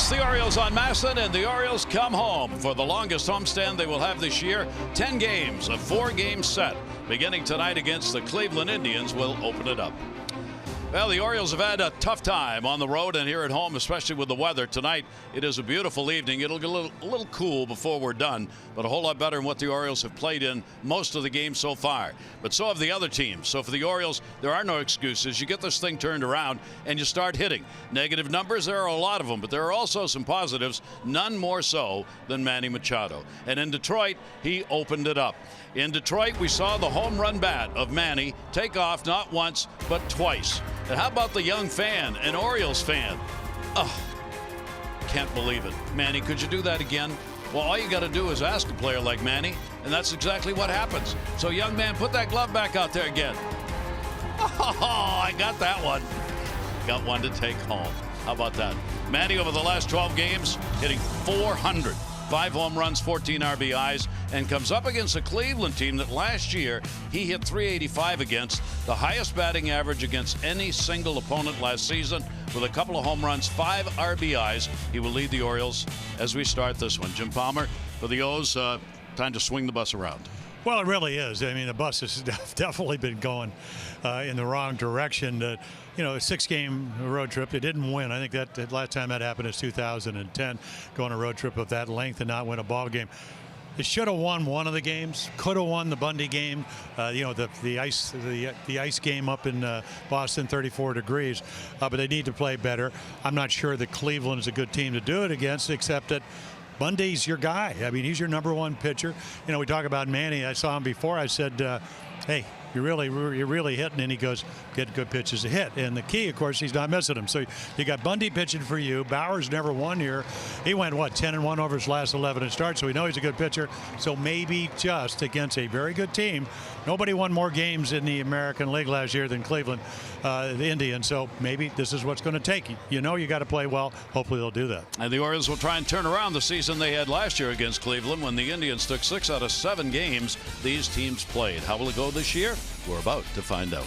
It's the Orioles on MASN, and the Orioles come home for the longest homestand they will have this year. 10 games, a 4-game set. Beginning tonight against the Cleveland Indians will open it up. Well, the Orioles have had a tough time on the road and here at home, especially with the weather. Tonight, it is a beautiful evening. It'll get a little cool before we're done, but a whole lot better than what the Orioles have played in most of the games so far. But so have the other teams. So for the Orioles, there are no excuses. You get this thing turned around and you start hitting. Negative numbers, there are a lot of them, but there are also some positives, none more so than Manny Machado. And in Detroit, he opened it up. In Detroit, we saw the home run bat of Manny take off not once, but twice. And how about the young fan, an Orioles fan? Oh, can't believe it. Manny, could you do that again? Well, all you got to do is ask a player like Manny, and that's exactly what happens. So, young man, put that glove back out there again. Oh, I got that one. Got one to take home. How about that? Manny, over the last 12 games, hitting 400. 5 home runs, 14 RBIs, and comes up against a Cleveland team that last year he hit .385 against, the highest batting average against any single opponent last season, with a couple of home runs, 5 RBIs. He will lead the Orioles as we start this one. Jim Palmer, for the O's, time to swing the bus around. Well, it really is. I mean, the bus has definitely been going in the wrong direction. You know, a 6-game road trip. They didn't win. I think that last time that happened is 2010, going a road trip of that length and not win a ball game. They should have won one of the games. Could have won the Bundy game. You know, the ice game up in Boston, 34 degrees. But they need to play better. I'm not sure that Cleveland is a good team to do it against, except that Bundy's your guy. I mean, he's your #1 pitcher. You know, we talk about Manny. I saw him before. I said, hey, you're really hitting, and he goes, get good pitches to hit. And the key, of course, he's not missing them. So you got Bundy pitching for you. Bauer's never won here. He went, what, 10-1 over his last 11 at start, so we know he's a good pitcher. So maybe just against a very good team. Nobody won more games in the American League last year than Cleveland, the Indians. So maybe this is what's going to take. You know you got to play well. Hopefully they'll do that. And the Orioles will try and turn around the season they had last year against Cleveland when the Indians took 6 out of 7 games these teams played. How will it go this year? We're about to find out.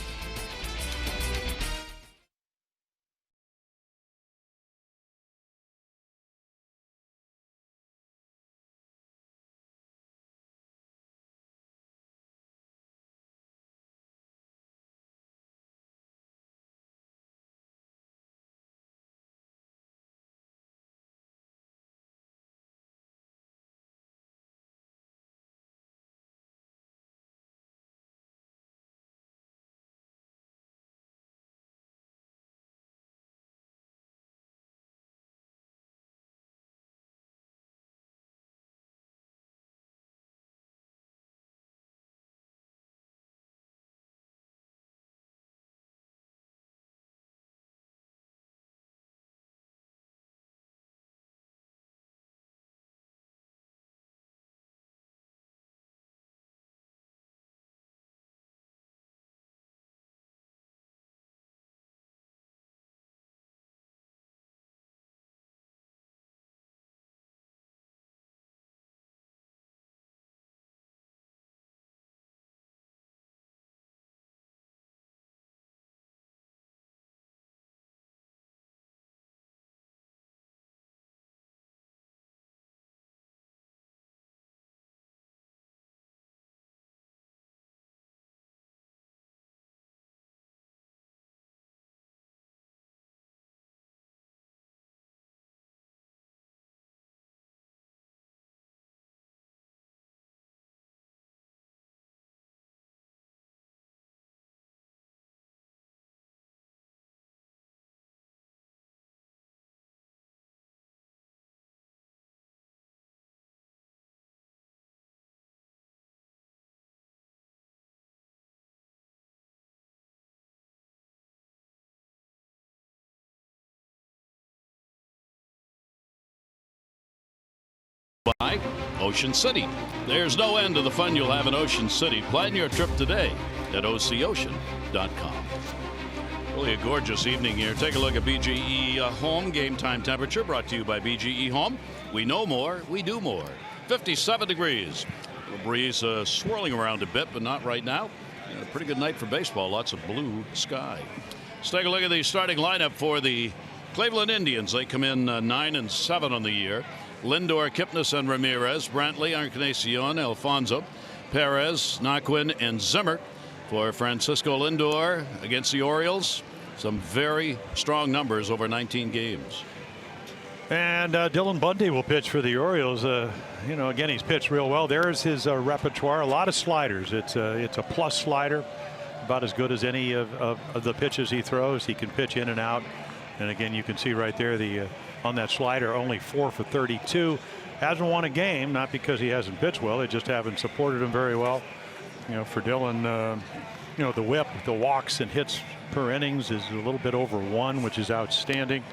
By Ocean City. There's no end to the fun you'll have in Ocean City. Plan your trip today at OCOcean.com. Really a gorgeous evening here. Take a look at BGE Home game time temperature, brought to you by BGE Home. We know more, we do more. 57 degrees. The breeze swirling around a bit, but not right now. A pretty good night for baseball. Lots of blue sky. Let's take a look at the starting lineup for the Cleveland Indians, they come in 9-7 on the year. LINDOR, KIPNIS, and Ramirez. BRANTLEY, ENCARNACION, Alfonso, Perez, Naquin, and Zimmer. For Francisco Lindor against the Orioles, some very strong numbers over 19 games. And Dylan Bundy will pitch for the Orioles. You know, again, he's pitched real well. There's his repertoire. A lot of sliders. It's a plus slider, about as good as any of the pitches he throws. He can pitch in and out. And again, you can see right there on that slider, only 4 for 32. Hasn't won a game, not because he hasn't pitched well. They just haven't supported him very well. You know, for Dylan, you know, the whip, the walks and hits per innings is a little bit over 1, which is outstanding.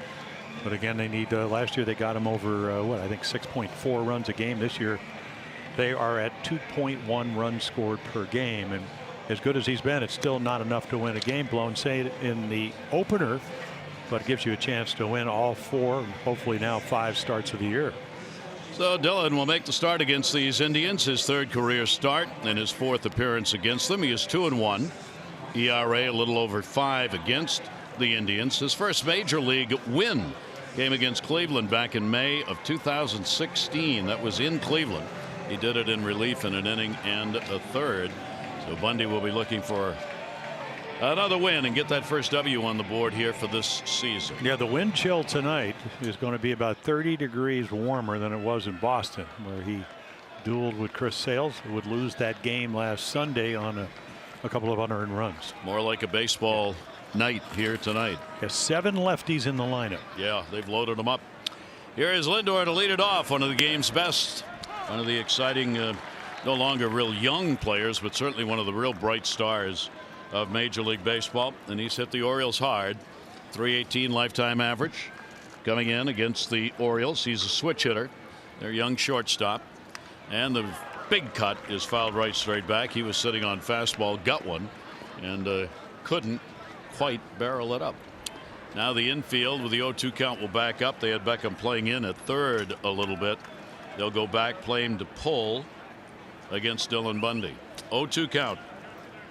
But again, they need, last year they got him over, what, I think 6.4 runs a game. This year they are at 2.1 runs scored per game. And as good as he's been, it's still not enough to win a game. Blown say in the opener, but it gives you a chance to win all 4, hopefully now 5 starts of the year. So Dylan will make the start against these Indians, his 3rd career start and his 4th appearance against them. He is 2-1. ERA a little over 5 against the Indians. His first major league win came against Cleveland back in May of 2016. That was in Cleveland. He did it in relief in an inning and a third. So Bundy will be looking for another win and get that first W on the board here for this season. Yeah, the wind chill tonight is going to be about 30 degrees warmer than it was in Boston, where he dueled with Chris Sales, who would lose that game last Sunday on a couple of unearned runs. More like a baseball night here tonight. Has 7 lefties in the lineup. Yeah, they've loaded them up. Here is Lindor to lead it off. One of the game's best. One of the exciting, no longer real young players, but certainly one of the real bright stars of Major League Baseball. And he's hit the Orioles hard. .318 lifetime average coming in against the Orioles. He's a switch hitter, their young shortstop. And the big cut is fouled right straight back. He was sitting on fastball, got one, and couldn't quite barrel it up. Now the infield with the 0-2 count will back up. They had Beckham playing in at third a little bit. They'll go back, play him to pull against Dylan Bundy. 0-2 count.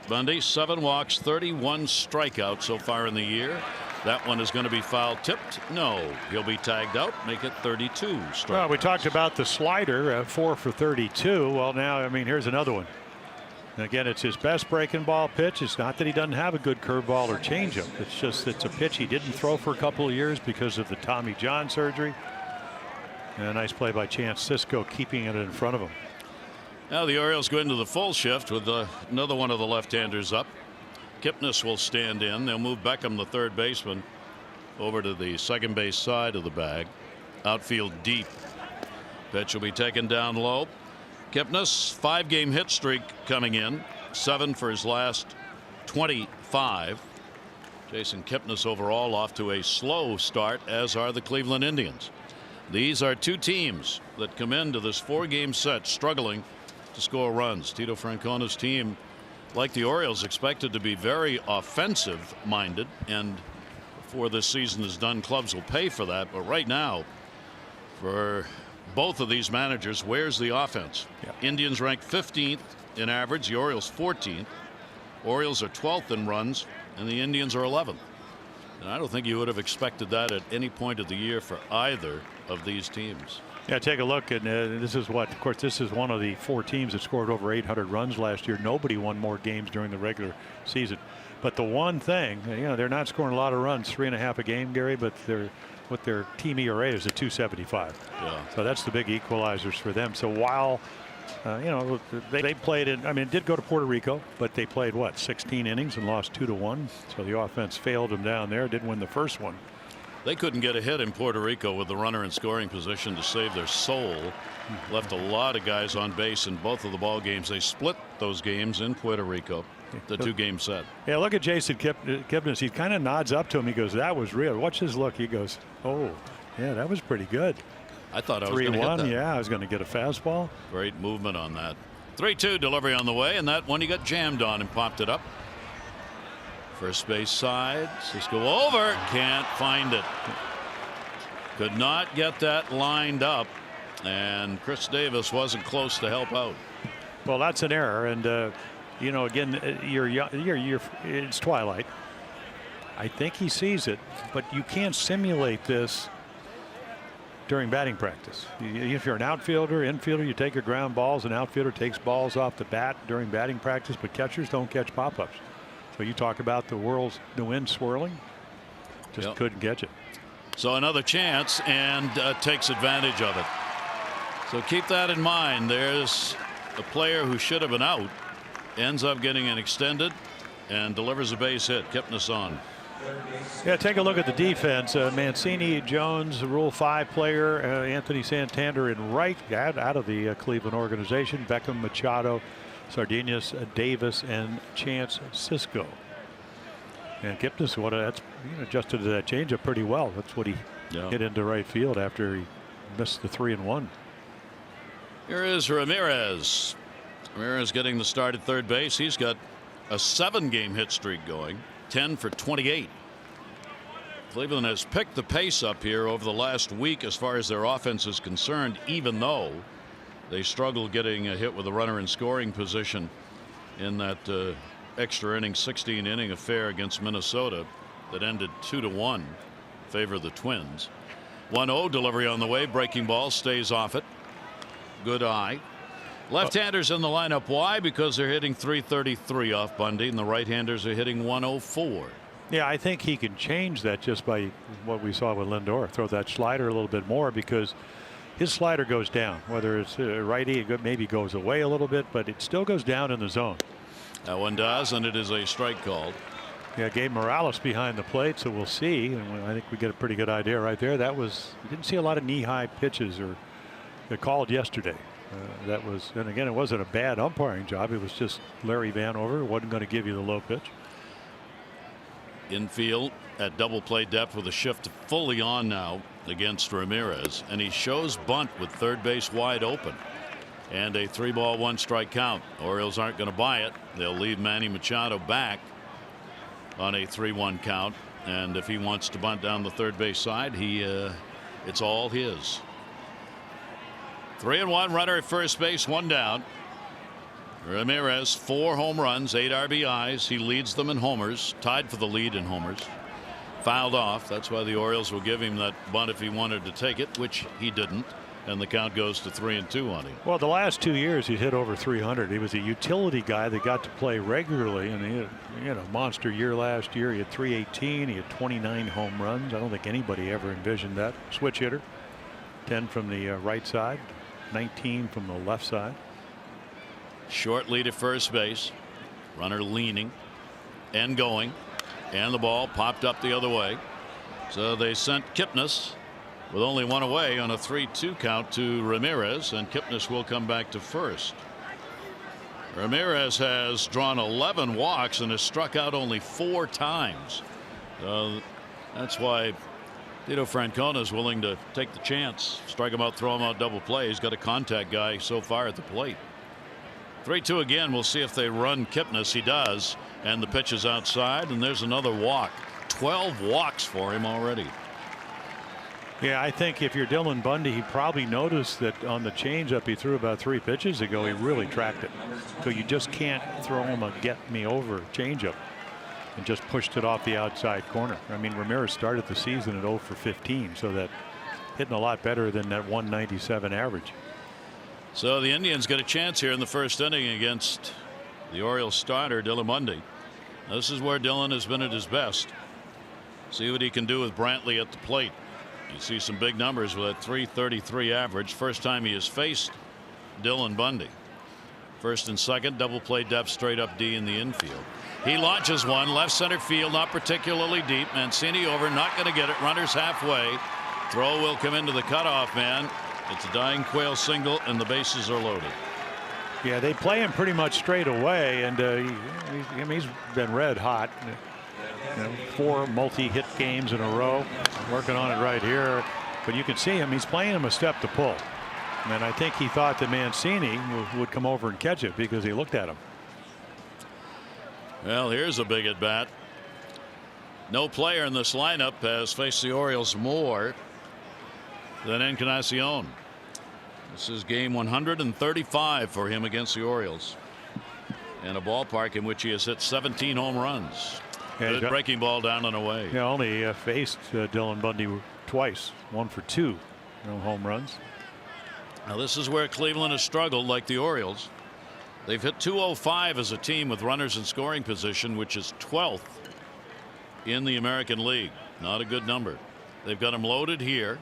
Bundy, 7 walks, 31 strikeouts so far in the year. That one is going to be foul tipped. No, he'll be tagged out, make it 32 strikeouts. Well, we talked about the slider, 4 for 32. Well, now, I mean, here's another one. And again, it's his best breaking ball pitch. It's not that he doesn't have a good curveball or changeup. It's just it's a pitch he didn't throw for a couple of years because of the Tommy John surgery. And a nice play by Chance Cisco, keeping it in front of him. Now the Orioles go into the full shift with another one of the left-handers up. KIPNIS will stand in. They'll move Beckham, the third baseman, over to the second base side of the bag. Outfield deep. Pitch will be taken down low. KIPNIS, 5-game hit streak coming in, 7 for his last 25. Jason KIPNIS overall off to a slow start, as are the Cleveland Indians. These are 2 teams that come into this 4-game set struggling to score runs. Tito Francona's team, like the Orioles, expected to be very offensive minded, and before this season is done, clubs will pay for that. But right now, for both of these managers, where's the offense? Yeah. Indians ranked 15th in average, the Orioles 14th. Orioles are 12th in runs, and the Indians are 11th. And I don't think you would have expected that at any point of the year for either of these teams. Yeah, take a look, and this is what, of course, this is one of the 4 teams that scored over 800 runs last year. Nobody won more games during the regular season. But the one thing, you know, they're not scoring a lot of runs, 3.5 a game, Gary, but what their team ERA is at 2.75. Yeah. So that's the big equalizers for them. So while you know, they played it, I mean, it did go to Puerto Rico, but they played what, 16 innings and lost 2-1. So the offense failed them down there. Didn't win the first one. They couldn't get a hit in Puerto Rico with the runner in scoring position to save their soul. Left a lot of guys on base in both of the ball games. They split those games in Puerto Rico, the 2-game set. Yeah, look at Jason KIPNIS. He kind of nods up to him. He goes, "That was real." Watch his look. He goes, "Oh, yeah, that was pretty good." I thought I was going to hit that. Yeah, I was going to get a fastball. Great movement on that. 3-2 delivery on the way, and that one he got jammed on and popped it up. First base side, Cisco over, can't find it. Could not get that lined up, and Chris Davis wasn't close to help out. Well, that's an error, and you know, again, it's twilight. I think he sees it, but you can't simulate this during batting practice. If you're an outfielder, infielder, you take your ground balls. An outfielder takes balls off the bat during batting practice, but catchers don't catch pop-ups. So you talk about the wind swirling, just couldn't catch it. So another chance, and takes advantage of it. So keep that in mind. There's a player who should have been out, ends up getting an extended and delivers a base hit. KIPNIS on. Yeah, take a look at the defense. Mancini, Jones, Rule 5 player, Anthony Santander in right, out of the Cleveland organization. Beckham, Machado, Sardinius, Davis, and Chance Cisco. And KIPNIS, that's adjusted to that changeup pretty well. That's what he hit into right field after he missed the 3-1. Here is Ramirez. Ramirez getting the start at third base. He's got a 7-game hit streak going. 10 for 28. Cleveland has picked the pace up here over the last week as far as their offense is concerned, even though they struggled getting a hit with a runner in scoring position in that extra inning 16-inning affair against Minnesota that ended 2-1 in favor of the Twins. 1-0 delivery on the way. Breaking ball stays off it. Good eye. Left-handers in the lineup. Why? Because they're hitting 333 off Bundy, and the right-handers are hitting 104. Yeah, I think he can change that just by what we saw with LINDOR. Throw that slider a little bit more, because his slider goes down. Whether it's righty, it maybe goes away a little bit, but it still goes down in the zone. That one does, and it is a strike called. Yeah, Gabe Morales behind the plate, so we'll see. And I think we get a pretty good idea right there. That was, we didn't see a lot of knee-high pitches or they're called yesterday. That was, and again, it wasn't a bad umpiring job. It was just Larry Vanover wasn't going to give you the low pitch. Infield at double play depth with a shift fully on now against Ramirez, and he shows bunt with third base wide open, and a 3-ball 1-strike count. Orioles aren't going to buy it. They'll leave Manny Machado back on a 3-1 count, and if he wants to bunt down the third base side, it's all his. 3-1 runner at first base, 1 down. Ramirez 4 home runs, 8 RBIs. He leads them in homers, tied for the lead in homers. Fouled off. That's why the Orioles will give him that bunt if he wanted to take it, which he didn't, and the count goes to 3-2 on him. Well, the last 2 years he hit over 300. He was a utility guy that got to play regularly, and he had a monster year last year. He had 318. He had 29 home runs. I don't think anybody ever envisioned that. Switch hitter, 10 from the right side, 19 from the left side. Short lead at first base. Runner leaning and going, and the ball popped up the other way. So they sent KIPNIS with only 1 away on a 3-2 count to Ramirez, and KIPNIS will come back to first. Ramirez has drawn 11 walks and has struck out only 4 times. That's why Tito Francona is willing to take the chance, strike him out, throw him out, double play. He's got a contact guy so far at the plate. 3-2 again. We'll see if they run KIPNIS. He does, and the pitch is outside, and there's another walk. 12 walks for him already. Yeah, I think if you're Dylan Bundy, he probably noticed that on the changeup he threw about 3 pitches ago, he really tracked it. So you just can't throw him a get-me-over changeup, and just pushed it off the outside corner. I mean, Ramirez started the season at 0 for 15, so that hitting a lot better than that 197 average. So the Indians get a chance here in the first inning against the Orioles starter Dylan Bundy. This is where Dylan has been at his best. See what he can do with Brantley at the plate. You see some big numbers with a 333 average. First time he has faced Dylan Bundy. First and second, double play depth, straight up D in the infield. He launches one left center field, not particularly deep. Mancini over, not going to get it. Runners halfway. Throw will come into the cutoff man. It's a dying Quail single, and the bases are loaded. Yeah, they play him pretty much straight away, and he's been red hot. 4 multi-hit games in a row. Working on it right here, but you can see him. He's playing him a step to pull, and I think he thought that Mancini would come over and catch it because he looked at him. Well, here's a big at bat. No player in this lineup has faced the Orioles more than Encarnacion. This is game 135 for him against the Orioles, in a ballpark in which he has hit 17 home runs. Good breaking ball down and away. Yeah, only faced Dylan Bundy twice, 1 for 2, no home runs. Now this is where Cleveland has struggled, like the Orioles. They've hit .205 as a team with runners in scoring position, which is 12th in the American League. Not a good number. They've got him loaded here,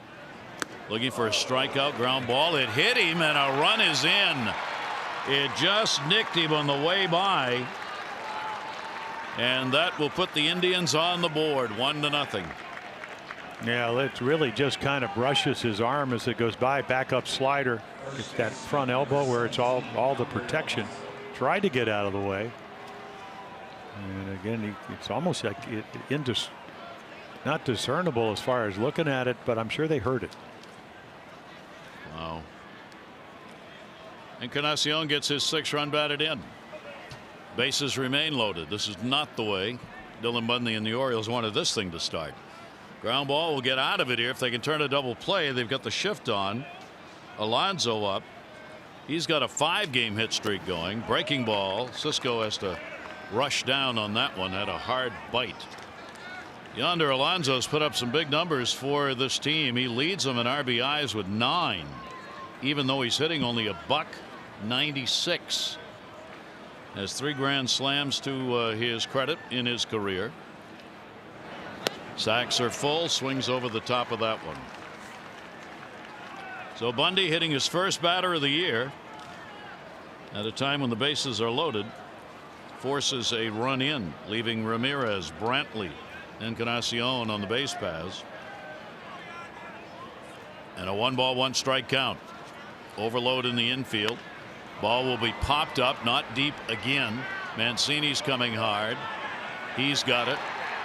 looking for a strikeout. Ground ball. It hit him, and a run is in. It just nicked him on the way by, and that will put the Indians on the board, 1-0. Yeah, it really just kind of brushes his arm as it goes by. Back up slider. It's that front elbow where it's all the protection. Tried to get out of the way. And again, it's almost like not discernible as far as looking at it, but I'm sure they heard it. Wow. Encarnacion gets his 6th run batted in. Bases remain loaded. This is not the way Dylan Bundy and the Orioles wanted this thing to start. Ground ball will get out of it here if they can turn a double play. They've got the shift on. Alonso up. He's got a 5-game hit streak going. Breaking ball. Cisco has to rush down on that one. Had a hard bite. Yonder Alonso's put up some big numbers for this team. He leads them in RBIs with 9, even though he's hitting only $196. Has 3 grand slams to his credit in his career. Sacks are full. Swings over the top of that one. So Bundy hitting his first batter of the year at a time when the bases are loaded, forces a run in, leaving Ramirez, Brantley, Encarnacion on the base paths. And a 1-ball 1-strike count. Overload in the infield. Ball will be popped up, not deep again. Mancini's coming hard. He's got it.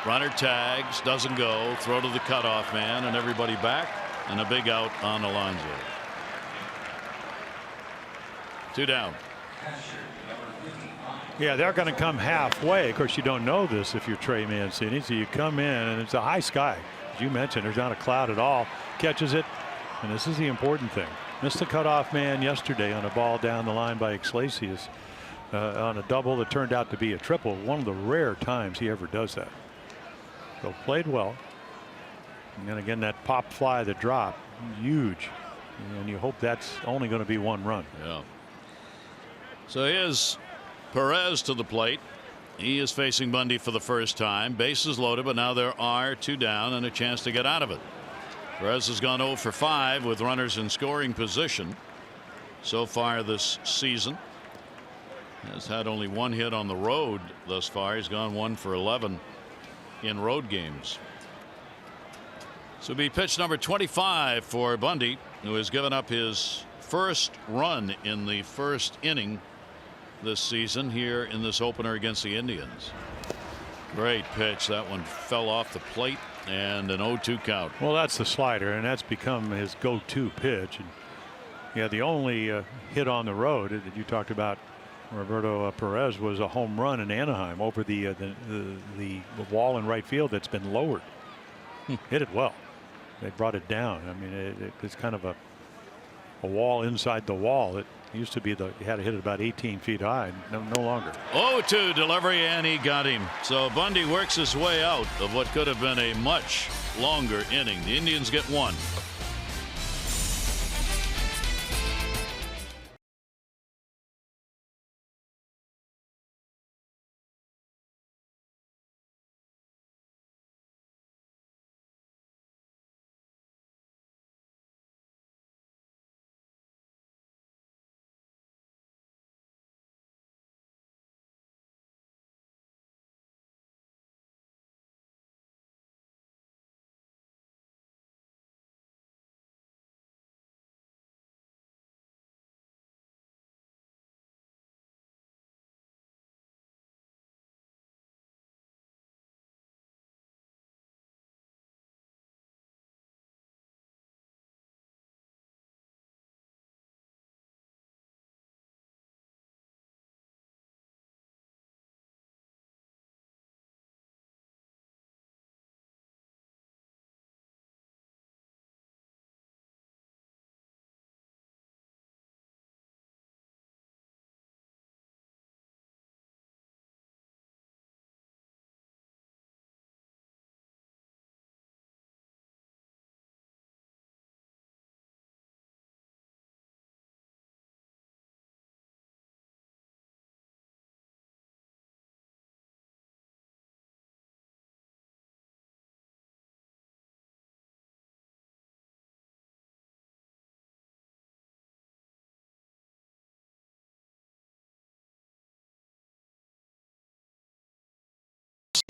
Runner tags, doesn't go. Throw to the cutoff man, and everybody back, and a big out on Alonso. 2 down. Yeah, they're going to come halfway. Of course, you don't know this if you're Trey Mancini. So you come in, and it's a high sky. As you mentioned, there's not a cloud at all. Catches it, and this is the important thing. Missed the cutoff man yesterday on a ball down the line by Iglesias on a double that turned out to be a triple. One of the rare times he ever does that. So played well. And then again, that pop fly, the drop, huge. And you hope that's only going to be 1 run. Yeah. So here's Perez to the plate. He is facing Bundy for the first time. Bases loaded, but now there are 2 down and a chance to get out of it. Perez has gone 0 for 5 with runners in scoring position so far this season. Has had only 1 hit on the road thus far. He's gone 1 for 11 in road games. So be pitch number 25 for Bundy, who has given up his first run in the first inning this season here in this opener against the Indians. Great pitch. That one fell off the plate, and an 0-2 count. Well, that's the slider, and that's become his go-to pitch. And yeah, the only hit on the road that you talked about, Roberto Perez, was a home run in Anaheim over the wall in right field that's been lowered. Hit it well. They brought it down. I mean, it's kind of a wall inside the wall. It used to be you had to hit it about 18 feet high. No longer. 0-2 delivery, and he got him. So Bundy works his way out of what could have been a much longer inning. The Indians get 1.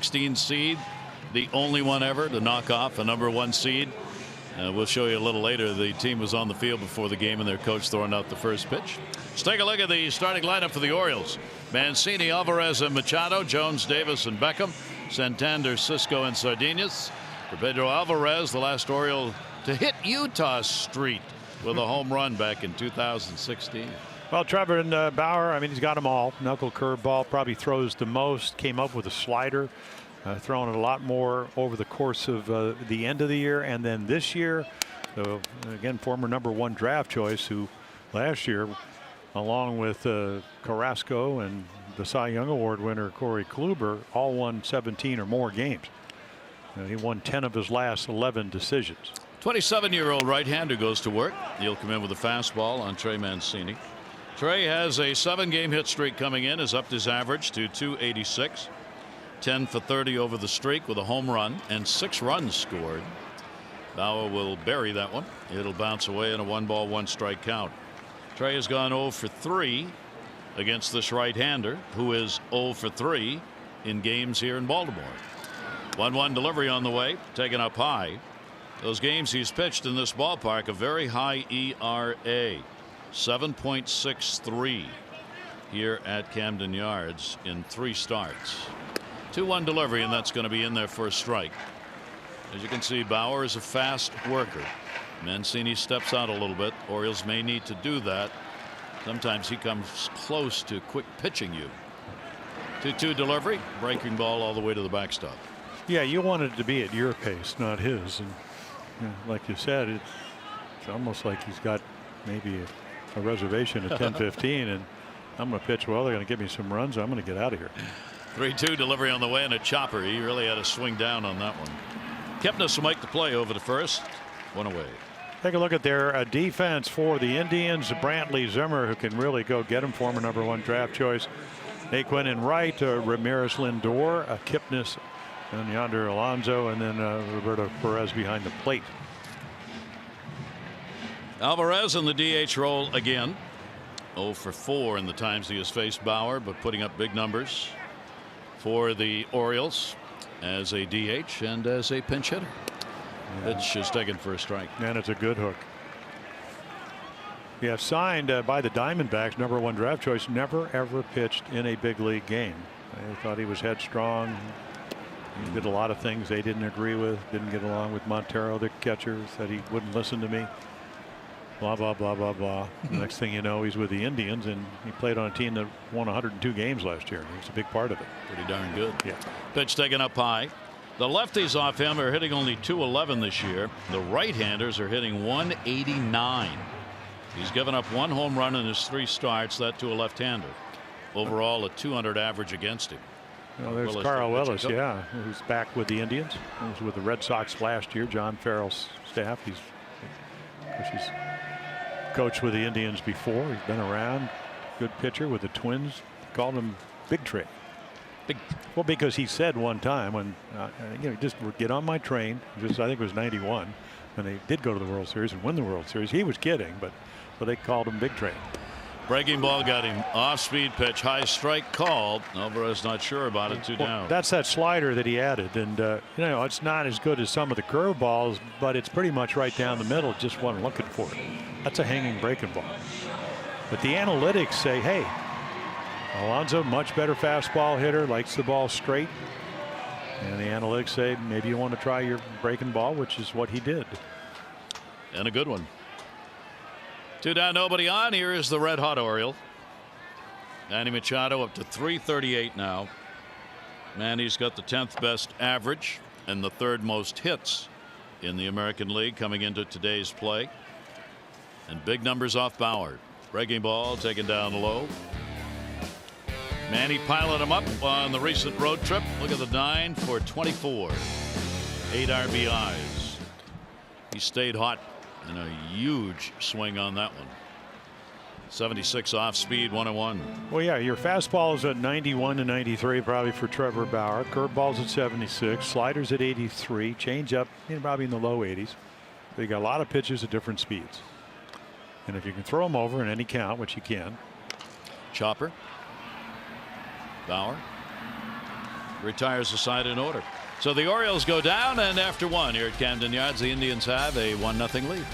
16 seed, the only one ever to knock off a #1 seed. We'll show you a little later. The team was on the field before the game and their coach throwing out the first pitch. Let's take a look at the starting lineup for the Orioles. Mancini, Álvarez, and Machado, Jones, Davis, and Beckham, Santander, Cisco, and Sardinas. For Pedro Álvarez, the last Oriole to hit Utah Street with a home run back in 2016. Well, Trevor and Bauer, I mean, he's got them all. Knuckle curveball, probably throws the most. Came up with a slider, throwing it a lot more over the course of the end of the year and then this year. So again, former #1 draft choice, who last year, along with Carrasco and the Cy Young Award winner Corey Kluber, all won 17 or more games. He won 10 of his last 11 decisions. 27-year-old right-hander goes to work. He'll come in with a fastball on Trey Mancini. Trey has a 7-game hit streak coming in, has upped his average to .286. 10 for 30 over the streak with a home run and 6 runs scored. Bauer will bury that one. It'll bounce away in a 1-ball 1-strike count. Trey has gone 0 for 3 against this right-hander, who is 0 for 3 in games here in Baltimore. 1-1 delivery on the way, taken up high. Those games he's pitched in this ballpark, a very high ERA, 7.63 here at Camden Yards in 3 starts. 2-1 delivery, and that's going to be in there for a strike. As you can see, Bauer is a fast worker. Mancini steps out a little bit. Orioles may need to do that. Sometimes he comes close to quick pitching you. 2-2 delivery, breaking ball all the way to the backstop. Yeah, you wanted it to be at your pace, not his. And like you said, it's almost like he's got maybe a reservation at 10:15, and I'm going to pitch well. They're going to give me some runs. I'm going to get out of here. 3-2 delivery on the way and a chopper. He really had to swing down on that one. KIPNIS will make the play over the first. 1 away. Take a look at their defense for the Indians. Brantley, Zimmer, who can really go get him, former #1 draft choice. Naquin in right, Ramirez, Lindor, KIPNIS, and yonder Alonso, and then Roberto Perez behind the plate. Álvarez in the DH role again. 0 for 4 in the times he has faced Bauer, but putting up big numbers for the Orioles as a DH and as a pinch hitter. Yeah. Pitch is taken for a strike. And it's a good hook. Yeah, signed by the Diamondbacks, #1 draft choice, never ever pitched in a big league game. They thought he was headstrong. He did a lot of things they didn't agree with. Didn't get along with Montero, the catcher, said he wouldn't listen to me. Blah, blah, blah, blah, blah. Next thing you know, he's with the Indians, and he played on a team that won 102 games last year. He's a big part of it. Pretty darn good. Yeah. Pitch taken up high. The lefties off him are hitting only .211 this year. The right-handers are hitting .189. He's given up 1 home run in his 3 starts, that to a left-hander. Overall, a .200 average against him. Well, there's Carl Willis, yeah, who's back with the Indians. He was with the Red Sox last year. John Farrell's staff. He's coached with the Indians before. He's been around. Good pitcher with the Twins. Called him Big Trey. Well, because he said one time when just get on my train. Just I think it was '91 when they did go to the World Series and win the World Series. He was kidding, but they called him Big Trey. Breaking ball got him. Off-speed pitch, high strike called. Álvarez not sure about it. 2 down. That's that slider that he added, and it's not as good as some of the curveballs, but it's pretty much right down the middle. Just wasn't looking for it. That's a hanging breaking ball. But the analytics say, hey, Alonso, much better fastball hitter, likes the ball straight. And the analytics say maybe you want to try your breaking ball, which is what he did. And a good one. 2 down, nobody on. Here is the red hot Oriole. Manny Machado up to .338 now. Manny's got the 10th best average and the 3rd most hits in the American League coming into today's play. And big numbers off Bauer. Breaking ball taken down low. Manny piling him up on the recent road trip. Look at the 9 for 24. 8 RBIs. He stayed hot in a huge swing on that one. 76 off speed, 101. Well, yeah, your fastball is at 91 to 93, probably for Trevor Bauer. Curveball's at 76, sliders at 83, changeup probably in the low 80s. So you got a lot of pitches at different speeds. And if you can throw them over in any count, which you can. Chopper. Bauer. retires the side in order. So the Orioles go down, and after one here at Camden Yards, the Indians have a 1-0 lead.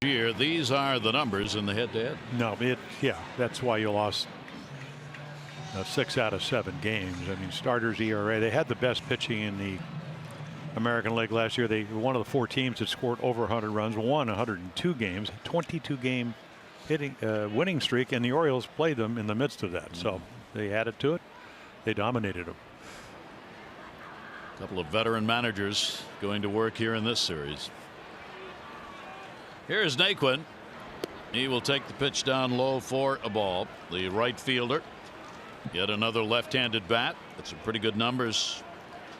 Year, these are the numbers in the head-to-head. No, yeah, that's why you lost 6 out of 7 games. I mean, starters ERA. They had the best pitching in the American League last year. They were one of the 4 teams that scored over 100 runs, won 102 games, 22-game winning streak, and the Orioles played them in the midst of that. So they added to it. They dominated them. A couple of veteran managers going to work here in this series. Here's Naquin. He will take the pitch down low for a ball. The right fielder. Yet another left-handed bat. That's some pretty good numbers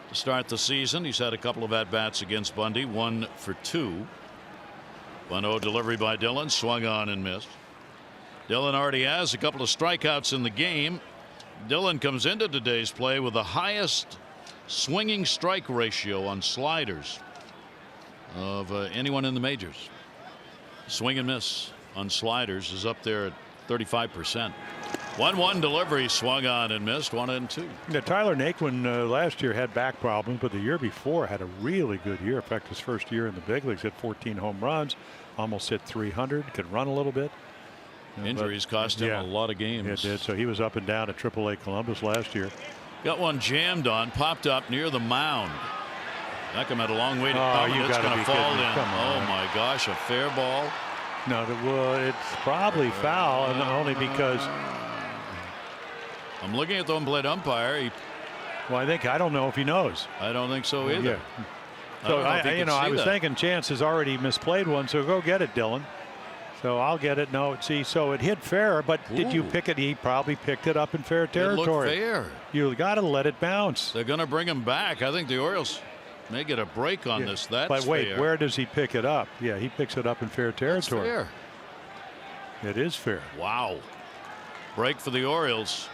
to start the season. He's had a couple of at-bats against Bundy. 1 for 2. 1-0 delivery by Dillon. Swung on and missed. Dillon already has a couple of strikeouts in the game. Dillon comes into today's play with the highest swinging strike ratio on sliders of anyone in the majors. Swing and miss on sliders is up there at 35%. 1-1 delivery, swung on and missed. 1-2. Yeah, Tyler Naquin last year had back problems, but the year before had a really good year. In fact, his first year in the big leagues, hit 14 home runs, almost hit 300, could run a little bit. Injuries cost him a lot of games. It did. So he was up and down at AAA Columbus last year. Got one jammed on, popped up near the mound. Beckham had a long way to come, and it's going to fall in. Oh my gosh, a fair ball. No, it's probably foul, and only because I'm looking at the home plate umpire. Well, I don't know if he knows. I don't think so either. Yeah. So I was thinking Chance has already misplayed one, so go get it, Dylan. So I'll get it. No, see, so it hit fair, but did you pick it? He probably picked it up in fair territory. It looked fair. You got to let it bounce. They're going to bring him back. I think the Orioles may get a break on this. That's but wait, fair. where does he pick it up? Yeah, he picks it up in fair territory. That's fair. It is fair. Wow. Break for the Orioles.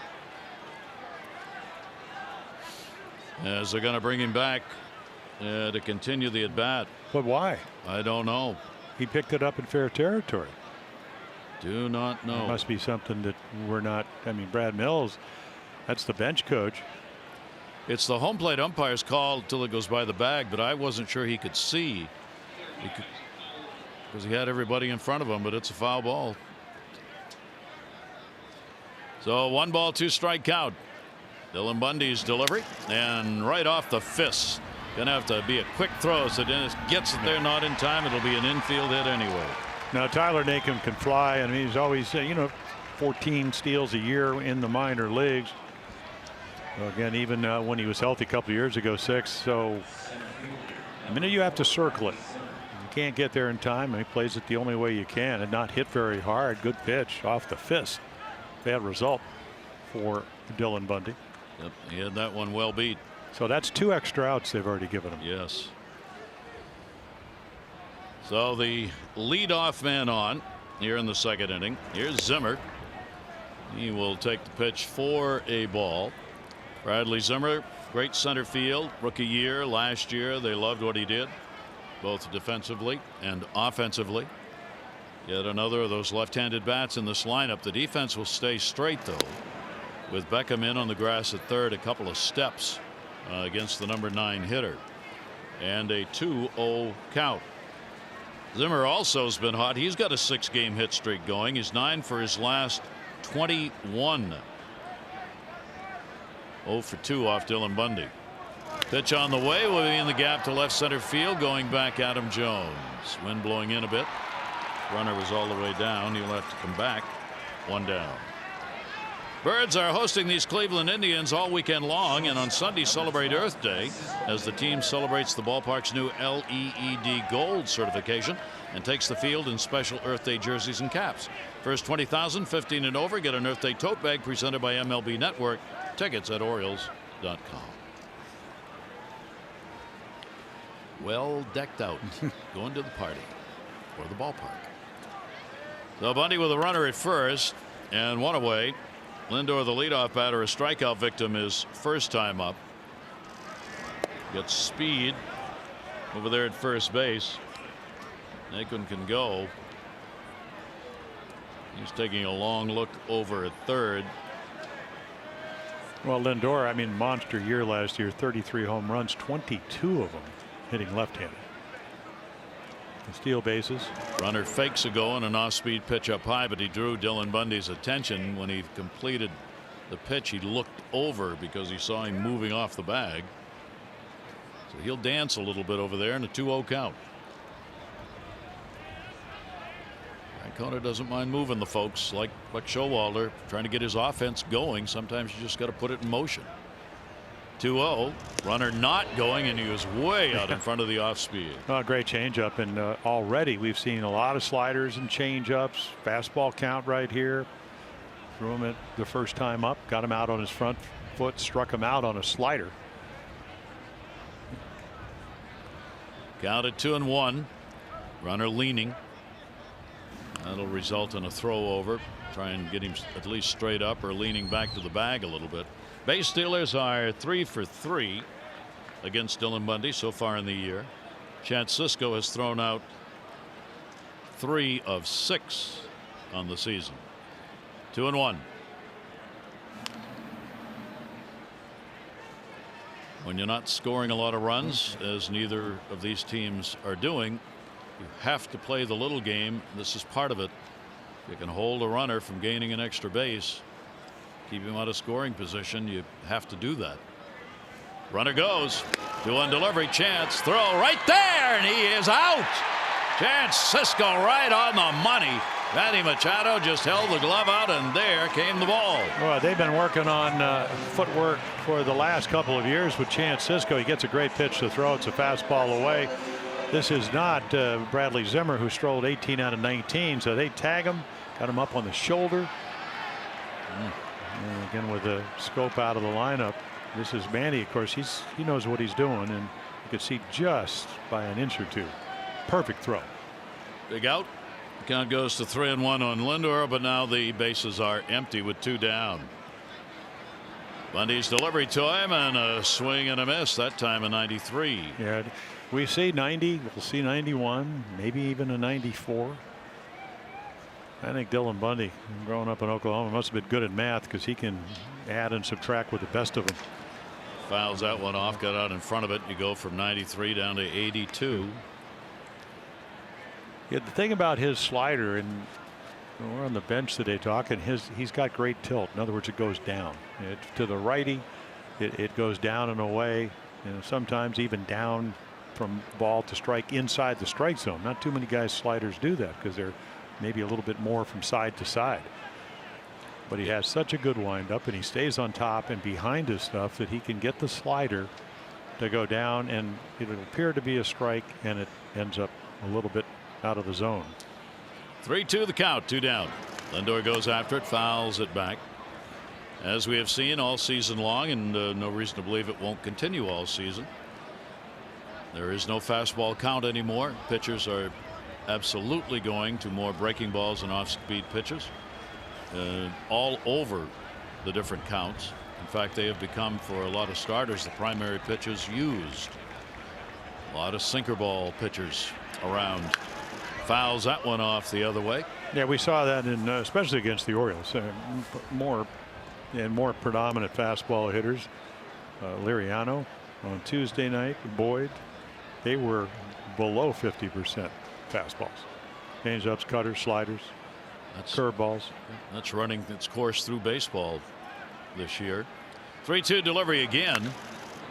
As they're going to bring him back to continue the at bat. But why? I don't know. He picked it up in fair territory. Do not know. It must be something that we're not. I mean, Brad Mills, that's the bench coach. It's the home plate umpire's call till it goes by the bag, but I wasn't sure he could see because he had everybody in front of him, but it's a foul ball. So 1 ball, 2 strike count. Dylan Bundy's delivery, and right off the fist. Gonna have to be a quick throw, so Dennis gets it there, not in time. It'll be an infield hit anyway. Now Tyler Naquin can fly, and he's always 14 steals a year in the minor leagues. Well, again, even when he was healthy a couple of years ago, 6. So I mean, you have to circle it. You can't get there in time, and he plays it the only way you can, and not hit very hard. Good pitch off the fist. Bad result for Dylan Bundy. Yep, he had that one well beat. So that's 2 extra outs they've already given him. Yes. So the leadoff man on here in the second inning. Here's Zimmer. He will take the pitch for a ball. Bradley Zimmer, great center field, rookie year last year. They loved what he did, both defensively and offensively. Yet another of those left-handed bats in this lineup. The defense will stay straight, though, with Beckham in on the grass at third, a couple of steps against the number 9 hitter, and a 2-0 count. Zimmer also has been hot. He's got a 6-game hit streak going. He's 9 for his last 21. 0 for 2 off Dylan Bundy. Pitch on the way will be in the gap to left center field. Going back, Adam Jones. Wind blowing in a bit. Runner was all the way down. He'll have to come back. 1 down. Birds are hosting these Cleveland Indians all weekend long, and on Sunday celebrate Earth Day as the team celebrates the ballpark's new LEED Gold certification and takes the field in special Earth Day jerseys and caps. First 20,000, 15 and over, get an Earth Day tote bag presented by MLB Network. Tickets at Orioles.com. Well decked out, going to the party or the ballpark. So Bundy with a runner at first and 1 away. Lindor, the leadoff batter, a strikeout victim, his first time up. Gets speed over there at first base. Naquin can go. He's taking a long look over at third. Well, Lindor, I mean, monster year last year, 33 home runs, 22 of them hitting left-handed. The steal bases. Runner fakes a go and an off-speed pitch up high, but he drew Dylan Bundy's attention when he completed the pitch. He looked over because he saw him moving off the bag. So he'll dance a little bit over there in a 2-0 count. Kona doesn't mind moving the folks like Showalter, trying to get his offense going. Sometimes you just got to put it in motion. 2-0, runner not going, and he was way out in front of the off speed. Oh, great changeup, and already we've seen a lot of sliders and changeups. Fastball count right here. Threw him at the first time up, got him out on his front foot, struck him out on a slider. Count at 2-1. Runner leaning. That'll result in a throw over. Try and get him at least straight up or leaning back to the bag a little bit. Base stealers are 3 for 3 against Dylan Bundy so far in the year. Chad Sisco has thrown out 3 of 6 on the season. 2-1. When you're not scoring a lot of runs, as neither of these teams are doing, you have to play the little game. This is part of it. You can hold a runner from gaining an extra base, keep him out of scoring position. You have to do that. Runner goes. 2-1 delivery. Chance throw right there, and he is out. Chance Sisco right on the money. Manny Machado just held the glove out, and there came the ball. Well, they've been working on footwork for the last couple of years with Chance Sisco. He gets a great pitch to throw. It's a fastball away. This is not Bradley Zimmer, who strolled 18 out of 19. So they tag him, got him up on the shoulder. And again, with the scope out of the lineup, this is Manny. Of course, he knows what he's doing, and you could see just by an inch or two. Perfect throw. Big out. Count goes to 3-1 on Lindor, but now the bases are empty with 2 down. Bundy's delivery to him, and a swing and a miss, that time a 93. Yeah, we see 90, we'll see 91, maybe even a 94. I think Dylan Bundy, growing up in Oklahoma, must have been good at math, because he can add and subtract with the best of them. Fouls that one off, got out in front of it. You go from 93 down to 82. Yeah, the thing about his slider, and we're on the bench today talking, he's got great tilt. In other words, it goes down. To the righty, it goes down and away, and sometimes even down from ball to strike inside the strike zone. Not too many guys' sliders do that, because they're maybe a little bit more from side to side. But he has such a good windup, and he stays on top and behind his stuff, that he can get the slider to go down, and it'll appear to be a strike, and it ends up a little bit out of the zone. 3-2 the count, 2 down. Lindor goes after it, fouls it back. As we have seen all season long, and no reason to believe it won't continue all season. There is no fastball count anymore. Pitchers are absolutely going to more breaking balls and off-speed pitches all over the different counts. In fact, they have become, for a lot of starters, the primary pitches used. A lot of sinker ball pitchers around. Fouls that one off the other way. Yeah, we saw that in especially against the Orioles. More predominant fastball hitters. Liriano on Tuesday night, Boyd, they were below 50% fastballs. Change-ups, cutters, sliders, curveballs. That's running its course through baseball this year. 3-2 delivery again,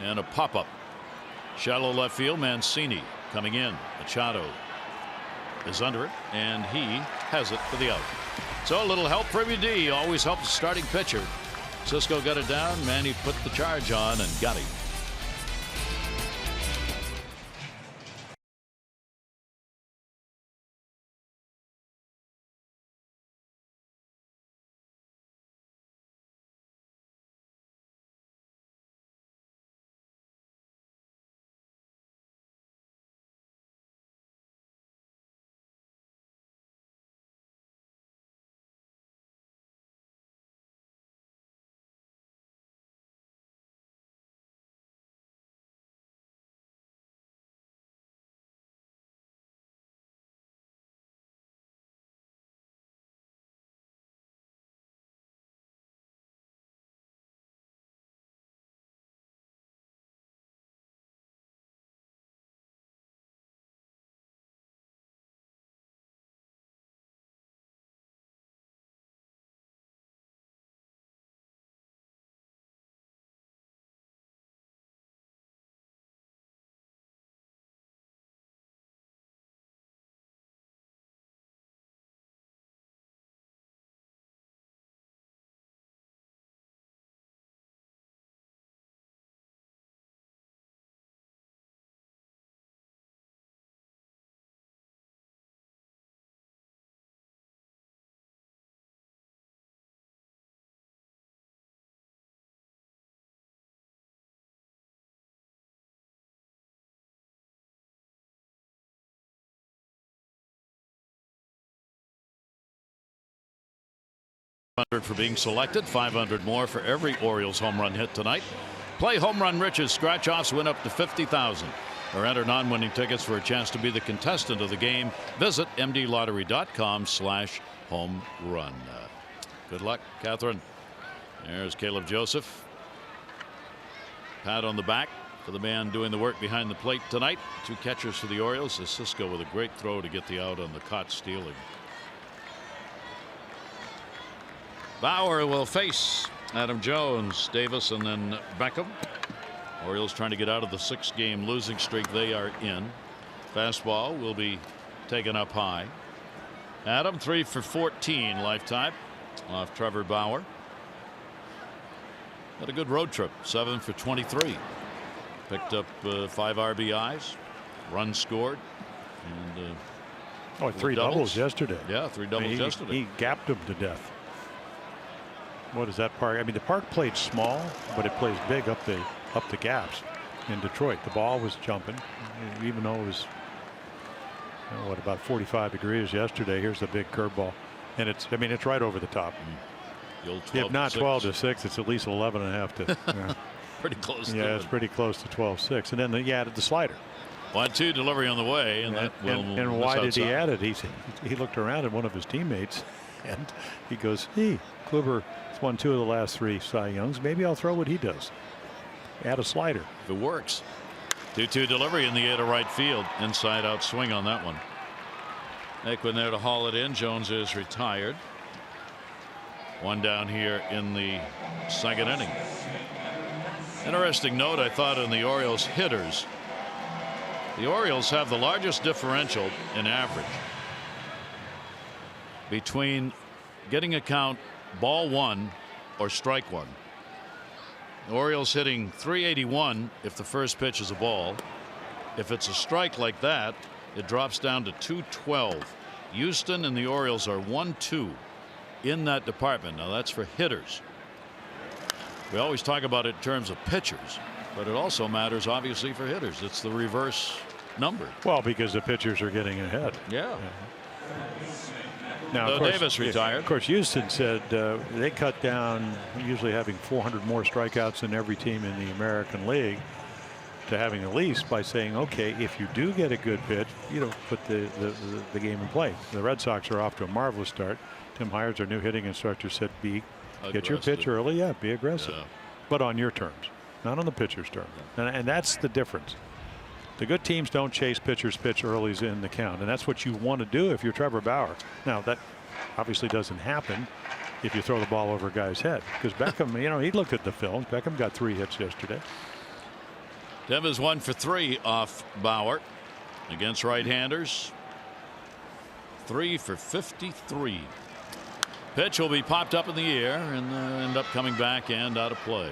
and a pop-up. Shallow left field. Mancini coming in. Machado is under it, and he has it for the out. So a little help from UD always helps the starting pitcher. Cisco got it down. Manny put the charge on and got him. For being selected. 500 more for every Orioles home run hit tonight. Play Home Run Rich's scratch offs win up to 50,000 or enter non-winning tickets for a chance to be the contestant of the game. Visit mdlottery.com/home run. Good luck, Catherine. There's Caleb Joseph. Pat on the back for the man doing the work behind the plate tonight. Two catchers for the Orioles. Cisco with a great throw to get the out on the caught stealing. Bauer will face Adam Jones, Davis, and then Beckham. Orioles trying to get out of the 6-game losing streak they are in. Fastball will be taken up high. Adam 3 for 14 lifetime off Trevor Bauer. Had a good road trip. 7 for 23. Picked up 5 RBIs. Runs scored. And 3 doubles yesterday. Yeah, 3 doubles yesterday. He gapped him to death. What is that park? I mean, the park played small, but it plays big up the gaps in Detroit. The ball was jumping, even though it was about 45 degrees yesterday. Here's the big curveball, and it's right over the top. If not 12-6, it's at least 11.5 to. Pretty close. Yeah, it's pretty close to 12-6, and then he added the slider. 1-2 delivery on the way, and that will. And why did he add it? He looked around at one of his teammates, and he goes, "Hey, Kluber won 2 of the last 3 Cy Youngs. Maybe I'll throw what he does. Add a slider." If it works. 2-2 delivery in the air to right field. Inside out swing on that one. Ekman there to haul it in. Jones is retired. 1 down here in the 2nd inning. Interesting note, I thought, in the Orioles hitters. The Orioles have the largest differential in average between getting a count ball 1 or strike 1. The Orioles hitting .381 if the first pitch is a ball. If it's a strike like that, it drops down to .212. Houston and the Orioles are 1-2 in that department. Now that's for hitters. We always talk about it in terms of pitchers, but it also matters obviously for hitters. It's the reverse numbered. Well, because the pitchers are getting ahead. Yeah. Now, So of course, Davis retired. Of course, Houston said they cut down, usually having 400 more strikeouts than every team in the American League, to having the least, by saying, okay, if you do get a good pitch, you don't put the game in play. The Red Sox are off to a marvelous start. Tim Hires, our new hitting instructor, said, get your pitch early. Yeah, be aggressive. Yeah. But on your terms, not on the pitcher's terms. And that's the difference. The good teams don't chase pitchers' pitch earlys in the count, and that's what you want to do if you're Trevor Bauer. Now, that obviously doesn't happen if you throw the ball over a guy's head, because Beckham, he looked at the film. Beckham got 3 hits yesterday. Tim is 1 for 3 off Bauer against right-handers. 3 for 53. Pitch will be popped up in the air and end up coming back and out of play.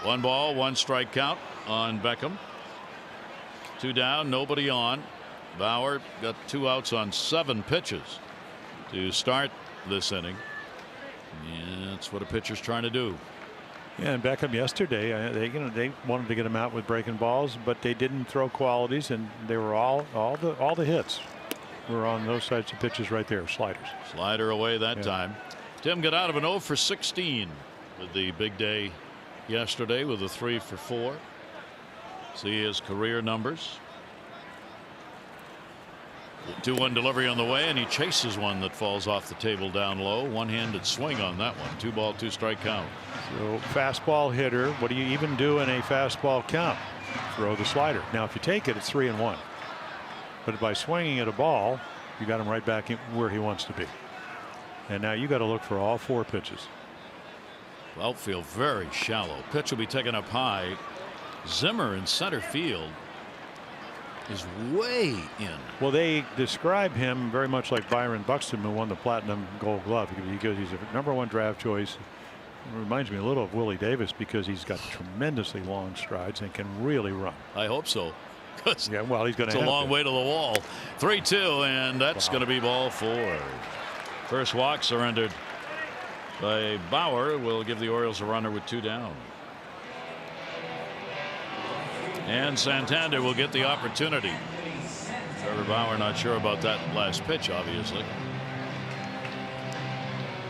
1 ball, 1 strike count on Beckham. 2 down, nobody on. Bauer got 2 outs on 7 pitches to start this inning. Yeah, that's what a pitcher's trying to do. Yeah, and Beckham yesterday, they wanted to get him out with breaking balls, but they didn't throw qualities, and they were all the hits were on those types of pitches right there, sliders. Slider away that time. Tim got out of an 0 for 16 with the big day yesterday with a 3 for 4. See his career numbers. 2-1 delivery on the way, and he chases one that falls off the table down low. One-handed swing on that one. 2 ball, 2 strike count. So fastball hitter, what do you even do in a fastball count? Throw the slider. Now if you take it, it's 3-1. But by swinging at a ball, you got him right back in where he wants to be. And now you got to look for all 4 pitches. Outfield very shallow. Pitch will be taken up high. Zimmer in center field is way in. Well, they describe him very much like Byron Buxton, who won the Platinum Gold Glove, because he's a #1 draft choice. It reminds me a little of Willie Davis because he's got tremendously long strides and can really run. I hope so. Yeah, well, he's going to. It's a long way to the wall. 3-2, and that's going to be ball 4. First walk surrendered by Bauer will give the Orioles a runner with 2 down. And Santander will get the opportunity. Trevor Bauer not sure about that last pitch, obviously.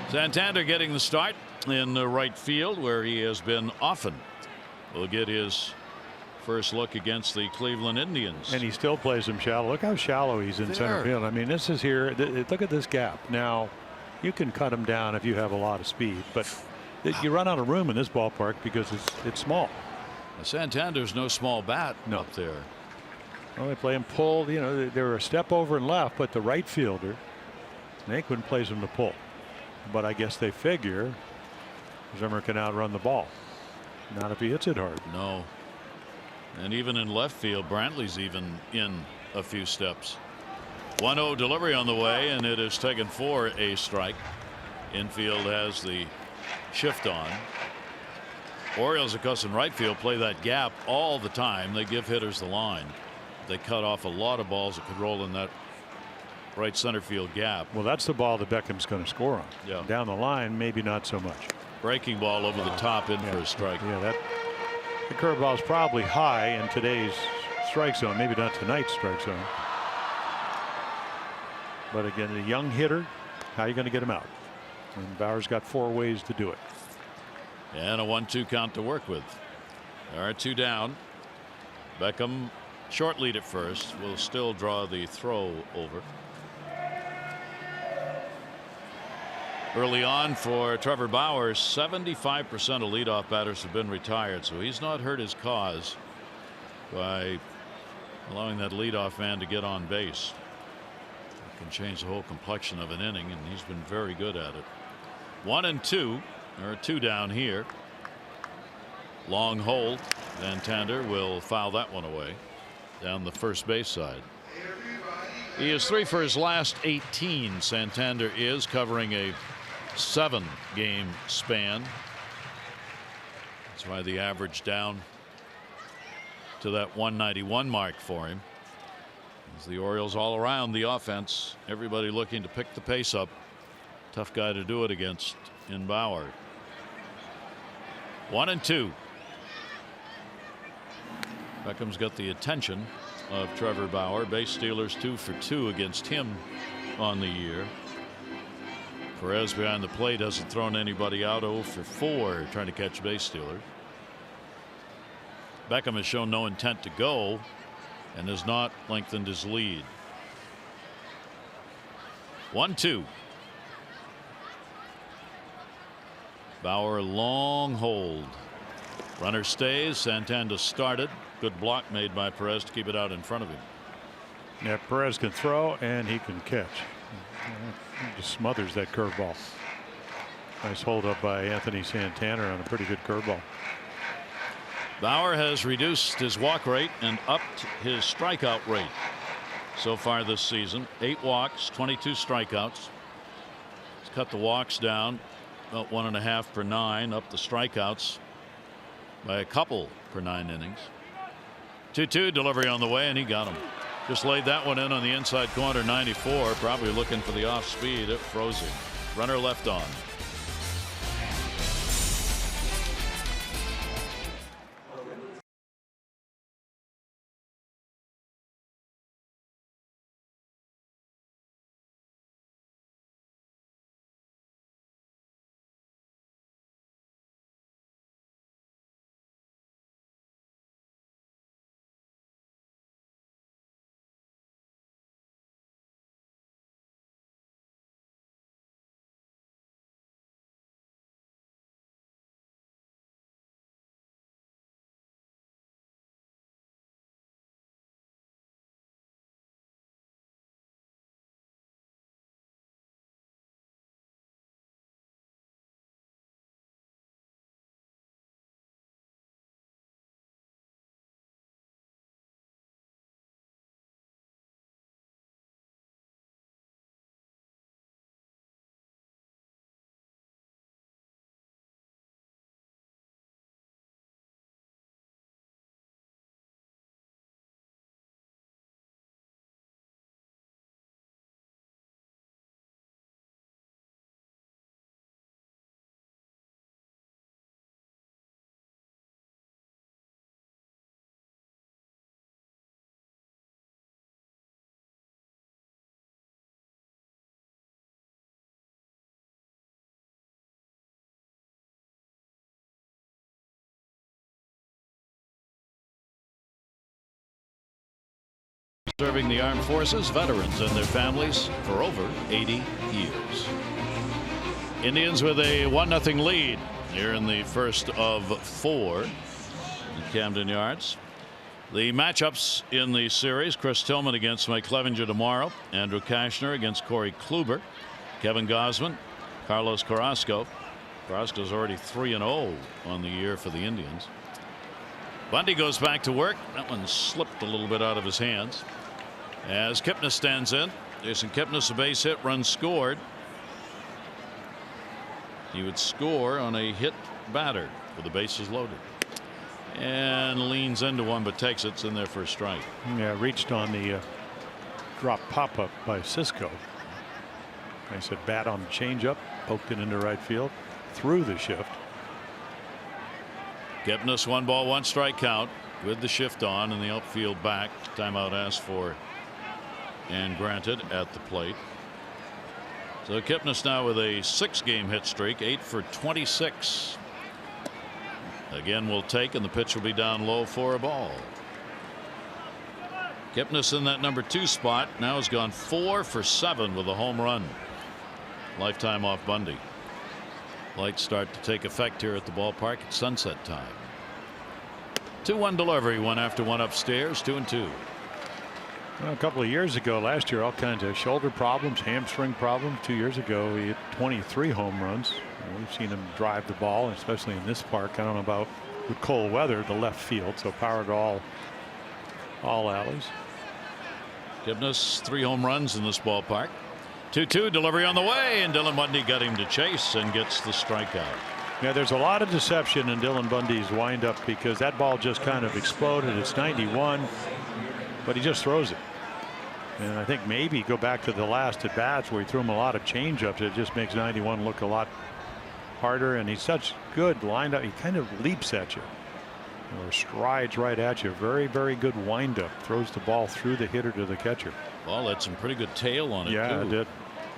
Santander getting the start in the right field where he has been often. Will get his first look against the Cleveland Indians. And he still plays him shallow. Look how shallow he's in center field. I mean, this is here. Look at this gap. Now, you can cut him down if you have a lot of speed, but you run out of room in this ballpark because it's small. Santander's no small bat up there. Well, they play him pull. They're a step over and left, but the right fielder, Naquin plays him to pull. But I guess they figure Zimmer can outrun the ball. Not if he hits it hard. No. And even in left field, Brantley's even in a few steps. 1-0 delivery on the way, and it is taken for a strike. Infield has the shift on. Orioles, of course, in right field play that gap all the time. They give hitters the line. They cut off a lot of balls that could roll in that right center field gap. Well, that's the ball that Beckham's going to score on. Yeah. Down the line, maybe not so much. Breaking ball over the top in for a strike. Yeah, the curveball is probably high in today's strike zone. Maybe not tonight's strike zone. But again, a young hitter, how are you going to get him out? And Bauer's got 4 ways to do it. And a 1-2 count to work with. There are 2 down. Beckham short lead at first. Will still draw the throw over. Early on for Trevor Bauer, 75% of leadoff batters have been retired, so he's not hurt his cause by allowing that leadoff man to get on base. It can change the whole complexion of an inning, and he's been very good at it. 1-2. There are 2 down here. Long hold. Santander will foul that one away down the first base side. He is 3 for his last 18. Santander is covering a 7-game span. That's why the average down to that 191 mark for him. As the Orioles all around the offense, everybody looking to pick the pace up. Tough guy to do it against in Bauer. 1-2. Beckham's got the attention of Trevor Bauer. Base stealers 2 for 2 against him on the year. Perez behind the plate hasn't thrown anybody out. 0 for 4 trying to catch base stealers. Beckham has shown no intent to go and has not lengthened his lead. 1-2. Bauer long hold. Runner stays. Santander started. Good block made by Perez to keep it out in front of him. Yeah, Perez can throw and he can catch. He just smothers that curveball. Nice hold up by Anthony Santander on a pretty good curveball. Bauer has reduced his walk rate and upped his strikeout rate so far this season. 8 walks, 22 strikeouts. He's cut the walks down about 1.5 per 9, up the strikeouts by a couple per 9 innings. 2-2 delivery on the way, and he got him. Just laid that one in on the inside corner. 94, probably looking for the off speed. It froze him. Runner left on. Serving the armed forces, veterans and their families for over 80 years. Indians with a 1-0 lead here in the first of 4 in Camden Yards. The matchups in the series: Chris Tillman against Mike Clevenger tomorrow, Andrew Kashner against Corey Kluber, Kevin Gausman, Carlos Carrasco. Carrasco's already 3-0 on the year for the Indians. Bundy goes back to work. That one slipped a little bit out of his hands as KIPNIS stands in. Jason KIPNIS, a base hit, run scored. He would score on a hit batter with the bases loaded, and leans into one but takes it. It's in there for a strike. Yeah, reached on the drop pop-up by Cisco. I said bat on the changeup, poked it into right field, through the shift. KIPNIS 1 ball 1 strike count with the shift on and the outfield back. Timeout asked for and granted at the plate. So KIPNIS now with a 6-game hit streak, 8 for 26. Again will take, and the pitch will be down low for a ball. KIPNIS in that number 2 spot now has gone 4 for 7 with a home run. Lifetime off Bundy. Lights start to take effect here at the ballpark at sunset time. 2-1 delivery, 1 after 1 upstairs, 2-2. Well, a couple of years ago, last year, all kinds of shoulder problems, hamstring problems. 2 years ago, he hit 23 home runs. We've seen him drive the ball, especially in this park. I don't know about with cold weather, the left field, so powered all alleys. KIPNIS 3 home runs in this ballpark. 2-2 delivery on the way, and Dylan Bundy got him to chase and gets the strikeout. Yeah, there's a lot of deception in Dylan Bundy's windup because that ball just kind of exploded. It's 91, but he just throws it. And I think maybe go back to the last at bats where he threw him a lot of changeups. It just makes 91 look a lot harder, and he's such good lined up. He kind of leaps at you. or strides right at you. Very, very good windup. Throws the ball through the hitter to the catcher. Ball had some pretty good tail on it. Yeah, too. it did.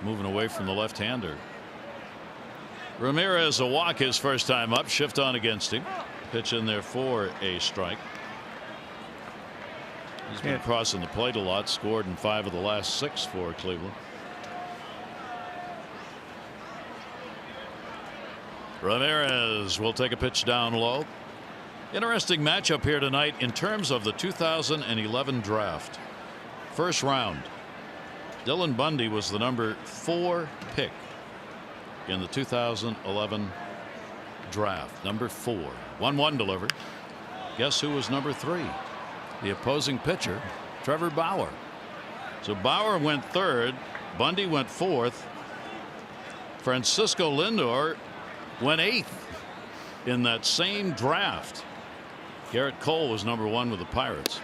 Moving away from the left-hander. Ramirez a walk his first time up. Shift on against him. Pitch in there for a strike. He's been crossing the plate a lot. Scored in 5 of the last 6 for Cleveland. Ramirez will take a pitch down low. Interesting matchup here tonight in terms of the 2011 draft. First round. Dylan Bundy was the number 4 pick in the 2011 draft. Number 4. 1-1 delivery. Guess who was number 3? The opposing pitcher, Trevor Bauer. So Bauer went 3rd. Bundy went 4th. Francisco Lindor went 8th in that same draft. Garrett Cole was number 1 with the Pirates.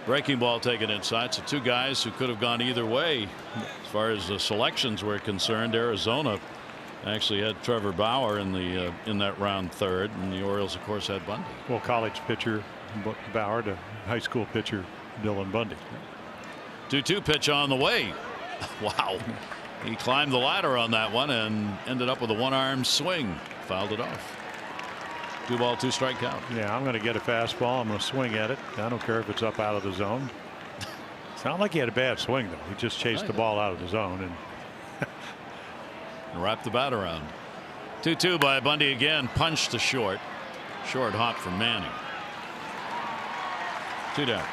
Breaking ball taken inside. So 2 guys who could have gone either way as far as the selections were concerned. Arizona actually had Trevor Bauer in that round 3rd, and the Orioles of course had Bundy. Well, college pitcher Bauer to high school pitcher Dylan Bundy. 2-2 pitch on the way. Wow. He climbed the ladder on that one and ended up with a 1-arm swing. Fouled it off. 2 ball 2 strike count. Yeah, I'm going to get a fastball. I'm going to swing at it. I don't care if it's up out of the zone. It's not like he had a bad swing though. He just chased the ball out of the zone and wrapped the bat around. 2-2 by Bundy again. Punched to short. Short hop from Manny. 2 down.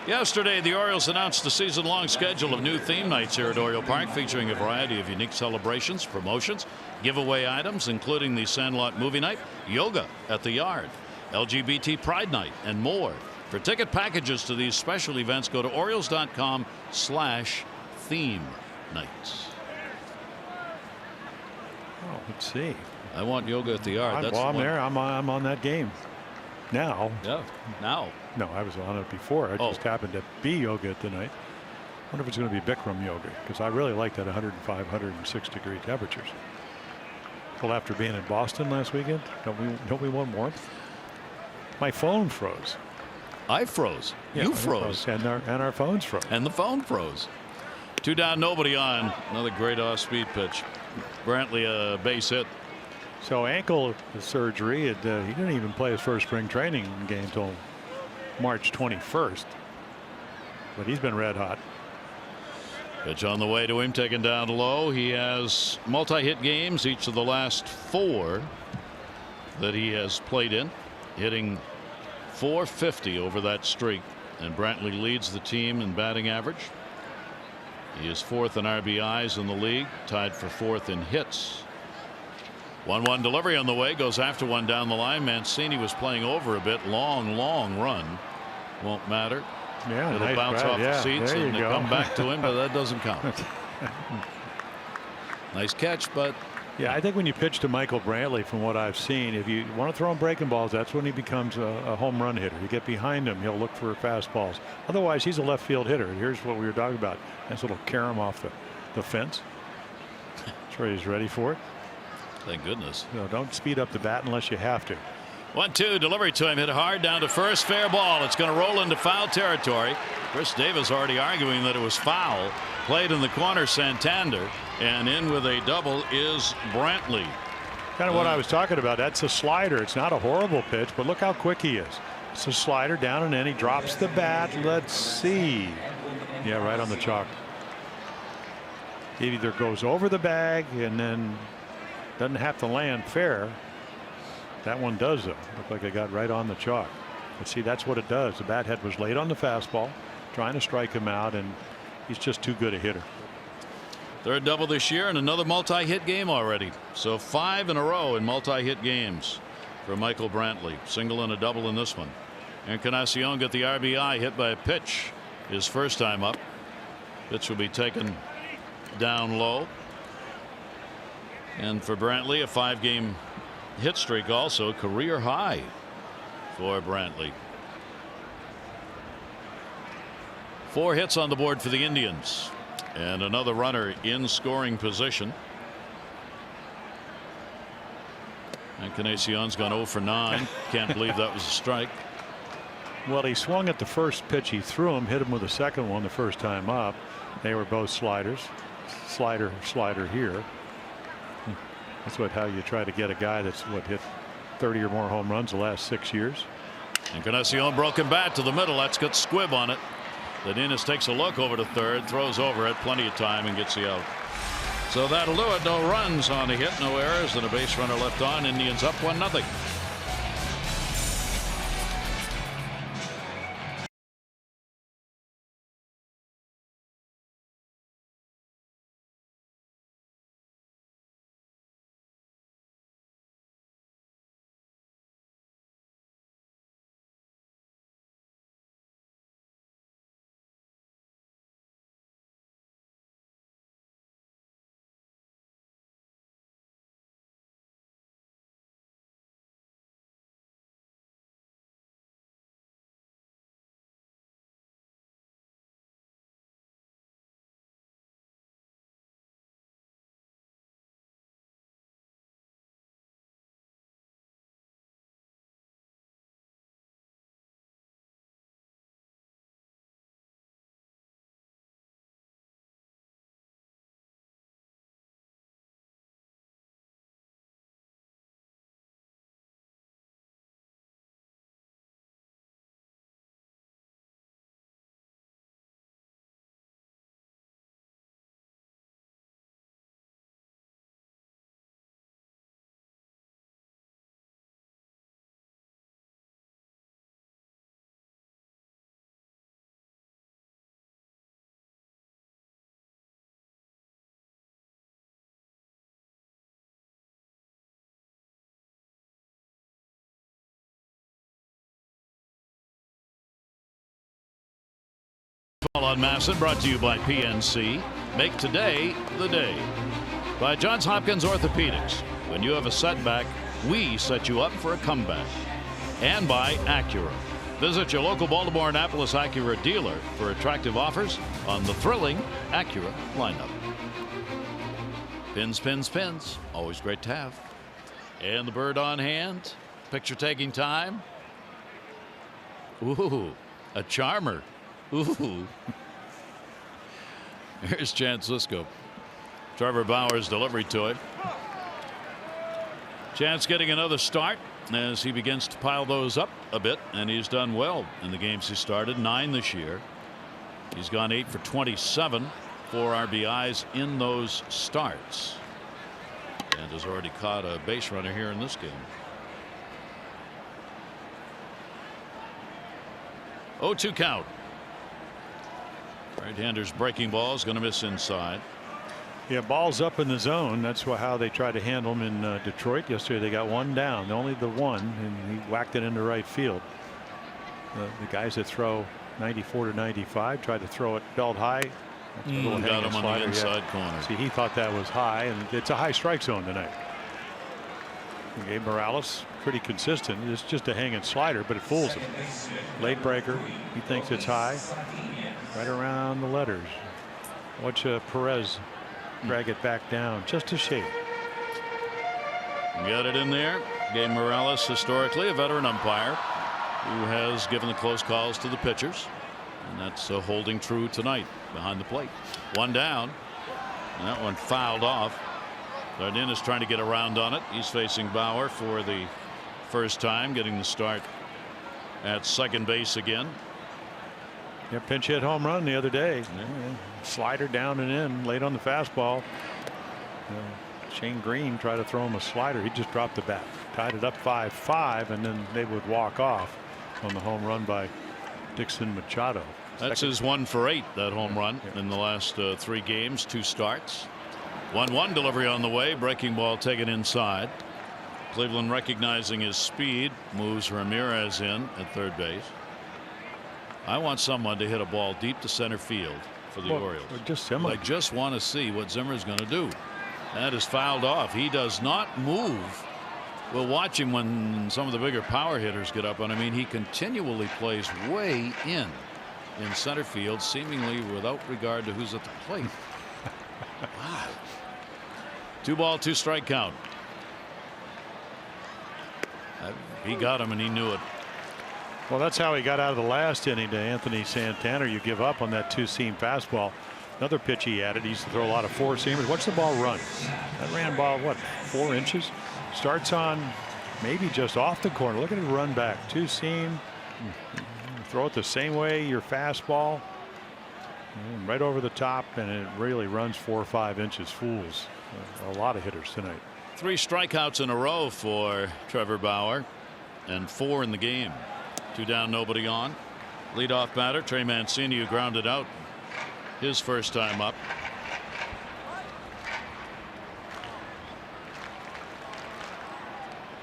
Yesterday, the Orioles announced a season-long schedule of new theme nights here at Oriole Park, featuring a variety of unique celebrations, promotions, giveaway items, including the Sandlot Movie Night, yoga at the Yard, LGBT Pride Night, and more. For ticket packages to these special events, go to Orioles.com/theme nights. Oh, let's see. I want yoga at the Yard. I'm there. I'm on that game now. Yeah, now. No, I was on it before. I just happened to be yoga tonight. I wonder if it's going to be Bikram yoga, because I really like that 105, 106 degree temperatures. Well, after being in Boston last weekend, don't we want warmth? My phone froze. I froze. Yeah, you froze. And our phones froze. And the phone froze. 2 down, nobody on. Another great off-speed pitch. Brantley a base hit. So ankle surgery. He didn't even play his first spring training game until March 21st. But he's been red hot. Pitch on the way to him, taken down low. He has multi-hit games each of the last 4 that he has played in, hitting .450 over that streak, and Brantley leads the team in batting average. He is 4th in RBIs in the league, tied for 4th in hits. 1-1 delivery on the way, goes after one down the line. Mancini was playing over a bit. Long run. Won't matter. Yeah, it'll bounce off the seats and come back to him, but that doesn't count. Nice catch, but yeah, I think when you pitch to Michael Brantley, from what I've seen, if you want to throw him breaking balls, that's when he becomes a home run hitter. You get behind him, he'll look for fastballs. Otherwise, he's a left field hitter. Here's what we were talking about. Nice little carom off the fence. Trey's ready for it. Thank goodness. No, don't speed up the bat unless you have to. 1-2 delivery to him, hit hard down to first, fair ball. It's going to roll into foul territory. Chris Davis already arguing that it was foul. Played in the corner, Santander, and in with a double is Brantley. Kind of what I was talking about. That's a slider. It's not a horrible pitch, but look how quick he is. It's a slider down and in. He drops the bat. Let's see. Yeah, right on the chalk. It either goes over the bag and then doesn't have to land fair. That one does, though. Looked like it got right on the chalk. But see, that's what it does. The bat head was late on the fastball, trying to strike him out, and he's just too good a hitter. 3rd double this year and another multi-hit game already. So 5 in a row in multi-hit games for Michael Brantley. Single and a double in this one. Encarnacion got the RBI, hit by a pitch his first time up. Pitch will be taken down low. And for Brantley, a 5-game hit streak, also career high for Brantley. 4 hits on the board for the Indians, and another runner in scoring position. Encarnacion's gone 0 for 9. Can't believe that was a strike. Well, he swung at the first pitch. He threw him, hit him with the second one the first time up. They were both sliders. Slider, slider here. That's how you try to get a guy that's hit 30 or more home runs the last 6 years. Encarnacion broken bat to the middle. That's got squib on it. Ladenas takes a look over to third, throws over it, plenty of time, and gets the out. So that'll do it. No runs on the hit, no errors, and a base runner left on. Indians up 1-0. On Masson, brought to you by PNC. Make today the day. By Johns Hopkins Orthopedics. When you have a setback, we set you up for a comeback. And by Acura. Visit your local Baltimore Annapolis Acura dealer for attractive offers on the thrilling Acura lineup. Pins, pins, pins. Always great to have. And the bird on hand. Picture taking time. Ooh, a charmer. Ooh. Here's Chance Lisco. Trevor Bauer's delivery to it. Chance getting another start as he begins to pile those up a bit, and he's done well in the games he started. 9 this year. He's gone 8 for 27, 4 RBIs in those starts, and has already caught a base runner here in this game. 0-2 count. Right-hander's breaking ball is going to miss inside. Yeah, balls up in the zone. That's how they tried to handle him in Detroit yesterday. They got one down, only the one, and he whacked it into right field. The guys that throw 94 to 95 tried to throw it belt high. Got him on the inside corner. See, he thought that was high, and it's a high strike zone tonight. Gabe Morales pretty consistent. It's just a hanging slider, but it fools him. Late breaker. He thinks it's high. Right around the letters. Watch Perez drag it back down just a shade. Got it in there. Gabe Morales, historically a veteran umpire who has given the close calls to the pitchers, and that's holding true tonight behind the plate. One down. And that one fouled off. Darden is trying to get around on it. He's facing Bauer for the first time, getting the start at second base again. Yeah, pinch hit home run the other day. Yeah. Slider down and in late on the fastball. Shane Green tried to throw him a slider. He just dropped the bat, tied it up 5-5, and then they would walk off on the home run by Dixon Machado. That's his 1 for 8, that home run in the last 3 games, 2 starts. 1-1 delivery on the way. Breaking ball taken inside. Cleveland recognizing his speed moves Ramirez in at third base. I want someone to hit a ball deep to center field for the Orioles. Just I just want to see what Zimmer is going to do. That is fouled off. He does not move. We'll watch him when some of the bigger power hitters get up on him. I mean, he continually plays way in center field, seemingly without regard to who's at the plate. Wow. 2 ball, 2 strike count. He got him and he knew it. Well, that's how he got out of the last inning to Anthony Santana. You give up on that two-seam fastball. Another pitch he added. He used to throw a lot of four-seamers. Watch the ball run. That ran ball, what, 4 inches? Starts on maybe just off the corner. Look at it run back. Two-seam. Throw it the same way your fastball. Right over the top, and it really runs 4 or 5 inches. Fools a lot of hitters tonight. 3 strikeouts in a row for Trevor Bauer, and 4 in the game. 2 down, nobody on. Leadoff batter Trey Mancini, who grounded out his first time up.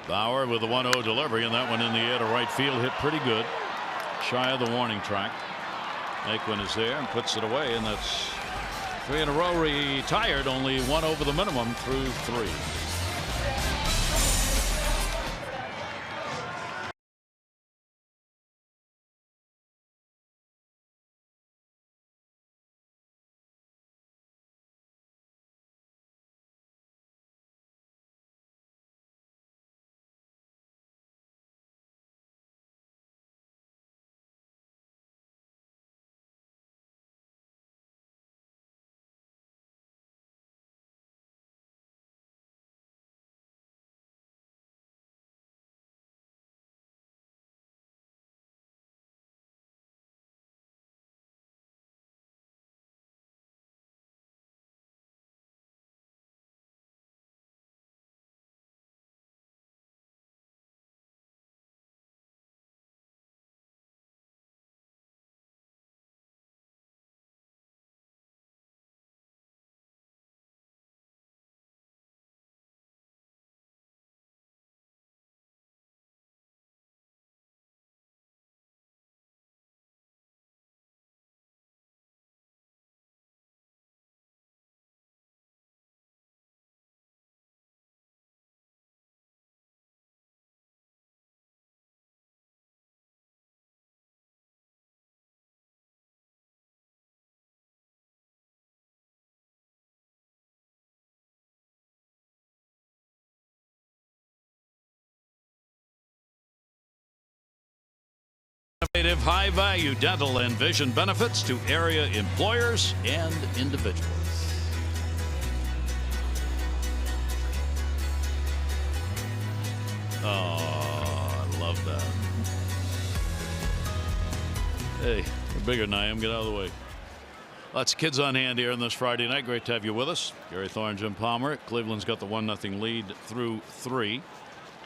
Bauer with a 1-0 delivery, and that one in the air to right field, hit pretty good, shy of the warning track. Naquin is there and puts it away, and that's 3 in a row retired. Only 1 over the minimum through 3. Innovative, high-value dental and vision benefits to area employers and individuals. Oh, I love that. Hey, you're bigger than I am. Get out of the way. Lots of kids on hand here on this Friday night. Great to have you with us. Gary Thorne, Jim Palmer. Cleveland's got the 1-0 lead through 3.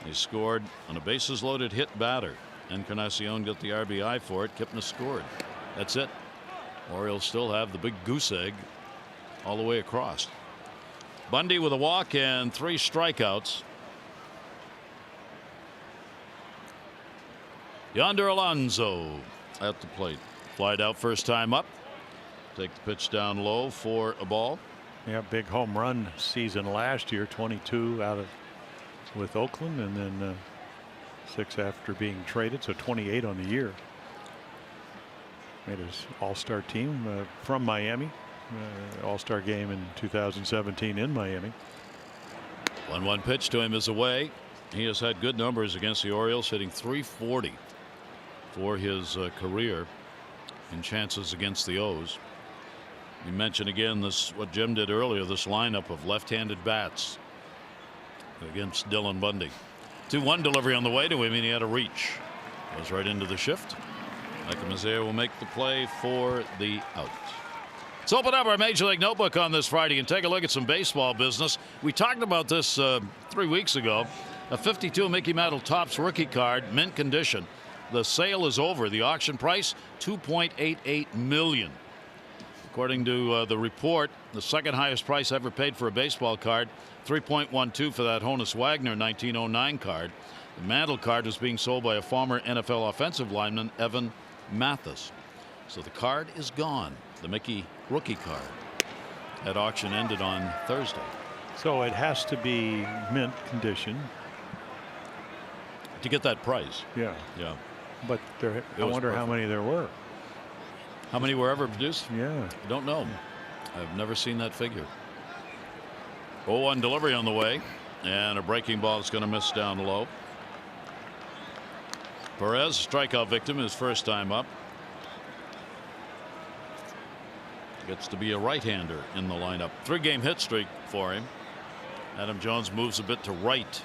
They scored on a bases-loaded hit batter. Encarnacion got the RBI for it. KIPNIS scored. That's it. Orioles still have the big goose egg all the way across. Bundy with a walk and 3 strikeouts. Yonder Alonso at the plate. Flied out first time up. Take the pitch down low for a ball. Yeah, big home run season last year. 22 out of with Oakland, and then 6 after being traded, so 28 on the year. Made his all-star team from Miami. All-star game in 2017 in Miami. 1-1 pitch to him is away. He has had good numbers against the Orioles, hitting .340 for his career in chances against the O's. You mentioned again this, what Jim did earlier, this lineup of left-handed bats against Dylan Bundy. 2-1 delivery on the way to him, and he had a reach. Goes right into the shift. Michael Mazzeo will make the play for the out. Let's open up our Major League Notebook on this Friday and take a look at some baseball business. We talked about this 3 weeks ago. A 52 Mickey Mantle Topps rookie card, mint condition. The sale is over. The auction price, $2.88 million. According to the report, the second highest price ever paid for a baseball card, $3.12 for that Honus Wagner 1909 card. The Mantle card was being sold by a former NFL offensive lineman, Evan Mathis. So the card is gone. The Mickey rookie card. That auction ended on Thursday. So it has to be mint condition to get that price. Yeah. Yeah. But there, I wonder how many there were. How many were ever produced? Yeah. I don't know. I've never seen that figure. 0-1 delivery on the way, and a breaking ball is going to miss down low. Perez, strikeout victim, his first time up. Gets to be a right-hander in the lineup. 3-game hit streak for him. Adam Jones moves a bit to right,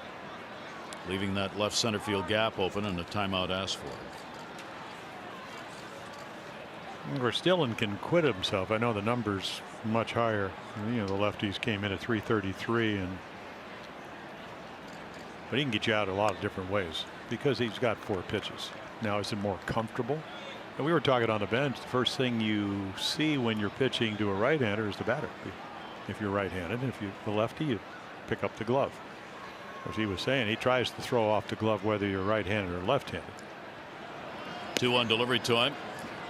leaving that left center field gap open, and a timeout asked for. Stillen can quit himself. I know the number's much higher. You know, the lefties came in at 333, but he can get you out a lot of different ways because he's got 4 pitches. Now, is it more comfortable? And we were talking on the bench. The first thing you see when you're pitching to a right-hander is the batter. If you're right-handed, if you're the lefty, you pick up the glove. As he was saying, he tries to throw off the glove whether you're right-handed or left-handed. 2-1 delivery to him.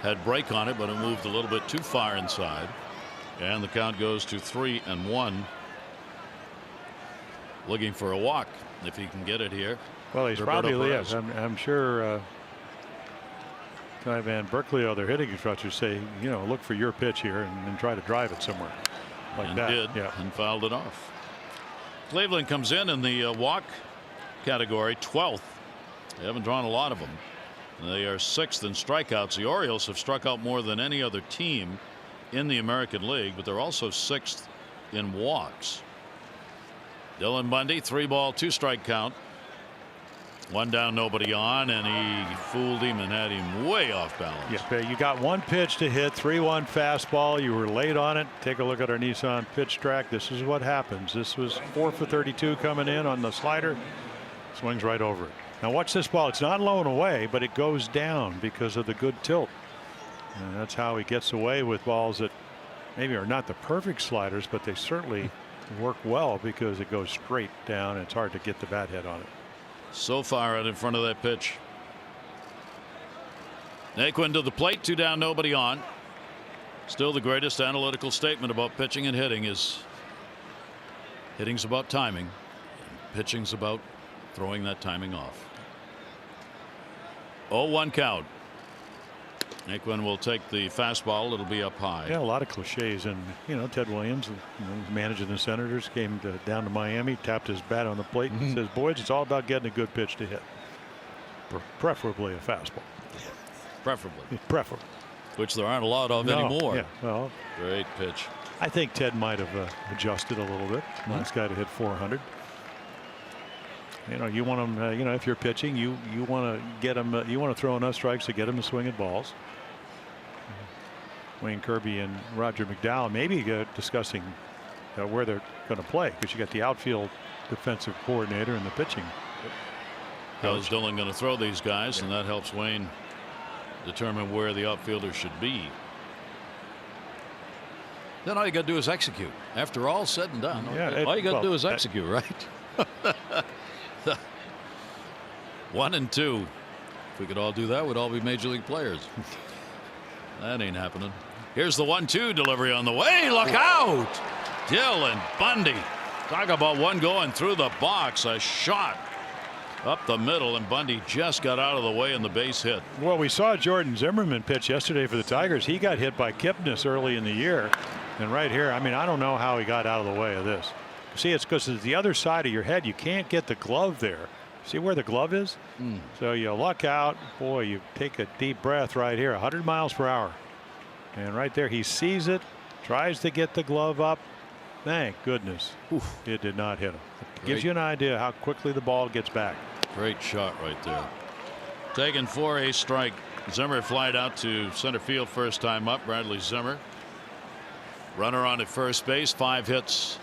Had break on it, but it moved a little bit too far inside. And the count goes to 3-1. Looking for a walk if he can get it here. Well, he's Roberto probably Perez. is. I'm sure Guy Van Berkeley, other hitting instructors say, you know, look for your pitch here and try to drive it somewhere like And that. did, Yeah. and fouled it off. Cleveland comes in the walk category, 12th. They haven't drawn a lot of them. They are 6th in strikeouts. The Orioles have struck out more than any other team in the American League, but they're also 6th in walks. Dylan Bundy, 3-ball, 2-strike count. 1 down, nobody on, and he fooled him and had him way off balance. Yeah, you got 1 pitch to hit, 3-1 fastball. You were late on it. Take a look at our Nissan pitch track. This is what happens. This was 4 for 32 coming in on the slider. Swings right over it. Now watch this ball. It's not low and away, but it goes down because of the good tilt. And that's how he gets away with balls that maybe are not the perfect sliders, but they certainly work well because it goes straight down. And it's hard to get the bat head on it. So far out in front of that pitch. Naquin to the plate, 2 down, nobody on. Still the greatest analytical statement about pitching and hitting is hitting's about timing, and pitching's about throwing that timing off. 0-1 count. Naquin will take the fastball. It'll be up high. Yeah, a lot of cliches. And, you know, Ted Williams, managing the Senators, came down to Miami, tapped his bat on the plate and says, boys, it's all about getting a good pitch to hit. Preferably a fastball. Preferably. Preferably. Which there aren't a lot of anymore. Yeah, well, great pitch. I think Ted might have adjusted a little bit. Nice guy to hit 400. You know, you want him, you know, if you're pitching, you want to get him, you want to throw enough strikes to get him to swing at balls. Wayne Kirby and Roger McDowell maybe discussing where they're going to play, because you got the outfield defensive coordinator and the pitching. How's Dylan going to throw these guys? And that helps Wayne determine where the outfielder should be. Then all you got to do is execute. After all said and done, all you got to do is execute, right? 1 and 2. If we could all do that, we'd all be major league players. That ain't happening. Here's the 1-2 delivery on the way. Look out. Dylan Bundy. Talk about one going through the box. A shot up the middle, and Bundy just got out of the way in the base hit. Well, we saw Jordan Zimmerman pitch yesterday for the Tigers. He got hit by Kipnis early in the year. And right here, I mean, I don't know how he got out of the way of this. See, it's because it's the other side of your head. You can't get the glove there. See where the glove is? So you luck out. Boy, you take a deep breath right here. 100 miles per hour. And right there, he sees it, tries to get the glove up. Thank goodness. It did not hit him. It gives you an idea how quickly the ball gets back. Great shot right there. Taken for a strike. Zimmer flied out to center field first time up. Bradley Zimmer. Runner on at first base. 5 hits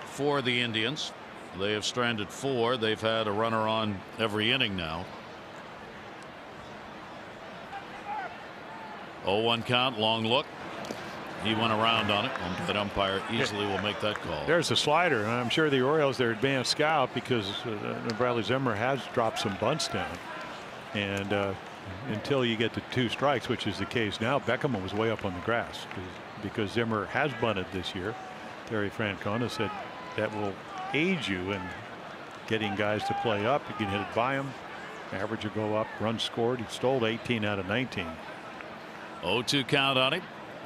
for the Indians. They have stranded 4. They've had a runner on every inning now. 0-1 count, long look. He went around on it, and that umpire easily will make that call. There's the slider, and I'm sure the Orioles, their advanced scout, because Bradley Zimmer has dropped some bunts down. And until you get to 2 strikes, which is the case now, Beckham was way up on the grass because Zimmer has bunted this year. Terry Francona said that will aid you in getting guys to play up. You can hit it by him. Average will go up. Runs scored. He stole 18 out of 19. 0-2 count on him.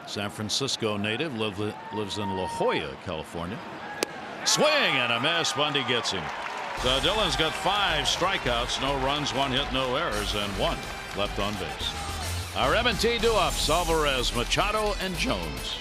San Francisco native, lives in La Jolla, California. Swing and a miss. Bundy gets him. So Dylan's got 5 strikeouts, no runs, 1 hit, no errors, and 1 left on base. Our M&T do-ups, Álvarez, Machado, and Jones.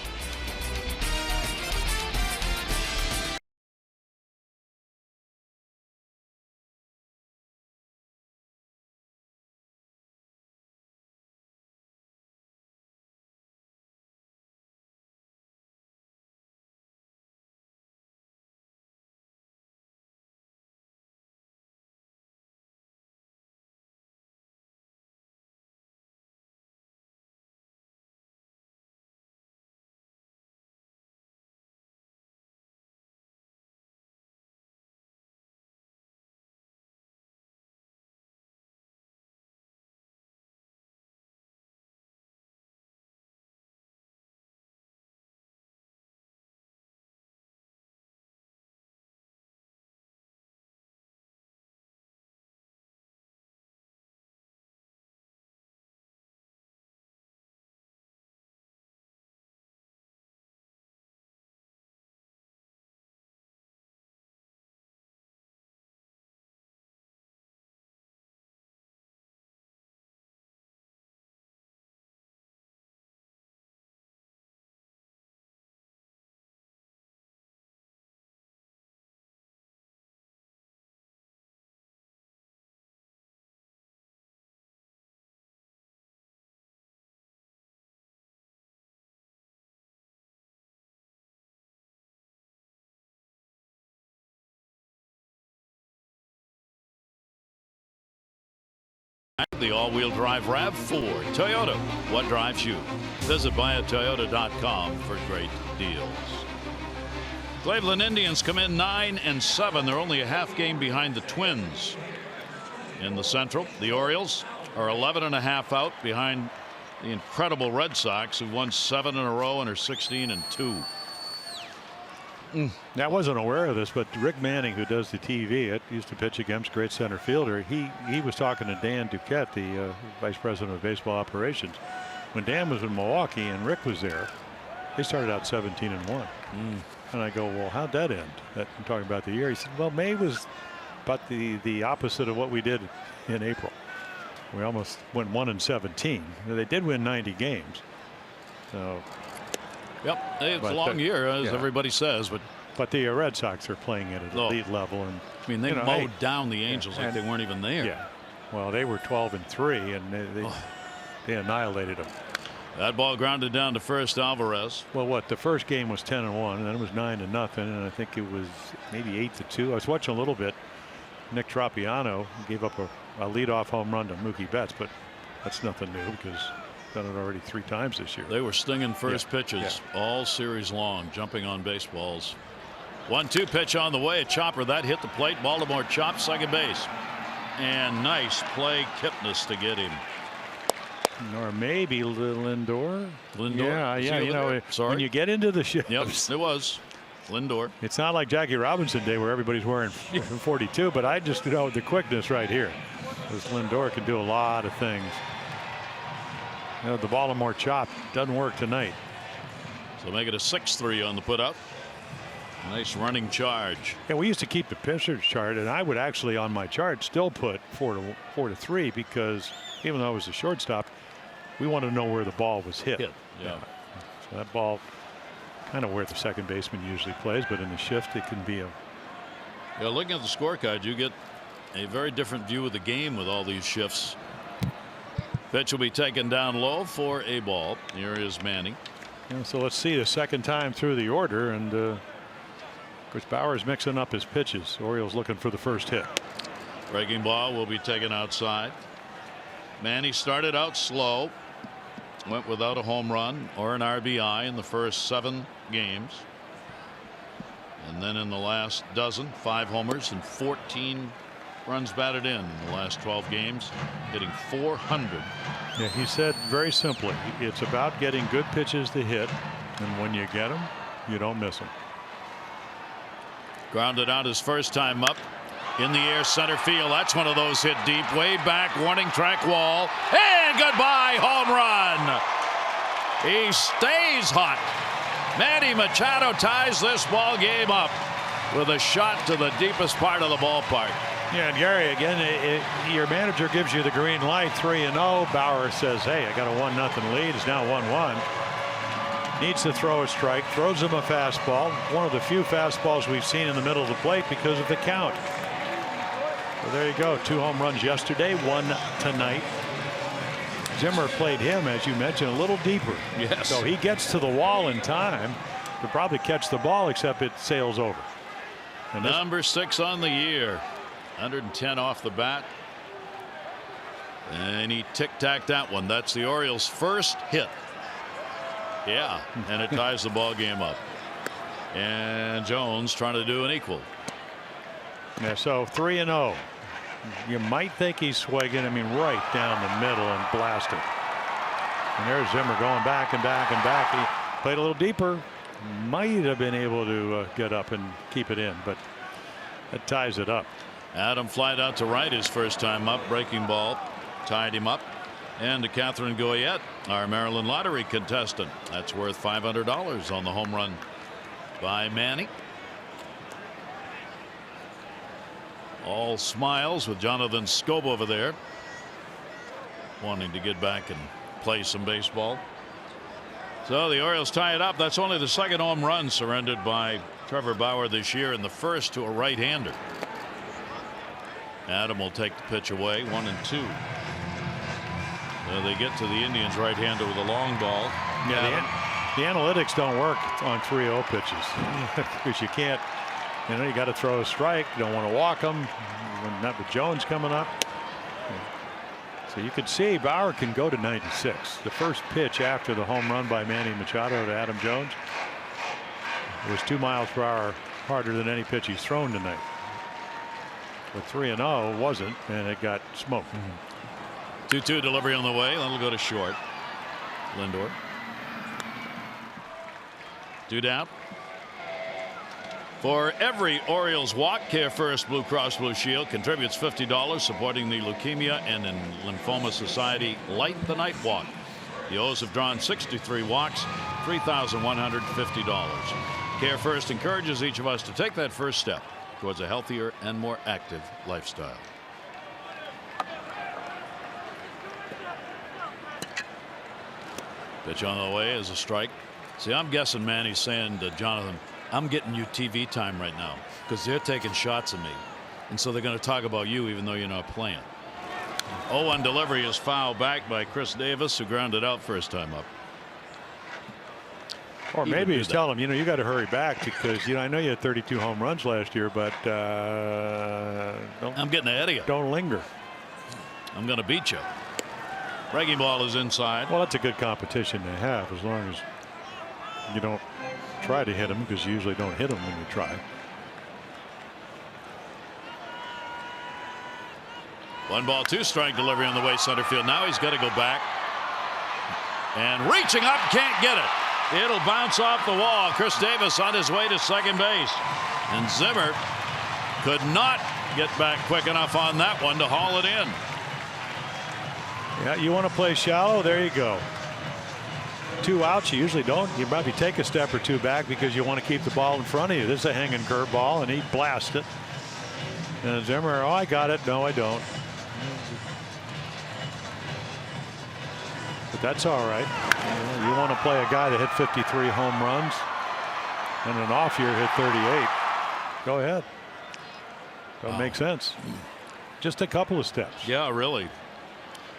The all-wheel drive RAV4 Toyota. What drives you? Visit buyatoyota.com for great deals. Cleveland Indians come in 9-7. They're only a half game behind the Twins. In the Central, the Orioles are 11.5 out behind the incredible Red Sox, who won 7 in a row and are 16-2. I wasn't aware of this, but Rick Manning, who does the TV, used to pitch against great center fielder. He was talking to Dan Duquette, the vice president of baseball operations, when Dan was in Milwaukee and Rick was there. They started out 17-1. And I go, well, how'd that end? I'm talking about the year. He said, well, May was about the opposite of what we did in April. We almost went 1-17. They did win 90 games. So. Yep, it's a long year, as everybody says, but the Red Sox are playing at an elite level, and I mean they mowed down the Angels like they weren't even there. Yeah, well, they were 12-3, and they annihilated them. That ball grounded down to first, Álvarez. Well, the first game was 10-1, and then it was 9-0, and I think it was maybe 8-2. I was watching a little bit. Nick Tropiano gave up a leadoff home run to Mookie Betts, but that's nothing new because done it already 3 times this year. They were stinging first pitches all series long, jumping on baseballs. 1-2 pitch on the way. A chopper that hit the plate. Baltimore chopped second base, and nice play, KIPNIS to get him. Or maybe LINDOR. LINDOR. Yeah. You know, when you get into the shifts. Yep, it was LINDOR. It's not like Jackie Robinson Day where everybody's wearing 42, but I just know the quickness right here. Because LINDOR can do a lot of things. You know, the Baltimore chop doesn't work tonight. So make it a 6-3 on the put up. Nice running charge. Yeah, we used to keep the pitcher's chart, and I would actually on my chart still put 4-3 because even though it was a shortstop, we wanted to know where the ball was hit. Yeah. So that ball kind of where the second baseman usually plays, but in the shift it can be a. Yeah, looking at the scorecard, you get a very different view of the game with all these shifts. Pitch will be taken down low for a ball. Here is Manny. Yeah, so let's see the second time through the order, and of course Bauer's mixing up his pitches. Orioles looking for the first hit. Breaking ball will be taken outside. Manny started out slow, went without a home run or an RBI in the first 7 games, and then in the last dozen, 5 homers and 14 runs batted in the last 12 games, hitting .400. Yeah, he said very simply, it's about getting good pitches to hit, and when you get them, you don't miss them. Grounded out his first time up in the air, center field. That's one of those hit deep, way back, warning track wall, and goodbye, home run. He stays hot. Manny Machado ties this ball game up. with a shot to the deepest part of the ballpark. Yeah, and Gary, again, your manager gives you the green light, 3-0. Bauer says, hey, I got a 1-0 lead. It's now 1-1. Needs to throw a strike, throws him a fastball. One of the few fastballs we've seen in the middle of the plate because of the count. So there you go. 2 home runs yesterday, 1 tonight. Zimmer played him, as you mentioned, a little deeper. Yes. So he gets to the wall in time to probably catch the ball, except it sails over. And Number 6 on the year. 110 off the bat. And he tic-tacked that one. That's the Orioles' first hit. Yeah, and it ties the ball game up. And Jones trying to do an equal. Yeah, so 3-0. You might think he's swinging, I mean, right down the middle and blasting. And there's Zimmer going back and back and back. He played a little deeper. Might have been able to get up and keep it in, but that ties it up. Adam flied out to right his first time up. Breaking ball tied him up. And to Catherine Goyette, our Maryland Lottery contestant. That's worth $500 on the home run by Manny. All smiles with Jonathan Scobe over there, wanting to get back and play some baseball. So the Orioles tie it up. That's only the second home run surrendered by Trevor Bauer this year, and the first to a right-hander. Adam will take the pitch away, 1-2. They get to the Indians right-hander with a long ball. Yeah, the analytics don't work on 3-0 pitches because you can't. You know, you got to throw a strike. You don't want to walk them. Not with Jones coming up. So you could see Bauer can go to 96. The first pitch after the home run by Manny Machado to Adam Jones was 2 miles per hour harder than any pitch he's thrown tonight. But 3-0 wasn't, and it got smoked. 2-2 delivery on the way. That'll go to short. LINDOR. 2 down. For every Orioles walk, Care First Blue Cross Blue Shield contributes $50 supporting the Leukemia and Lymphoma Society Light the Night Walk. The O's have drawn 63 walks, $3,150. Care First encourages each of us to take that first step towards a healthier and more active lifestyle. Pitch on the way is a strike. See, I'm guessing Manny's saying to Jonathan, I'm getting you TV time right now because they're taking shots at me. And so they're going to talk about you even though you're not playing. 0-1 delivery is fouled back by Chris Davis, who grounded out first time up. Or maybe he's telling him, you know, you got to hurry back because, you know, I know you had 32 home runs last year, but I'm getting ahead of you. Don't linger. I'm going to beat you. Breaking ball is inside. Well, that's a good competition to have as long as you don't try to hit him, because you usually don't hit him when you try. One ball, 2 strike delivery on the way center field. Now he's got to go back. And reaching up, can't get it. It'll bounce off the wall. Chris Davis on his way to second base. And Zimmer could not get back quick enough on that one to haul it in. Yeah, you want to play shallow? There you go. 2 outs, you usually don't. You probably take a step or 2 back because you want to keep the ball in front of you. This is a hanging curve ball, and he blasted it. And Zimmer, oh, I got it. No, I don't. But that's all right. You want to play a guy that hit 53 home runs and an off year hit 38. Go ahead. Don't make sense. Just a couple of steps. Yeah, really.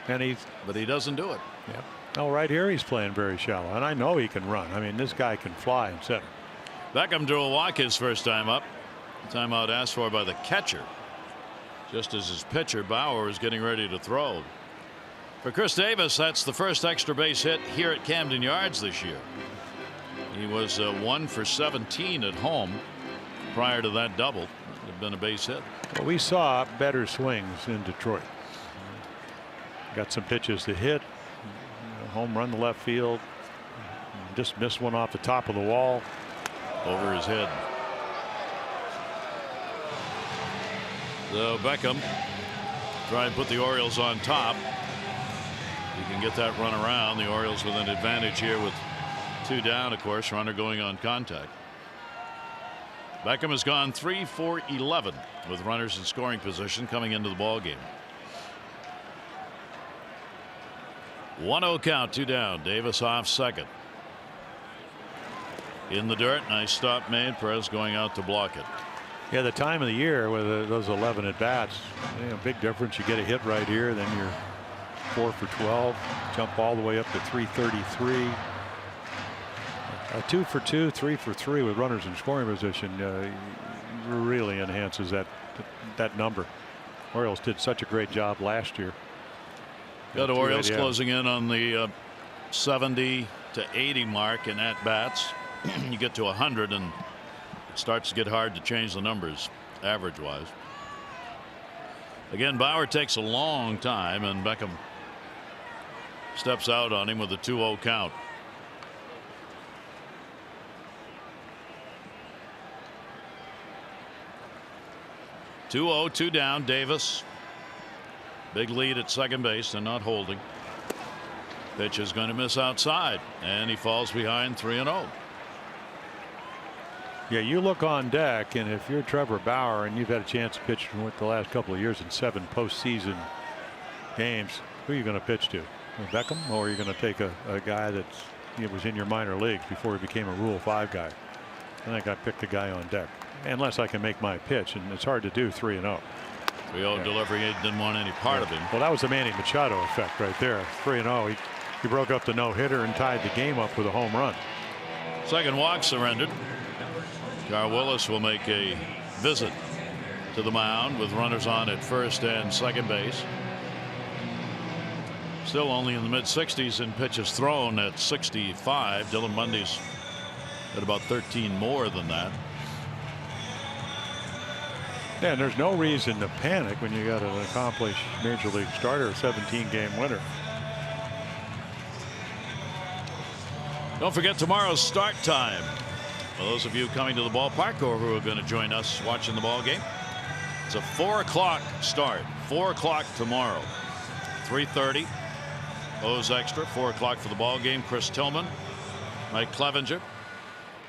And but he doesn't do it. Yeah. Oh, right here he's playing very shallow, and I know he can run. I mean, this guy can fly in center. Beckham drew a walk his first time up. Timeout asked for by the catcher, just as his pitcher Bauer was getting ready to throw. For Chris Davis, that's the first extra base hit here at Camden Yards this year. He was 1 for 17 at home prior to that double. It had been a base hit. Well, we saw better swings in Detroit. Got some pitches to hit. Home run to left field. Just missed one off the top of the wall. Over his head. So Beckham try and put the Orioles on top. You can get that run around. The Orioles with an advantage here with 2 down, of course. Runner going on contact. Beckham has gone 3 for 11 with runners in scoring position coming into the ball game. 1-0 count, 2 down. Davis off second. In the dirt, nice stop made. Perez going out to block it. Yeah, the time of the year with those 11 at bats, big difference. You get a hit right here, then you're 4 for 12, jump all the way up to 333. 2 for 2, 3 for 3 with runners in scoring position really enhances that number. Orioles did such a great job last year. Got Orioles closing in on the 70 to 80 mark in at bats. You get to 100 and it starts to get hard to change the numbers average wise. Again, Bauer takes a long time and Beckham steps out on him with a 2-0 count. Two down. Davis. Big lead at second base and not holding. Pitch is going to miss outside and he falls behind 3-0. Yeah, you look on deck, and if you're Trevor Bauer and you've had a chance to pitch with the last couple of years in 7 postseason games, who are you going to pitch to? Beckham, or are you going to take a guy that was in your minor leagues before he became a Rule 5 guy? I think I picked the guy on deck, unless I can make my pitch, and it's hard to do 3-0. 3-0 delivery. Didn't want any part of him. Well, that was the Manny Machado effect right there. 3-0. He broke up the no-hitter and tied the game up with a home run. Second walk surrendered. Carl Willis will make a visit to the mound with runners on at first and second base. Still only in the mid-60s in pitches thrown at 65. Dylan Bundy's at about 13 more than that. Yeah, and there's no reason to panic when you got an accomplished major league starter, a 17-game winner. Don't forget tomorrow's start time. For those of you coming to the ballpark or who are going to join us watching the ball game, it's a 4 o'clock start. 4 o'clock tomorrow. 3:30. O's extra. 4 o'clock for the ball game. Chris Tillman, Mike Clevenger.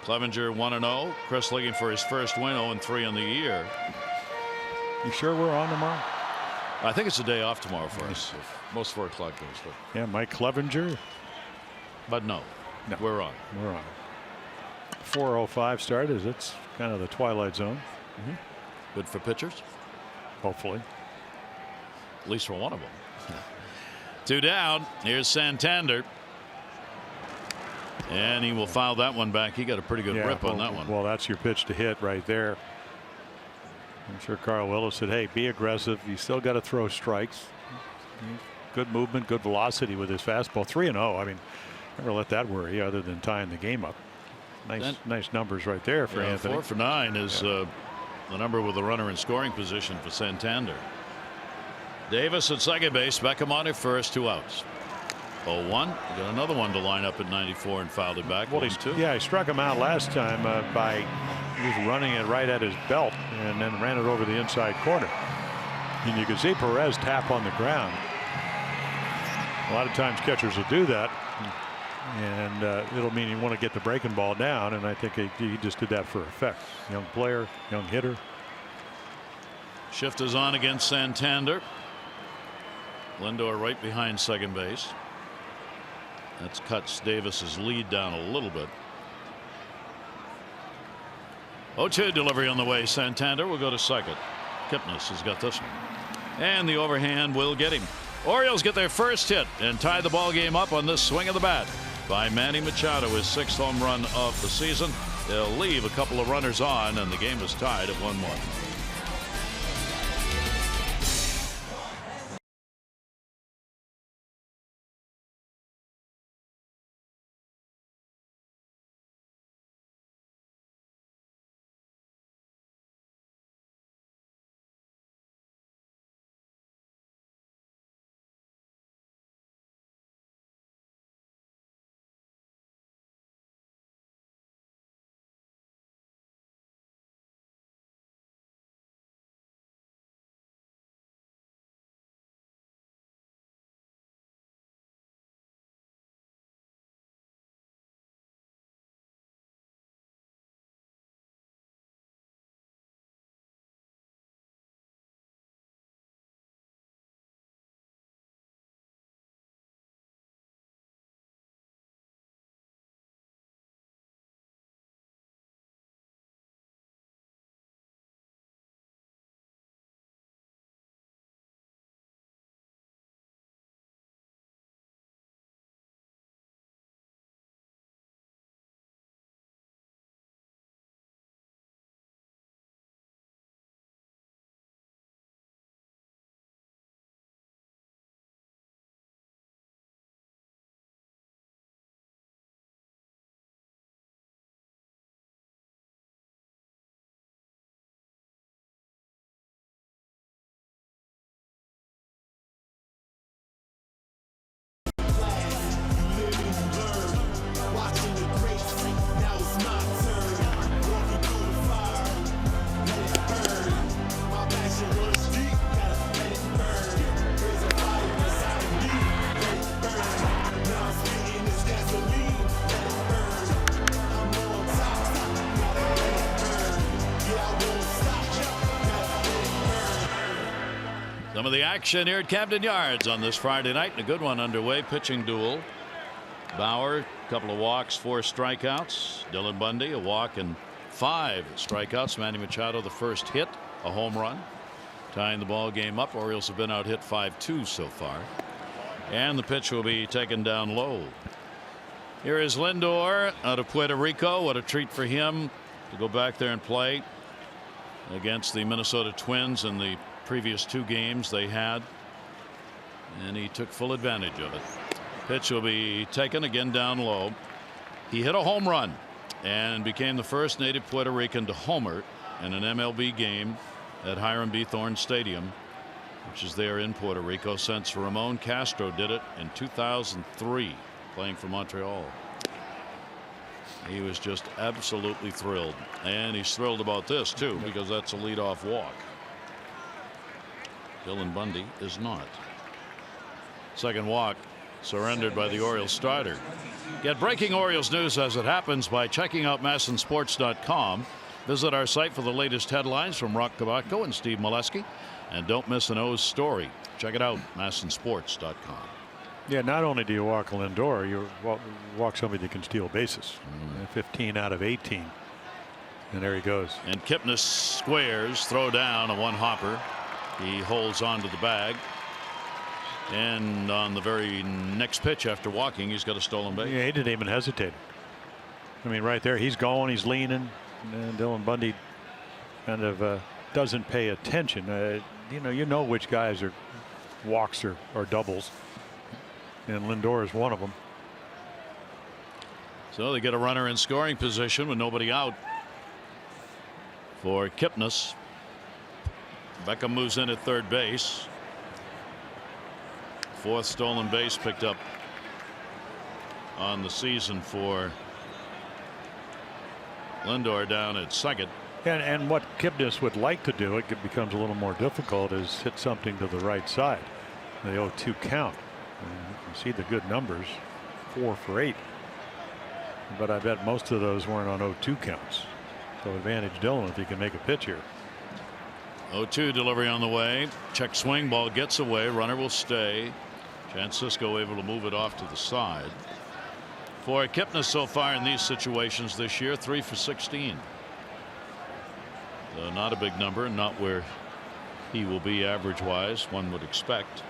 Clevenger 1-0. Chris looking for his first win. 0-3 in the year. You sure we're on tomorrow? I think it's a day off tomorrow for us. Most 4 o'clock games. Yeah, Mike Clevenger. But no, we're on. We're on. 4:05 start, as it's kind of the twilight zone. Good for pitchers. Hopefully. At least for one of them. 2 down. Here's Santander. And he will foul that one back. He got a pretty good rip on that one. Well, that's your pitch to hit right there. I'm sure Carl Willis said, hey, be aggressive. You still got to throw strikes. Good movement, good velocity with his fastball. 3-0. I mean, never let that worry you other than tying the game up. Nice numbers right there for Anthony. 4 for 9 is the number with the runner in scoring position for Santander. Davis at second base. Beckham on at first. 2 outs. 0-1. Got another one to line up at 94 and fouled it back. Well, 1-2. Yeah, he struck him out last time he was running it right at his belt and then ran it over the inside corner. And you can see Perez tap on the ground. A lot of times catchers will do that. And it'll mean you want to get the breaking ball down, and I think he just did that for effect. Young player, young hitter. Shift is on against Santander. LINDOR right behind second base. That cuts Davis's lead down a little bit. 0-2 delivery on the way. Santander will go to second. KIPNIS has got this one. And the overhand will get him. Orioles get their first hit and tie the ball game up on this swing of the bat by Manny Machado, his 6th home run of the season. They'll leave a couple of runners on, and the game is tied at 1-1. Some of the action here at Camden Yards on this Friday night, and a good one underway. Pitching duel. Bauer, a couple of walks, 4 strikeouts. Dylan Bundy, a walk and 5 strikeouts. Manny Machado, the first hit, a home run, tying the ball game up. Orioles have been out hit 5-2 so far, and the pitch will be taken down low. Here is LINDOR out of Puerto Rico. What a treat for him to go back there and play against the Minnesota Twins in the previous 2 games they had, and he took full advantage of it. Pitch will be taken again down low. He hit a home run and became the first native Puerto Rican to homer in an MLB game at Hiram B. Thorne Stadium, which is there in Puerto Rico, since Ramon Castro did it in 2003 playing for Montreal. He was just absolutely thrilled, and he's thrilled about this too, because that's a leadoff walk. Dylan Bundy is not. Second walk surrendered by the Orioles starter. Get breaking Orioles news as it happens by checking out MASNsports.com. Visit our site for the latest headlines from Rock Kabako and Steve Molesky, and don't miss an O's story. Check it out, MASNsports.com. Yeah, not only do you walk LINDOR, you walk somebody that can steal bases. 15 out of 18, and there he goes. And KIPNIS squares, throw down a 1-hopper. He holds on to the bag, and on the very next pitch after walking, he's got a stolen base. Yeah, he didn't even hesitate. I mean, right there, he's going, he's leaning, and Dylan Bundy kind of doesn't pay attention. You know which guys are walks or doubles, and LINDOR is one of them. So they get a runner in scoring position with nobody out for KIPNIS. Beckham moves in at third base. 4th stolen base picked up on the season for LINDOR down at second. And what KIPNIS would like to do, it becomes a little more difficult, is hit something to the right side. The 0-2 count. And you can see the good numbers, 4 for 8. But I bet most of those weren't on 0-2 counts. So advantage Dylan if he can make a pitch here. 0-2 delivery on the way. Check swing, ball gets away. Runner will stay. Francisco able to move it off to the side. For KIPNIS so far in these situations this year, 3 for 16. So not a big number, not where he will be average wise, one would expect.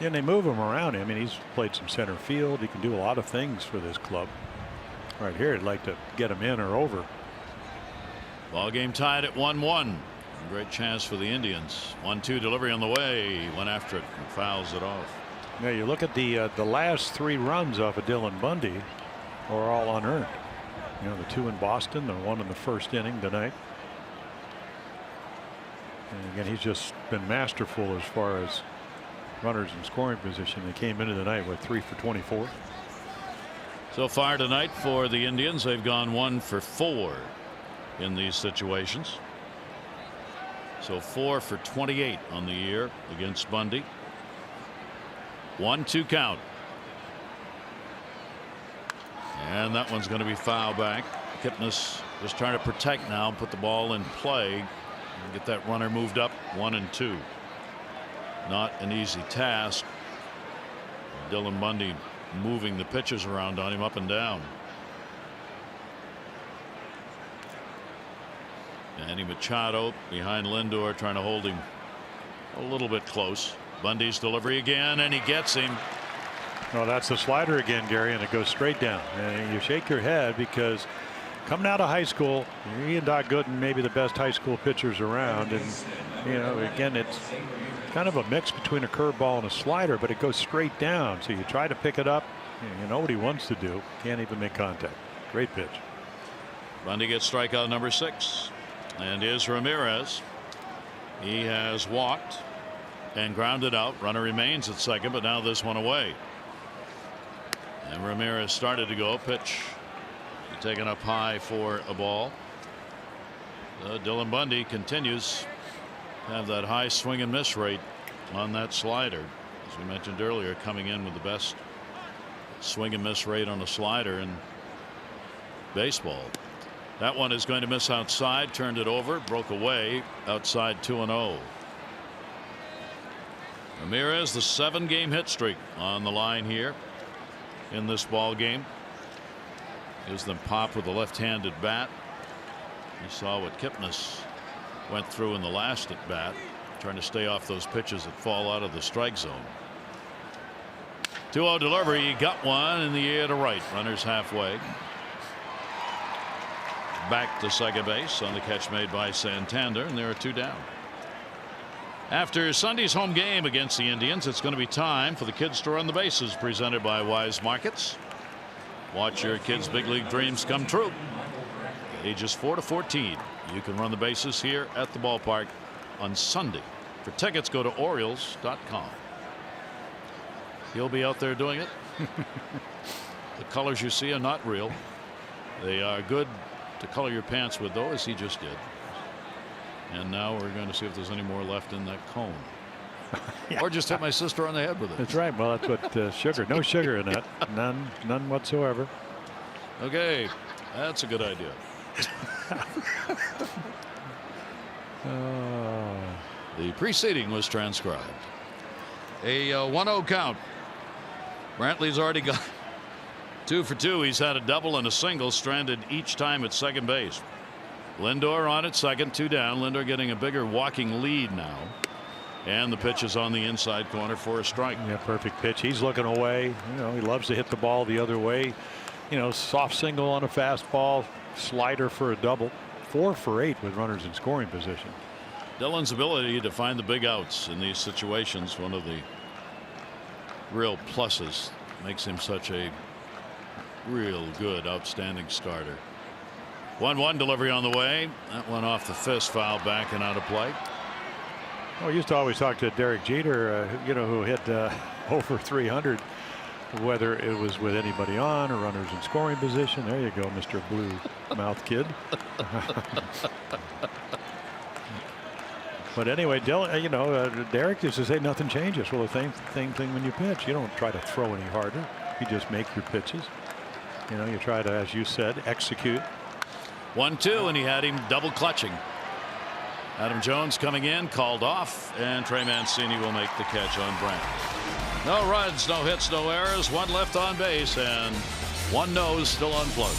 Yeah, and they move him around. I mean, he's played some center field. He can do a lot of things for this club. Right here, I'd like to get him in or over. Ball game tied at 1-1. Great chance for the Indians. 1-2 delivery on the way. Went after it and fouls it off. Yeah, you look at the last 3 runs off of Dylan Bundy are all unearned. You know, the 2 in Boston, the 1 in the first inning tonight. And again, he's just been masterful as far as runners in scoring position. They came into the night with 3 for 24. So far tonight for the Indians, they've gone 1 for 4 in these situations. So 4 for 28 on the year against Bundy. 1-2 count. And that one's going to be foul back. KIPNIS just trying to protect now and put the ball in play and get that runner moved up. 1-2. Not an easy task. Dylan Bundy moving the pitches around on him up and down. Manny Machado behind LINDOR trying to hold him a little bit close. Bundy's delivery again, and he gets him. Well, that's the slider again, Gary, and it goes straight down. And you shake your head because coming out of high school, he and Doc Gooden may be the best high school pitchers around. And, you know, again, it's kind of a mix between a curveball and a slider, but it goes straight down. So you try to pick it up. You know what he wants to do. Can't even make contact. Great pitch. Bundy gets strikeout number 6. And is Ramirez. He has walked and grounded out. Runner remains at second, but now this one away. And Ramirez started to go. Pitch taken up high for a ball. Dylan Bundy continues to have that high swing and miss rate on that slider. As we mentioned earlier, coming in with the best swing and miss rate on a slider in baseball. That one is going to miss outside. Turned it over. Broke away outside 2-0. Ramirez, the 7-game hit streak on the line here in this ball game. Gives them pop with a left-handed bat. You saw what KIPNIS went through in the last at bat, trying to stay off those pitches that fall out of the strike zone. 2-0 delivery. He got one in the air to right. Runners halfway. Back to second base on the catch made by Santander, and there are 2 down. After Sunday's home game against the Indians, it's going to be time for the kids to run the bases, presented by Wise Markets. Watch your kids' big league dreams come true. Ages 4 to 14. You can run the bases here at the ballpark on Sunday. For tickets, go to Orioles.com. He'll be out there doing it. The colors you see are not real. They are good to color your pants with, though, as he just did. And now we're going to see if there's any more left in that cone. Yeah. Or just hit my sister on the head with it. That's right. Well, that's what sugar. No sugar in that. None whatsoever. Okay, that's a good idea. The preceding was transcribed. A 1-0 count. Brantley's already got 2 for 2. He's had a double and a single, stranded each time at second base. LINDOR on at second, 2 down. LINDOR getting a bigger walking lead now. And the pitch is on the inside corner for a strike. Yeah, perfect pitch. He's looking away. You know, he loves to hit the ball the other way. You know, soft single on a fastball, slider for a double. 4 for 8 with runners in scoring position. Dillon's ability to find the big outs in these situations, one of the real pluses, makes him such a real good, outstanding starter. 1-1 delivery on the way. That one off the fist, foul back and out of play. Well, we used to always talk to Derek Jeter, you know, who hit over 300, whether it was with anybody on or runners in scoring position. There you go, Mr. Blue Mouth Kid. But anyway, you know, Derek used to say nothing changes. Well, the same thing when you pitch. You don't try to throw any harder. You just make your pitches. You know, you try to, as you said, execute. 1-2, and he had him double clutching. Adam Jones coming in, called off, and Trey Mancini will make the catch on Brantley. No runs, no hits, no errors, 1 left on base, and 1 nose still unplugged.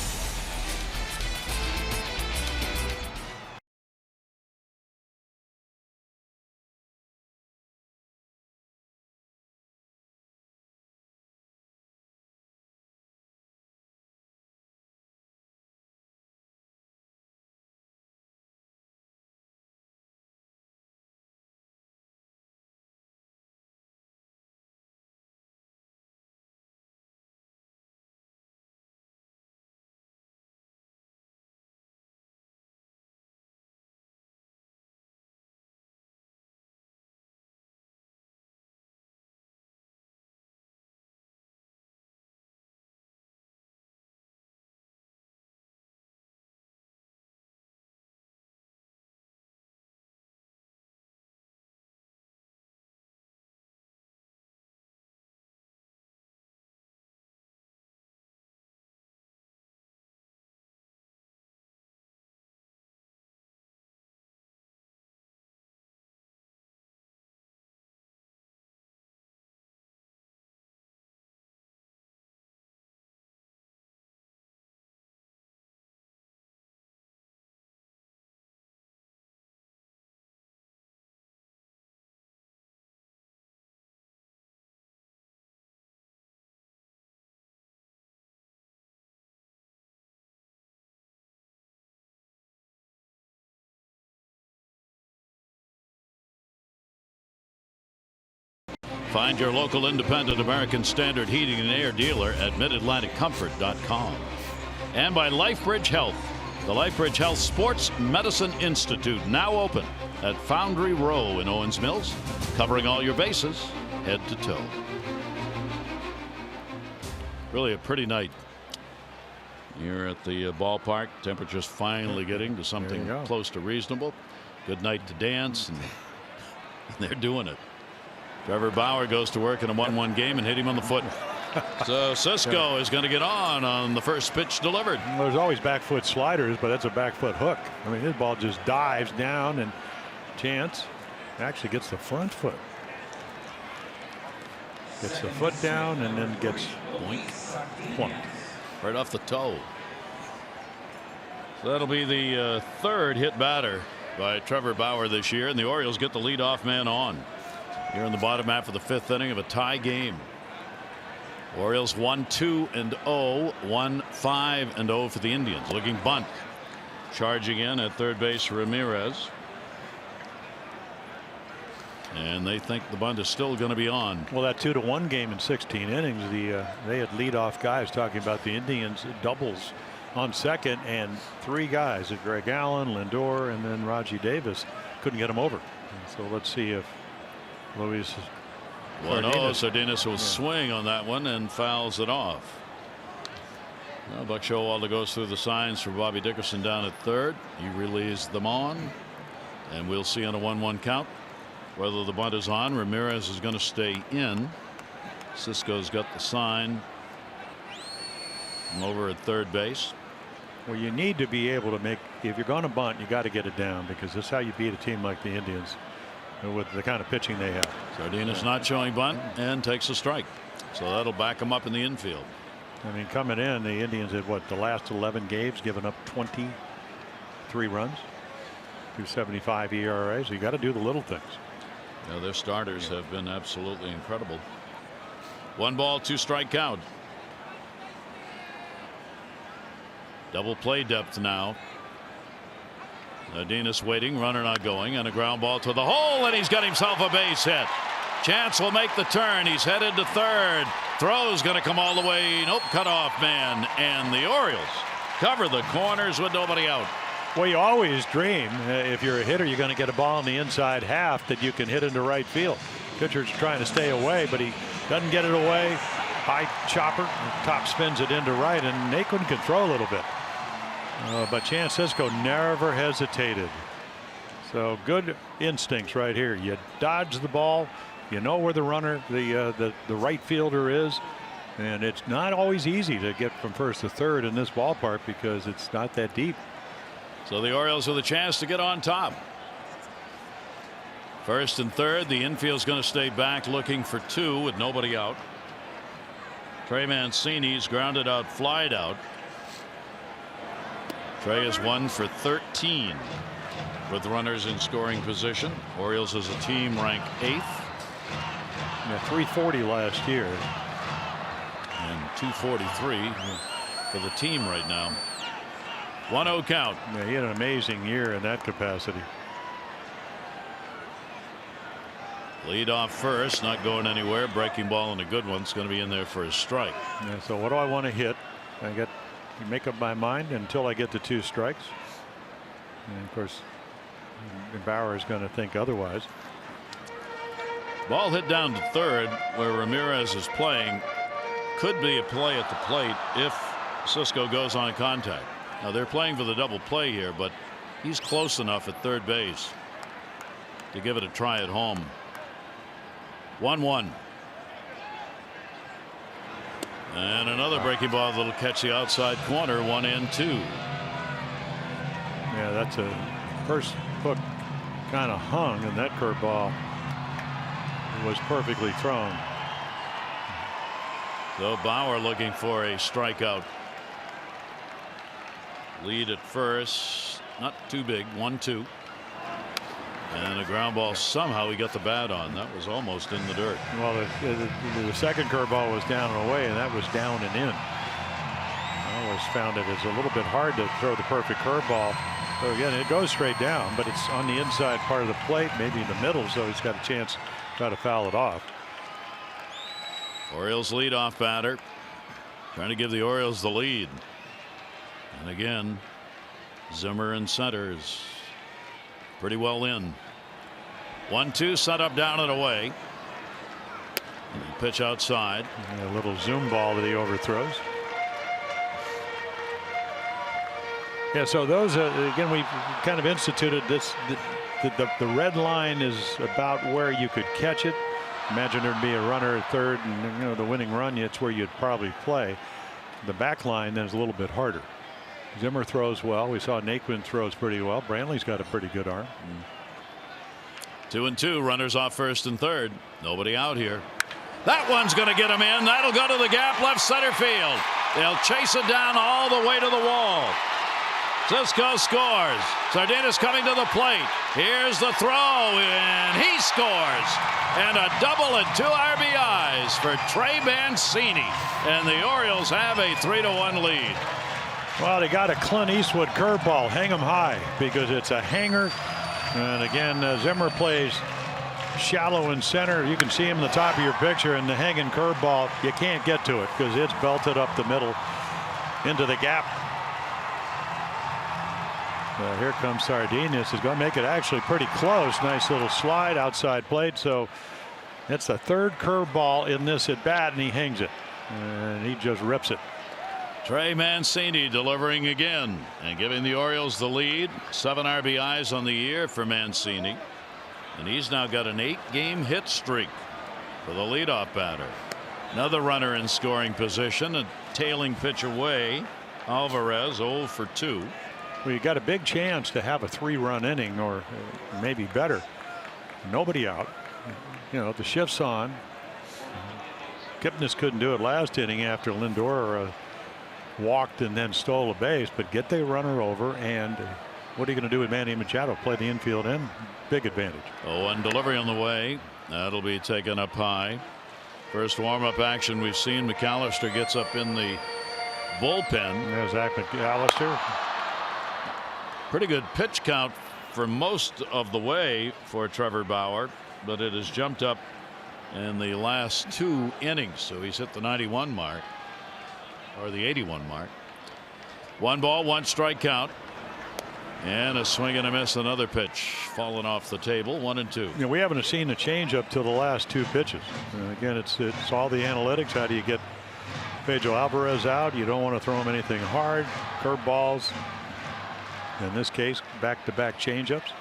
Find your local independent American Standard heating and air dealer at MidAtlanticComfort.com. And by LifeBridge Health. The LifeBridge Health Sports Medicine Institute, now open at Foundry Row in Owens Mills, covering all your bases, head to toe. Really a pretty night here at the ballpark. Temperatures finally getting to something close to reasonable. Good night to dance, and they're doing it. Trevor Bauer goes to work in a 1-1 game and hit him on the foot. So Cisco is going to get on the first pitch delivered. Well, there's always back foot sliders, but that's a back foot hook. I mean, his ball just dives down, and Chance actually gets the front foot. Gets the foot down and then gets plunked. Right off the toe. So that'll be the third hit batter by Trevor Bauer this year, and the Orioles get the leadoff man on here in the bottom half of the 5th inning of a tie game. Orioles 1-2-0, 1-5-0 for the Indians. Looking bunt. Charging in at third base, Ramirez. And they think the bunt is still going to be on. Well, that 2-1 game in 16 innings, they had leadoff guys talking about the Indians doubles on second, and 3 guys, Greg Allen, Lindor, and then Raji Davis, couldn't get him over. So let's see if Luis Sardinas will swing on that one and fouls it off. Well, Buck Showalter goes through the signs for Bobby Dickerson down at third. He relays them on, and we'll see on a 1-1 count whether the bunt is on. Ramirez is going to stay in. Cisco's got the sign from over at third base. Well, you need to be able to make, if you're going to bunt, you got to get it down, because that's how you beat a team like the Indians with the kind of pitching they have. Sardinas not showing bunt and takes a strike, so that'll back him up in the infield. I mean, coming in, the Indians had the last 11 games given up 23 runs, 2.75 ERA. So you got to do the little things. Yeah, their starters have been absolutely incredible. 1 ball, 2 strike count. Double play depth now. Sardinas waiting, runner not going, and a ground ball to the hole, and he's got himself a base hit. Chance will make the turn. He's headed to third. Throw's going to come all the way. Nope, cut off man. And the Orioles cover the corners with nobody out. Well, you always dream if you're a hitter, you're going to get a ball in the inside half that you can hit into right field. Pitcher's trying to stay away, but he doesn't get it away. High chopper, top spins it into right, and Naquin can throw a little bit. But Chance Cisco never hesitated. So good instincts right here. You dodge the ball. You know where the runner, the right fielder is, and it's not always easy to get from first to third in this ballpark because it's not that deep. So the Orioles with a chance to get on top. First and third, the infield's going to stay back looking for 2 with nobody out. Trey Mancini's grounded out, flied out. Trey is 1 for 13 with runners in scoring position. Orioles as a team rank 8th. Yeah, 340 last year. And 243 for the team right now. 1-0 count. Yeah, he had an amazing year in that capacity. Lead off first, not going anywhere. Breaking ball and a good one. It's going to be in there for a strike. Yeah, so what do I want to hit? I make up my mind until I get to 2 strikes. And of course, Bauer is going to think otherwise. Ball hit down to third where Ramirez is playing. Could be a play at the plate if Cisco goes on contact. Now they're playing for the double play here, but he's close enough at third base to give it a try at home. 1-1. And another breaking ball that'll catch the outside corner. 1-2. Yeah, that's a first hook kind of hung, and that curveball was perfectly thrown. So Bauer looking for a strikeout. Lead at first, not too big. 1-2. And a ground ball. Somehow he got the bat on. That was almost in the dirt. Well, the second curveball was down and away, and that was down and in. I always found it as a little bit hard to throw the perfect curveball. So again, it goes straight down, but it's on the inside part of the plate, maybe in the middle, so he's got a chance to try to foul it off. Orioles leadoff batter, trying to give the Orioles the lead. And again, Zimmer in center is pretty well in. 1-2, set up, down and away. And pitch outside. And a little zoom ball that he overthrows. Yeah, so those again, we kind of instituted this. The red line is about where you could catch it. Imagine there'd be a runner at third, and the winning run, it's where you'd probably play. The back line then is a little bit harder. Zimmer throws well. We saw Naquin throws pretty well. Brantley's got a pretty good arm. 2-2, runners off first and third. Nobody out here. That one's going to get him in. That'll go to the gap left center field. They'll chase it down all the way to the wall. Cisco scores. Sardinas coming to the plate. Here's the throw, and he scores. And a double and 2 RBIs for Trey Mancini. And the Orioles have a 3-1 lead. Well, they got a Clint Eastwood curveball. Hang him high because it's a hanger. And again, Zimmer plays shallow in center. You can see him in the top of your picture, and the hanging curveball, you can't get to it because it's belted up the middle into the gap. Here comes Sardinas. He's going to make it actually pretty close. Nice little slide outside plate. So it's the third curveball in this at bat, and he hangs it, and he just rips it. Trey Mancini delivering again and giving the Orioles the lead. 7 RBIs on the year for Mancini. And he's now got an 8-game hit streak for the leadoff batter. Another runner in scoring position, a tailing pitch away. Álvarez 0 for 2. Well, you got a big chance to have a 3-run inning, or maybe better. Nobody out. You know, the shift's on. KIPNIS couldn't do it last inning after LINDOR walked and then stole a base, but get the runner over, and what are you going to do with Manny Machado? Play the infield in? Big advantage. 0-1 delivery on the way. That'll be taken up high. First warm-up action we've seen. McAllister gets up in the bullpen. There's Zach McAllister. Pretty good pitch count for most of the way for Trevor Bauer, but it has jumped up in the last 2 innings. So he's hit the 91 mark, or the 81 mark. 1 ball, 1 strike count. And a swing and a miss. Another pitch falling off the table. 1-2. You know, we haven't seen a changeup till the last 2 pitches. Again, it's all the analytics. How do you get Pedro Álvarez out? You don't want to throw him anything hard. Curveballs. In this case, back-to-back changeups.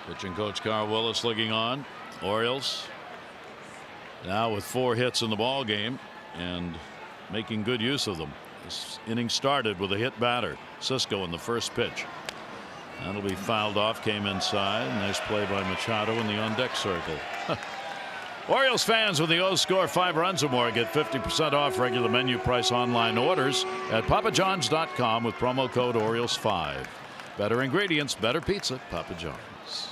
Pitching coach Carl Willis looking on. Orioles now with 4 hits in the ball game and making good use of them. This inning started with a hit batter, Cisco, in the first pitch. That'll be fouled off. Came inside. Nice play by Machado in the on-deck circle. Orioles fans, when the O's score 5 runs or more, get 50% off regular menu price online orders at papajohns.com with promo code Orioles5. Better ingredients, better pizza, Papa John's.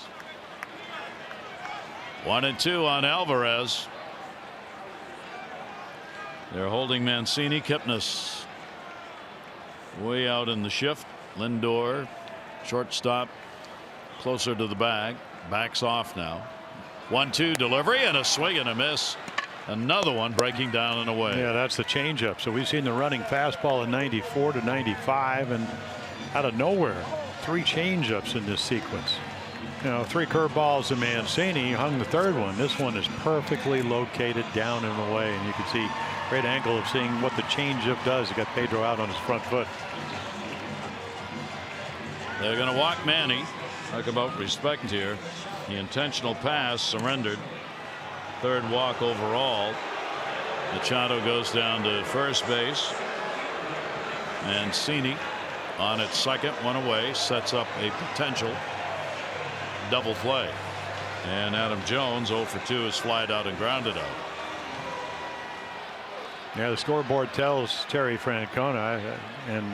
1-2 on Álvarez. They're holding Mancini. KIPNIS way out in the shift. LINDOR, shortstop, closer to the bag. Backs off now. 1-2 delivery and a swing and a miss. Another one breaking down and away. Yeah, that's the changeup. So we've seen the running fastball in 94 to 95, and out of nowhere, 3 changeups in this sequence. You know, 3 curveballs to Mancini, hung the 3rd one. This one is perfectly located down and away, and you can see great angle of seeing what the changeup does. He got Pedro out on his front foot. They're going to walk Manny. Talk about respect here. The intentional pass surrendered. 3rd walk overall. Machado goes down to first base. Mancini on its 2nd, 1 away, sets up a potential double play. And Adam Jones 0 for 2 is flied out and grounded out. Yeah, the scoreboard tells Terry Francona and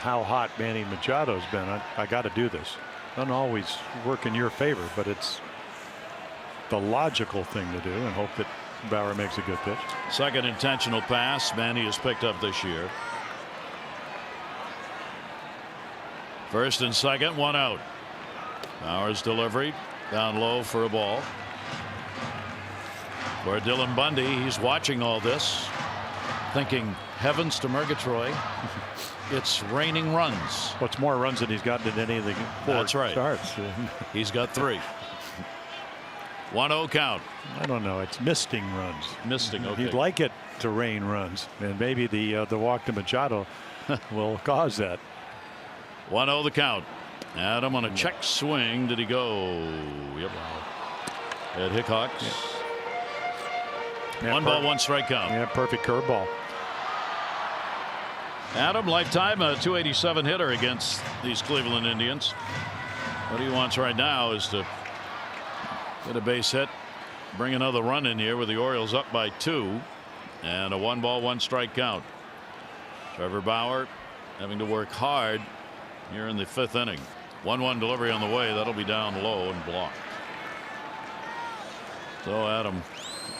how hot Manny Machado's been. I got to do this. Doesn't always work in your favor, but it's the logical thing to do, and hope that Bauer makes a good pitch. 2nd intentional pass Manny has picked up this year. 1st and 2nd, 1 out. Bauer's delivery down low for a ball. For Dylan Bundy, he's watching all this, thinking heavens to Murgatroyd. It's raining runs. What's more runs than he's gotten in any of the 4 That's right. starts. He's got 3. 1-0 count. I don't know. It's misting runs. Misting. Okay. He'd like it to rain runs, and maybe the walk to Machado will cause that. 1-0 the count. Adam on a check swing. Did he go? Yep. At Hickox. Yeah, 1 ball, 1 strike count. Yeah, perfect curveball. Adam, lifetime a .287 hitter against these Cleveland Indians. What he wants right now is to get a base hit, bring another run in here with the Orioles up by 2 and a 1-ball 1-strike count. Trevor Bauer having to work hard here in the 5th inning. 1-1 delivery on the way. That'll be down low and blocked. So Adam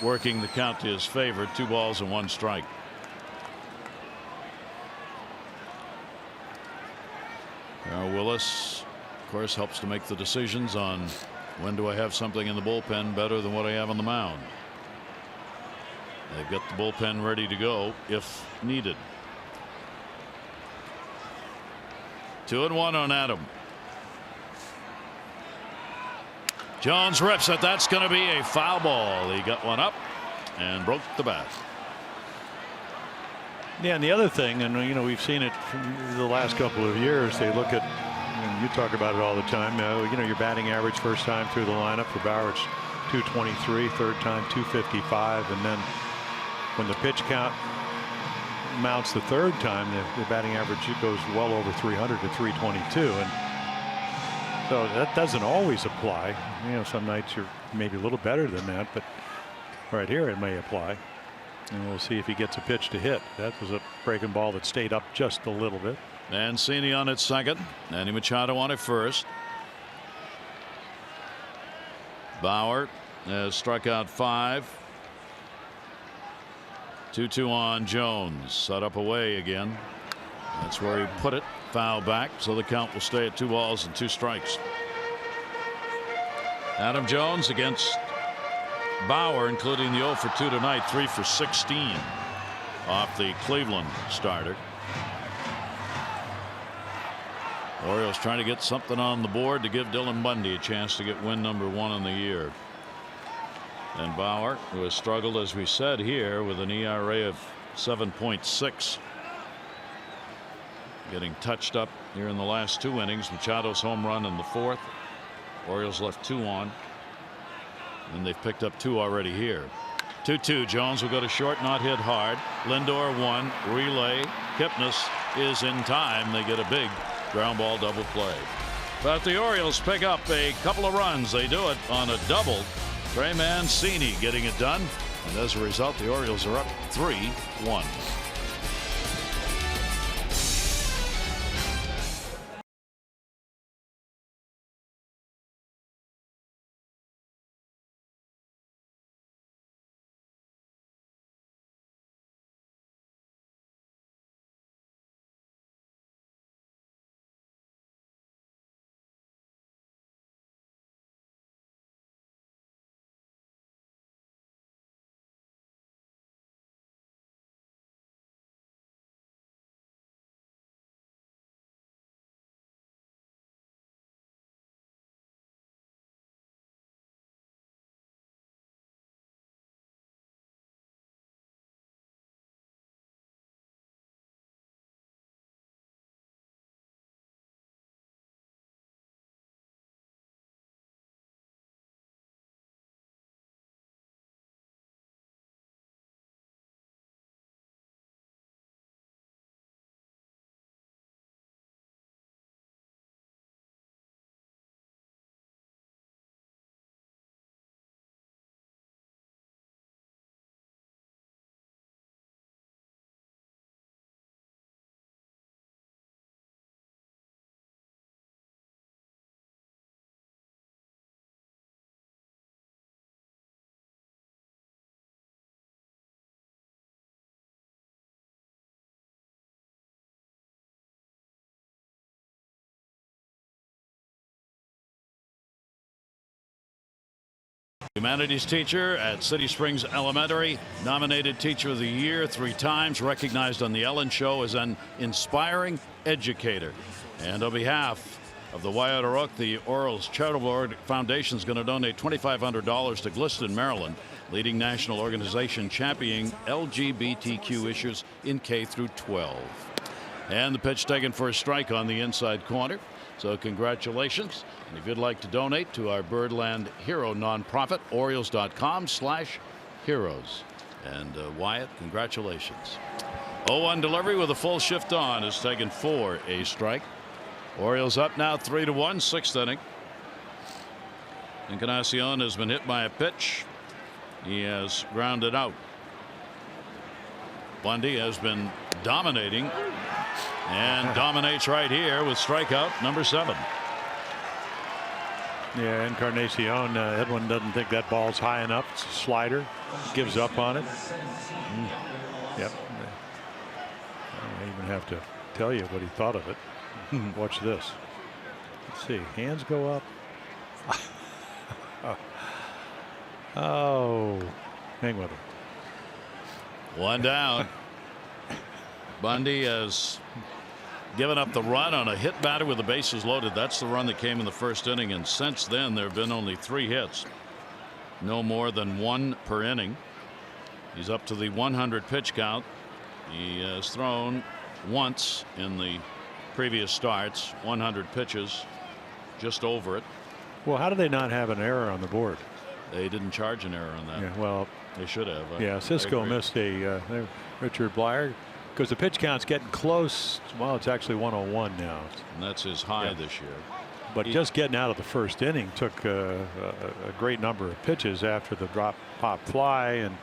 working the count to his favor. 2 balls and 1 strike. Willis, of course, helps to make the decisions on when do I have something in the bullpen better than what I have on the mound. They've got the bullpen ready to go if needed. 2-1 on Adam. Jones rips it. That's going to be a foul ball. He got one up and broke the bat. Yeah, and the other thing, and you know, we've seen it from the last couple of years. They look at, and you talk about it all the time. You know, your batting average first time through the lineup for Bauer, it's 223. Third time 255, and then when the pitch count mounts the third time, the batting average goes well over 300 to 322, and so that doesn't always apply. You know, some nights you're maybe a little better than that, but right here it may apply. And we'll see if he gets a pitch to hit. That was a breaking ball that stayed up just a little bit. Mancini on at second. Manny Machado on at first. Bauer has struck out 5. 2-2 on Jones. Set up away again. That's where he put it. Foul back. So the count will stay at 2 balls and 2 strikes. Adam Jones against Bauer, including the 0 for 2 tonight. 3 for 16 off the Cleveland starter. Orioles trying to get something on the board to give Dylan Bundy a chance to get win number 1 in the year. And Bauer, who has struggled, as we said here, with an ERA of 7.6, getting touched up here in the last 2 innings. Machado's home run in the 4th. Orioles left 2 on. And they've picked up 2 already here. 2-2. Jones will go to short, not hit hard. LINDOR 1. Relay. KIPNIS is in time. They get a big ground ball double play. But the Orioles pick up a couple of runs. They do it on a double. TREY MANCINI getting it done. And as a result, the Orioles are up 3-1. Humanities teacher at City Springs Elementary, nominated Teacher of the Year 3 times, recognized on the Ellen Show as an inspiring educator. And on behalf of the Wyatt O'Rourke, the Orioles Charitable Foundation is going to donate $2,500 to Gliston, Maryland, leading national organization championing LGBTQ issues in K through 12. And the pitch taken for a strike on the inside corner. So congratulations. And if you'd like to donate to our Birdland Hero nonprofit, Orioles.com/heroes. And Wyatt, congratulations. 0-1 delivery with a full shift on is taken for a strike. Orioles up now 3-1, 6th inning. Encarnacion has been hit by a pitch. He has grounded out. Bundy has been dominating and dominates right here with strikeout number 7. Yeah, Encarnacion, Edwin doesn't think that ball's high enough. It's a slider. Gives up on it. Yep. I don't even have to tell you what he thought of it. Watch this. Let's see. Hands go up. Oh, hang with him. 1 down. Bundy has given up the run on a hit batter with the bases loaded. That's the run that came in the first inning, and since then there have been only 3 hits. No more than 1 per inning. He's up to the 100 pitch count. He has thrown once in the previous starts. 100 pitches, just over it. Well, how do they not have an error on the board? They didn't charge an error on that. Yeah, well, they should have. Yeah, Cisco missed a Richard Blyer, because the pitch count's getting close. Well, it's actually 101 now. And that's his high this year. But just getting out of the first inning took a great number of pitches after the drop pop fly, and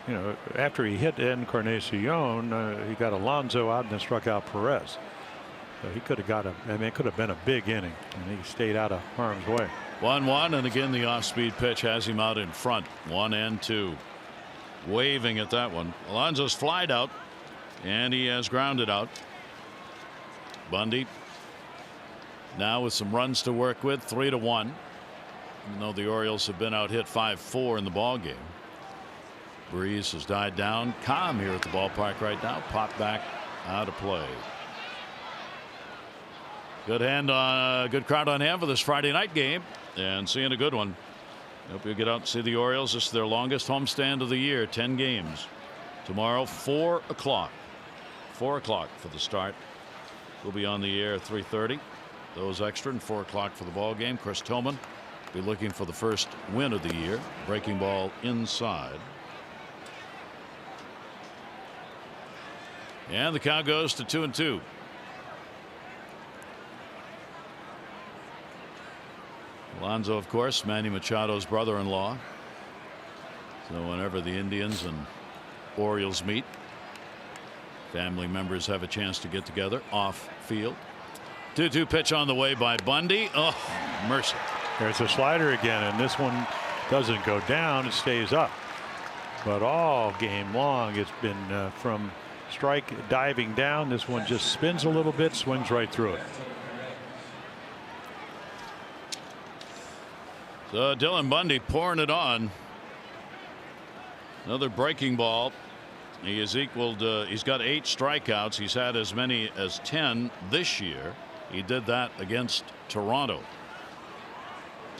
you know, after he hit Encarnacion, he got Alonso out and then struck out Perez. So he could have got it could have been a big inning, and he stayed out of harm's way. 1-1, and again the off-speed pitch has him out in front. 1 and 2. Waving at that one. Alonso's flied out, and he has grounded out. Bundy now with some runs to work with, 3-1. Even though the Orioles have been out hit 5-4 in the ball game. Breeze has died down. Calm here at the ballpark right now. Pop back out of play. Good crowd on hand for this Friday night game, and seeing a good one. Hope you get out and see the Orioles. This is their longest homestand of the year, 10 games. Tomorrow, 4 o'clock. 4 o'clock for the start. We'll be on the air at 3:30. Those extra, and 4 o'clock for the ball game. Chris Tillman be looking for the first win of the year. Breaking ball inside. And the count goes to 2-2. Alonso, of course, Manny Machado's brother-in-law. So whenever the Indians and Orioles meet, family members have a chance to get together off field. 2-2 pitch on the way by Bundy. Oh, mercy. There's a slider again, and this one doesn't go down. It stays up. But all game long, it's been from strike diving down. This one just spins a little bit, swings right through it. So Dylan Bundy pouring it on. Another breaking ball. He has equaled. He's got 8 strikeouts. He's had as many as 10 this year. He did that against Toronto.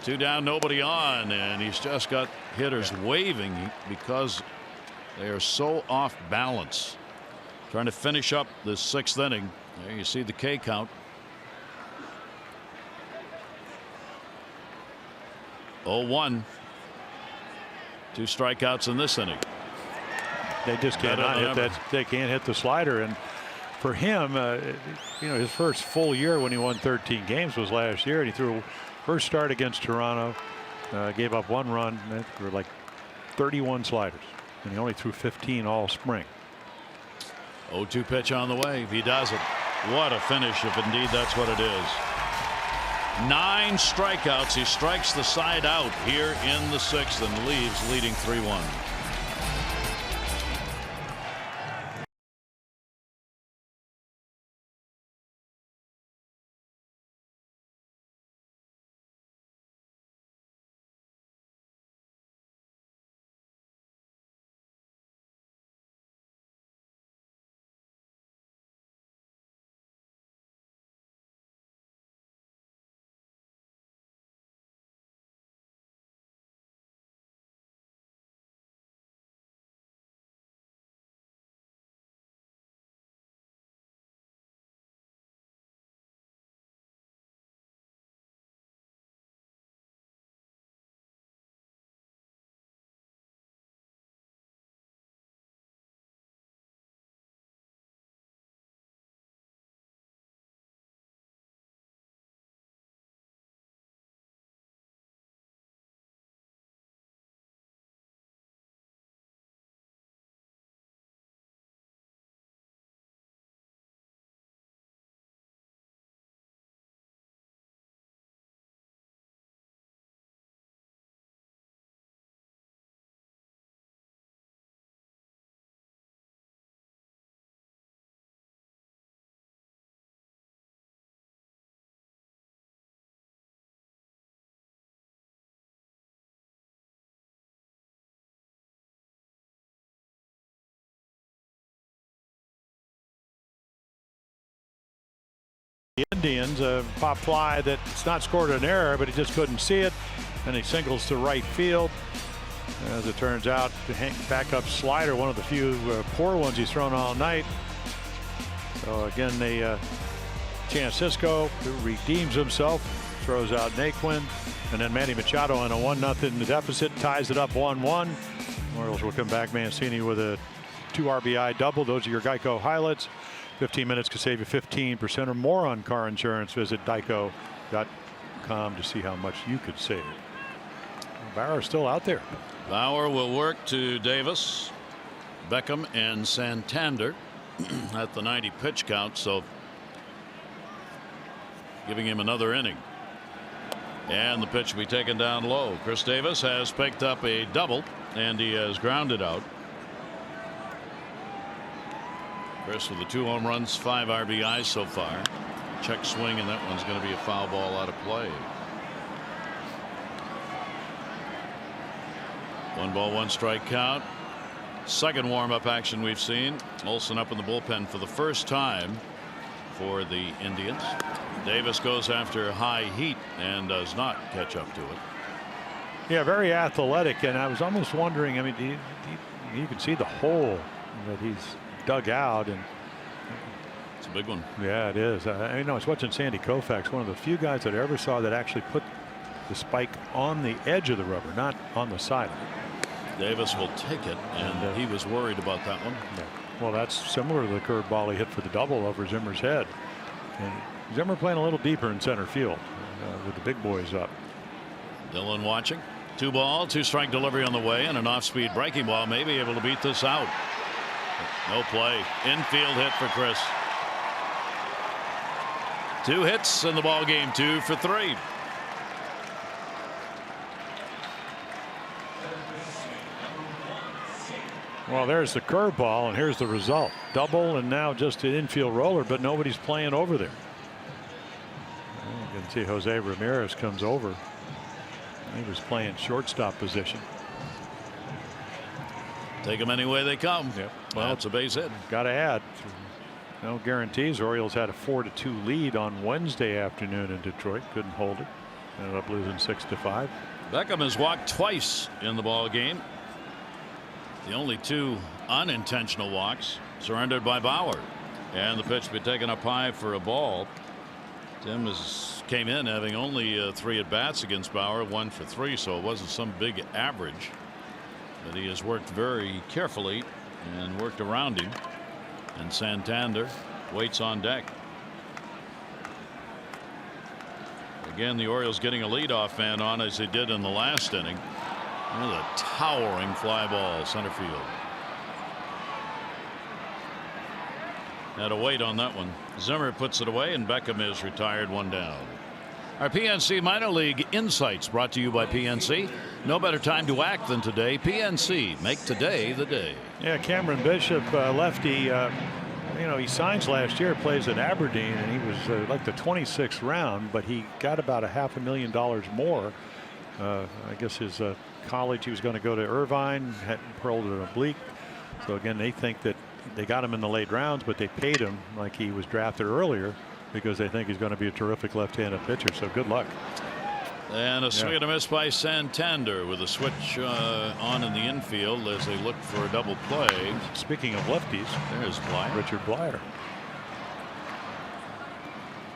2 down, nobody on, and he's just got hitters waving because they are so off balance. Trying to finish up the 6th inning. There you see the K count. 0-1. 2 strikeouts in this inning. They just cannot hit that. They can't hit the slider, and for him, you know, his first full year when he won 13 games was last year, and he threw first start against Toronto, gave up 1 run. There were like 31 sliders, and he only threw 15 all spring. 0-2 pitch on the way. If he does it, what a finish, if indeed that's what it is. 9 strikeouts. He strikes the side out here in the 6th and leaves leading 3-1. the Indians. A pop fly that's not scored an error, but he just couldn't see it. And he singles to right field. As it turns out, the backup slider, one of the few poor ones he's thrown all night. So again, Francisco redeems himself, throws out Naquin, and then Manny Machado on a 1-0 deficit ties it up 1-1. Orioles will come back. Mancini with a 2 RBI double. Those are your Geico highlights. 15 minutes could save you 15% or more on car insurance. Visit geico.com to see how much you could save. Bauer still out there. Bauer will work to Davis, Beckham, and Santander at the 90 pitch count. So giving him another inning. And the pitch will be taken down low. Chris Davis has picked up a double, and he has grounded out. Chris with the 2 home runs, 5 RBIs so far. Check swing, and that one's going to be a foul ball out of play. 1 ball, 1 strike count. Second warm-up action we've seen. Olsen up in the bullpen for the first time for the Indians. Davis goes after high heat and does not catch up to it. Yeah, very athletic, and I was almost wondering, I mean, you can see the hole that he's dug out, and it's a big one. Yeah, it is. I was watching Sandy Koufax, one of the few guys that I ever saw that actually put the spike on the edge of the rubber, not on the side. Davis will take it, and he was worried about that one. Yeah. Well, that's similar to the curveball he hit for the double over Zimmer's head. And Zimmer playing a little deeper in center field with the big boys up. Dillon watching. 2 ball, 2 strike delivery on the way, and an off-speed breaking ball may be able to beat this out. No play. Infield hit for Chris. 2 hits in the ball game, 2 for 3. Well, there's the curveball, and here's the result. Double, and now just an infield roller, but nobody's playing over there. You can see Jose Ramirez comes over. He was playing shortstop position. Take them any way they come. Yep. Well, it's a base hit. Got to add. No guarantees. Orioles had a 4-2 lead on Wednesday afternoon in Detroit. Couldn't hold it. Ended up losing 6-5. Beckham has walked twice in the ball game. The only 2 unintentional walks surrendered by Bauer, and the pitch will be taken up high for a ball. Tim came in having only 3 at bats against Bauer, 1 for 3, so it wasn't some big average, but he has worked very carefully and worked around him, and Santander waits on deck. Again, the Orioles getting a leadoff man on as they did in the last inning. With a towering fly ball center field. Had to wait on that one. Zimmer puts it away, and Beckham is retired, 1 down. Our PNC Minor League Insights brought to you by PNC. No better time to act than today. PNC, make today the day. Yeah, Cameron Bishop, lefty, he signs last year, plays at Aberdeen, and he was like the 26th round, but he got about $500,000 more. I guess his college, he was going to go to Irvine, had hurled an oblique. So again, they think that they got him in the late rounds, but they paid him like he was drafted earlier because they think he's going to be a terrific left-handed pitcher. So good luck. And a swing and a miss by Santander with a switch on in the infield as they look for a double play. Speaking of lefties, there's Blyer. Richard Blyer.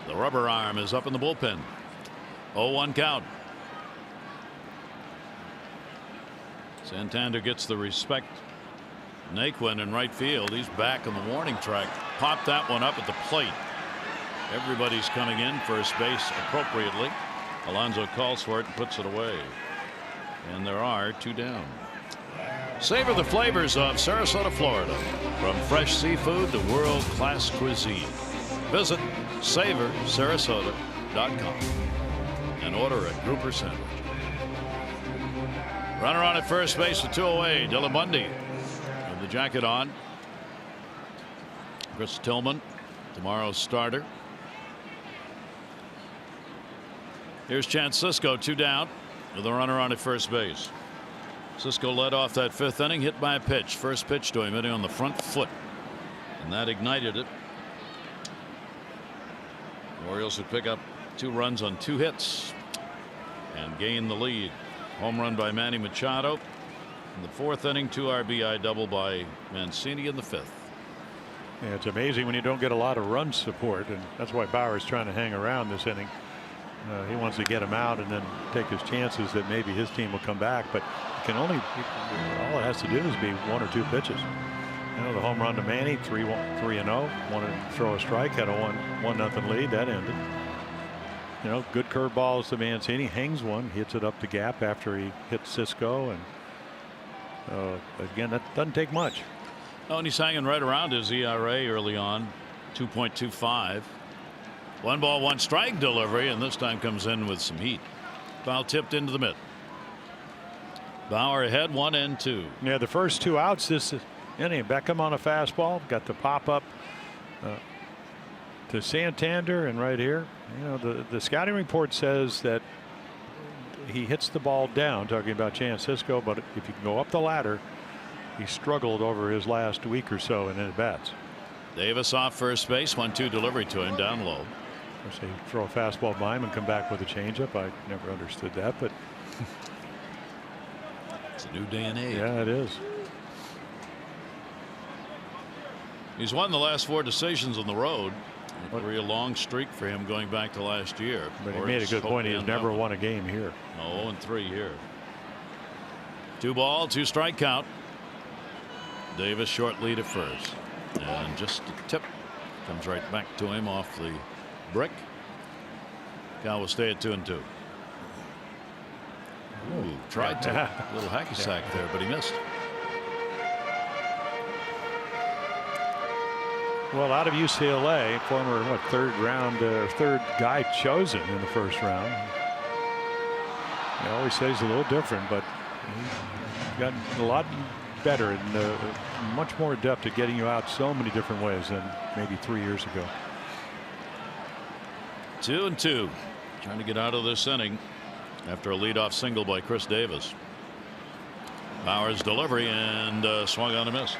The rubber arm is up in the bullpen. 0-1 count. Santander gets the respect. Naquin in right field. He's back on the warning track. Popped that one up at the plate. Everybody's coming in first base appropriately. Alonso calls for it and puts it away. And there are 2 down. Savor the flavors of Sarasota, Florida. From fresh seafood to world-class cuisine. Visit savorsarasota.com and order a grouper sandwich. Runner on at first base with 2 away. Dylan Bundy with the jacket on. Chris Tillman, tomorrow's starter. Here's Chance Sisco, 2 down with a runner on at first base. Sisco led off that 5th inning, hit by a pitch. First pitch to him, hitting on the front foot, and that ignited it. The Orioles would pick up 2 runs on 2 hits and gain the lead. Home run by Manny Machado in the 4th inning, 2 RBI double by Mancini in the 5th. Yeah, it's amazing when you don't get a lot of run support, and that's why Bauer's trying to hang around this inning. He wants to get him out and then take his chances that maybe his team will come back, but all it has to do is be 1 or 2 pitches. You know, the home run to Manny, 3-0, wanted to throw a strike, had a 1-0 lead. That ended. You know, good curveballs to Mancini, hangs one, hits it up the gap after he hits Cisco, and again, that doesn't take much. Oh, and he's hanging right around his ERA early on, 2.25. 1 ball, 1 strike delivery, and this time comes in with some heat. Foul tipped into the mid. Bauer ahead, 1-2. Yeah, the first 2 outs this inning. Beckham on a fastball, got the pop up to Santander, and right here, you know, the scouting report says that he hits the ball down, talking about Chance Cisco, but if you can go up the ladder, he struggled over his last week or so in at bats. Davis off first base, 1-2 delivery to him down low. Of course, they throw a fastball by him and come back with a changeup. I never understood that, but it's a new day and age. Yeah, it is. He's won the last 4 decisions on the road. A real long streak for him going back to last year. But he made a good point. He's never won a game here. No, 0-3 here. 2 ball, 2 strike count. Davis short lead at first, and just a tip comes right back to him off the brick. Cal will stay at 2-2. Ooh, tried to a little hacky sack there, but he missed. Well, out of UCLA, former 3rd guy chosen in the 1st round. I always say he's a little different, but he's got a lot better and much more adept at getting you out so many different ways than maybe 3 years ago. 2-2, trying to get out of this inning after a leadoff single by Chris Davis. Bauer's delivery and swung on a miss.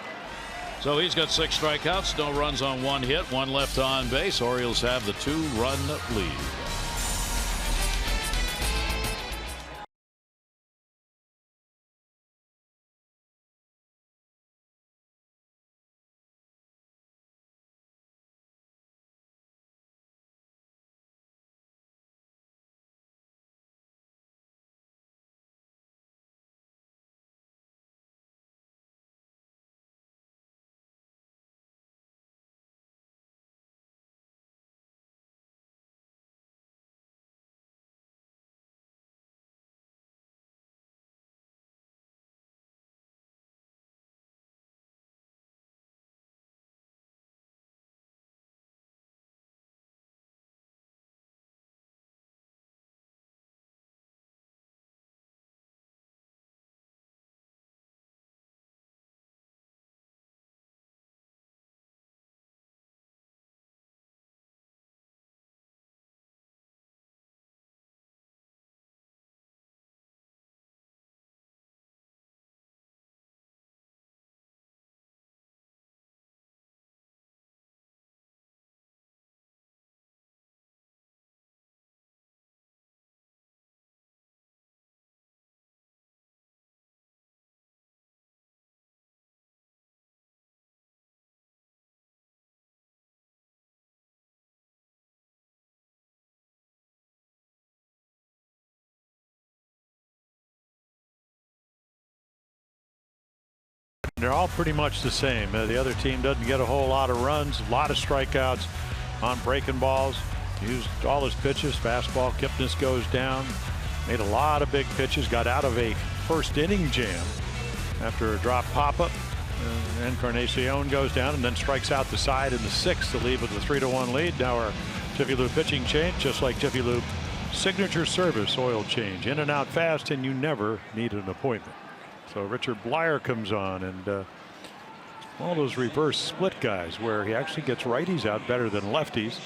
So he's got 6 strikeouts, no runs on 1 hit, 1 left on base. Orioles have the 2-run lead. They're all pretty much the same. The other team doesn't get a whole lot of runs, a lot of strikeouts on breaking balls. Used all his pitches. Fastball, KIPNIS goes down. Made a lot of big pitches. Got out of a 1st inning jam after a drop pop-up. Encarnacion goes down and then strikes out the side in the 6th to leave with a 3-1 lead. Now our Jiffy Lube pitching change, just like Jiffy Lube signature service oil change. In and out fast, and you never need an appointment. So Richard Blyer comes on, and one of those reverse split guys where he actually gets righties out better than lefties.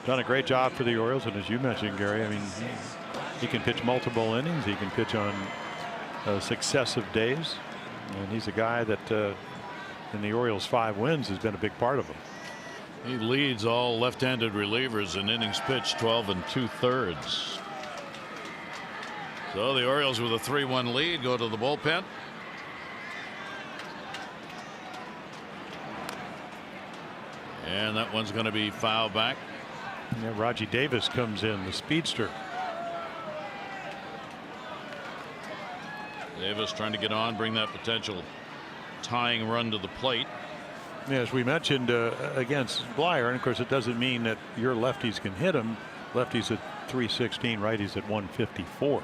Done a great job for the Orioles, and as you mentioned, Gary, I mean, he can pitch multiple innings. He can pitch on successive days, and he's a guy that in the Orioles' 5 wins has been a big part of them. He leads all left-handed relievers in innings pitched, 12 2/3. So the Orioles with a 3-1 lead go to the bullpen. And that one's going to be foul back. Yeah, Raji Davis comes in, the speedster. Davis trying to get on, bring that potential tying run to the plate. As we mentioned against Blyer, and of course it doesn't mean that your lefties can hit him. Lefties at 316, righties at 154.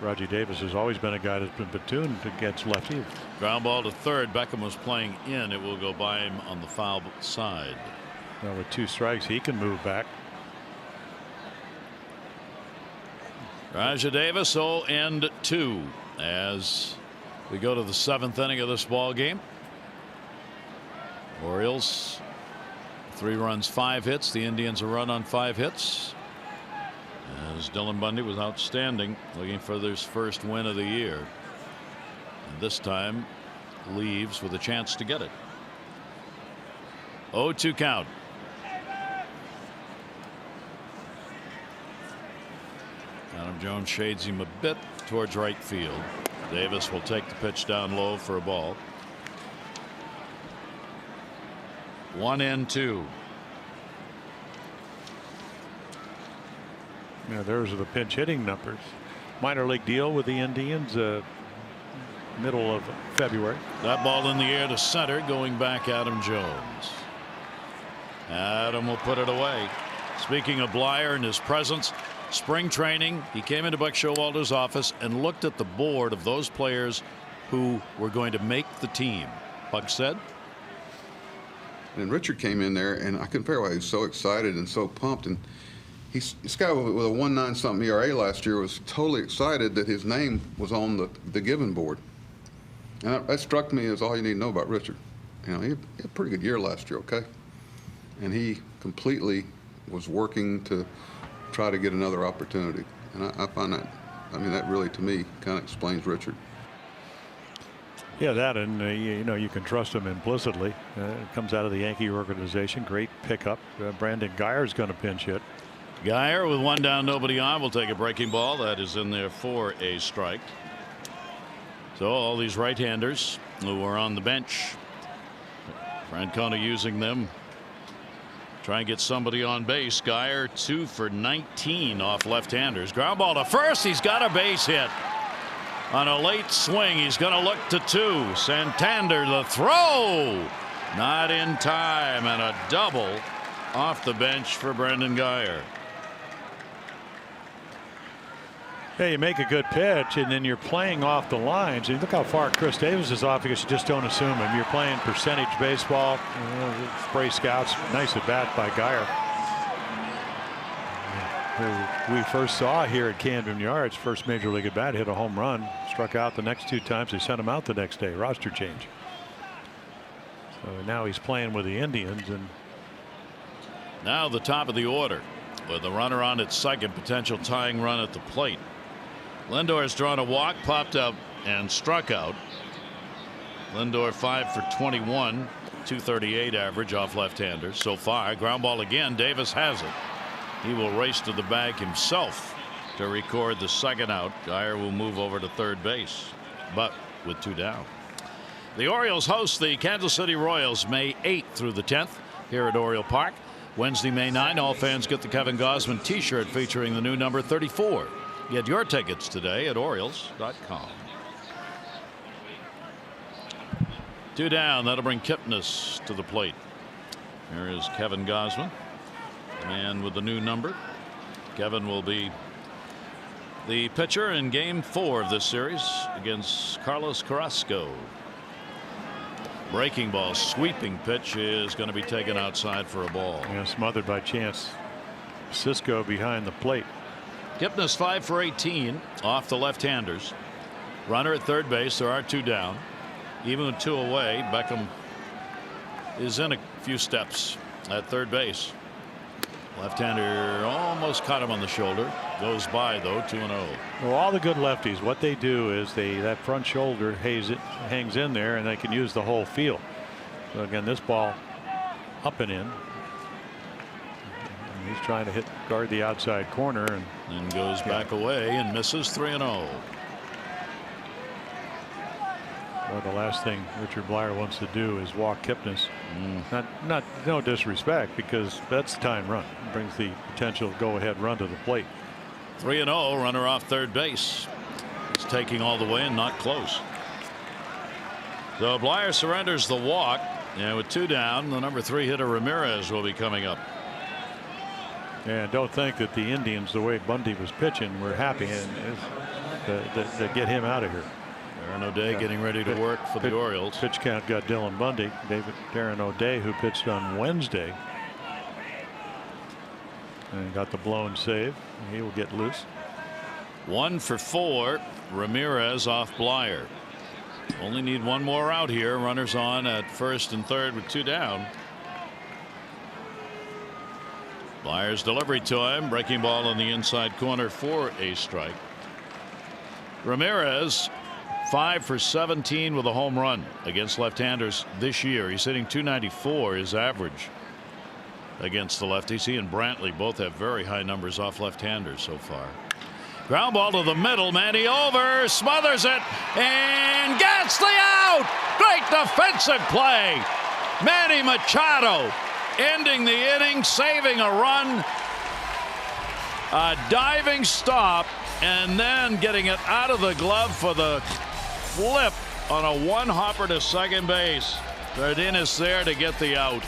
Raji Davis has always been a guy that's been platooned against lefties. Ground ball to third. Beckham was playing in. It will go by him on the foul side. Now with 2 strikes, he can move back. Raja Davis 0-2 as we go to the 7th inning of this ball game. Orioles 3 runs, 5 hits. The Indians a run on 5 hits. As Dylan Bundy was outstanding, looking for his first win of the year. And this time leaves with a chance to get it. 0-2 count. Adam Jones shades him a bit towards right field. Davis will take the pitch down low for a ball. 1-2. Yeah, those are the pinch hitting numbers. Minor league deal with the Indians middle of February. That ball in the air to center, going back Adam Jones. Adam will put it away. Speaking of Blyer and his presence, spring training, he came into Buck Showalter's office and looked at the board of those players who were going to make the team. Buck said. And Richard came in there, and I couldn't figure out why he was so excited and so pumped. And this guy with a 1.9 something ERA last year was totally excited that his name was on the given board. And that struck me as all you need to know about Richard. You know, he had a pretty good year last year, okay? And he completely was working to try to get another opportunity. And I find that, I mean, that really, to me, kind of explains Richard. Yeah, that, and you know, you can trust him implicitly. It comes out of the Yankee organization. Great pickup. Brandon Guyer's going to pinch hit. Guyer with 1 down, nobody on, will take a breaking ball. That is in there for a strike. So all these right-handers who are on the bench, Francona using them. Try and get somebody on base. Guyer 2 for 19 off left-handers. Ground ball to first. He's got a base hit. On a late swing, he's going to look to 2. Santander, the throw. Not in time, and a double off the bench for Brandon Guyer. Yeah, you make a good pitch, and then you're playing off the lines. And look how far Chris Davis is off because you just don't assume him. You're playing percentage baseball. Spray scouts. Nice at bat by Guyer. Who we first saw here at Camden Yards, first major league at bat, hit a home run, struck out the next 2 times. They sent him out the next day. Roster change. So now he's playing with the Indians. And now the top of the order with the runner on at second, potential tying run at the plate. Lindor has drawn a walk, popped up and struck out. Lindor 5 for 21, 238 average off left-handers so far. Ground ball again. Davis has it. He will race to the bag himself to record the second out. Guyer will move over to third base, but with 2 down. The Orioles host the Kansas City Royals May 8th through the 10th here at Oriole Park. Wednesday, May 9. All fans get the Kevin Gausman T-shirt featuring the new number 34. Get your tickets today at Orioles.com. 2 down. That'll bring Kipnis to the plate. Here is Kevin Gausman. And with the new number, Kevin will be the pitcher in game 4 of this series against Carlos Carrasco. Breaking ball, sweeping pitch is going to be taken outside for a ball. Yeah, smothered by Chance Cisco behind the plate. Kipnis 5 for 18 off the left-handers. Runner at third base. There are 2 down. Even with 2 away, Beckham is in a few steps at third base. Left-hander almost caught him on the shoulder. Goes by though, 2-0. Well, all the good lefties, what they do is that front shoulder hangs in there, and they can use the whole field. So again, this ball up and in. He's trying to guard the outside corner and goes back away and misses. 3-0. Well, the last thing Richard Blyer wants to do is walk KIPNIS. No disrespect, because that's the time run. It brings the potential go-ahead run to the plate. 3-0. Runner off third base. It's taking all the way and not close. So Blyer surrenders the walk, and with 2 down, the number 3 hitter Ramirez will be coming up. And don't think that the Indians, the way Bundy was pitching, were happy and to get him out of here. Darren O'Day getting ready to work for the Orioles. Pitch count got Dylan Bundy. Darren O'Day, who pitched on Wednesday, and got the blown save. He will get loose. 1 for 4. Ramirez off Blyer. Only need 1 more out here. Runners on at first and third with 2 down. Blyer's delivery to him. Breaking ball in the inside corner for a strike. Ramirez 5 for 17 with a home run against left-handers this year. He's hitting .294 his average against the lefties. He and Brantley both have very high numbers off left-handers so far. Ground ball to the middle. Manny over, smothers it, and gets the out. Great defensive play. Manny Machado ending the inning, saving a run, a diving stop, and then getting it out of the glove for the flip on a 1-hopper to second base. Cardenas there to get the out.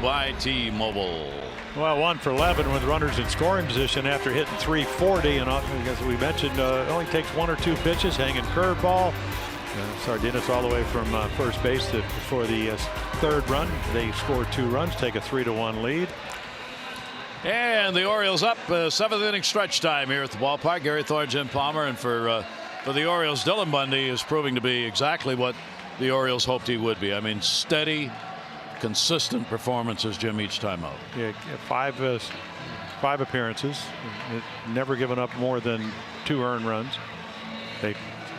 By T-Mobile. Well, 1 for 11 with runners in scoring position after hitting .340, and as we mentioned, it only takes 1 or 2 pitches, hanging curveball. Sardinas all the way from first base for the third run. They score 2 runs, take a 3-1 lead. And the Orioles up, 7th inning stretch time here at the ballpark. Gary Thorne, Jim Palmer, and for the Orioles, Dylan Bundy is proving to be exactly what the Orioles hoped he would be. I mean, steady, consistent performances, Jim, each time out. Yeah, 5 appearances, never given up more than 2 earned runs. They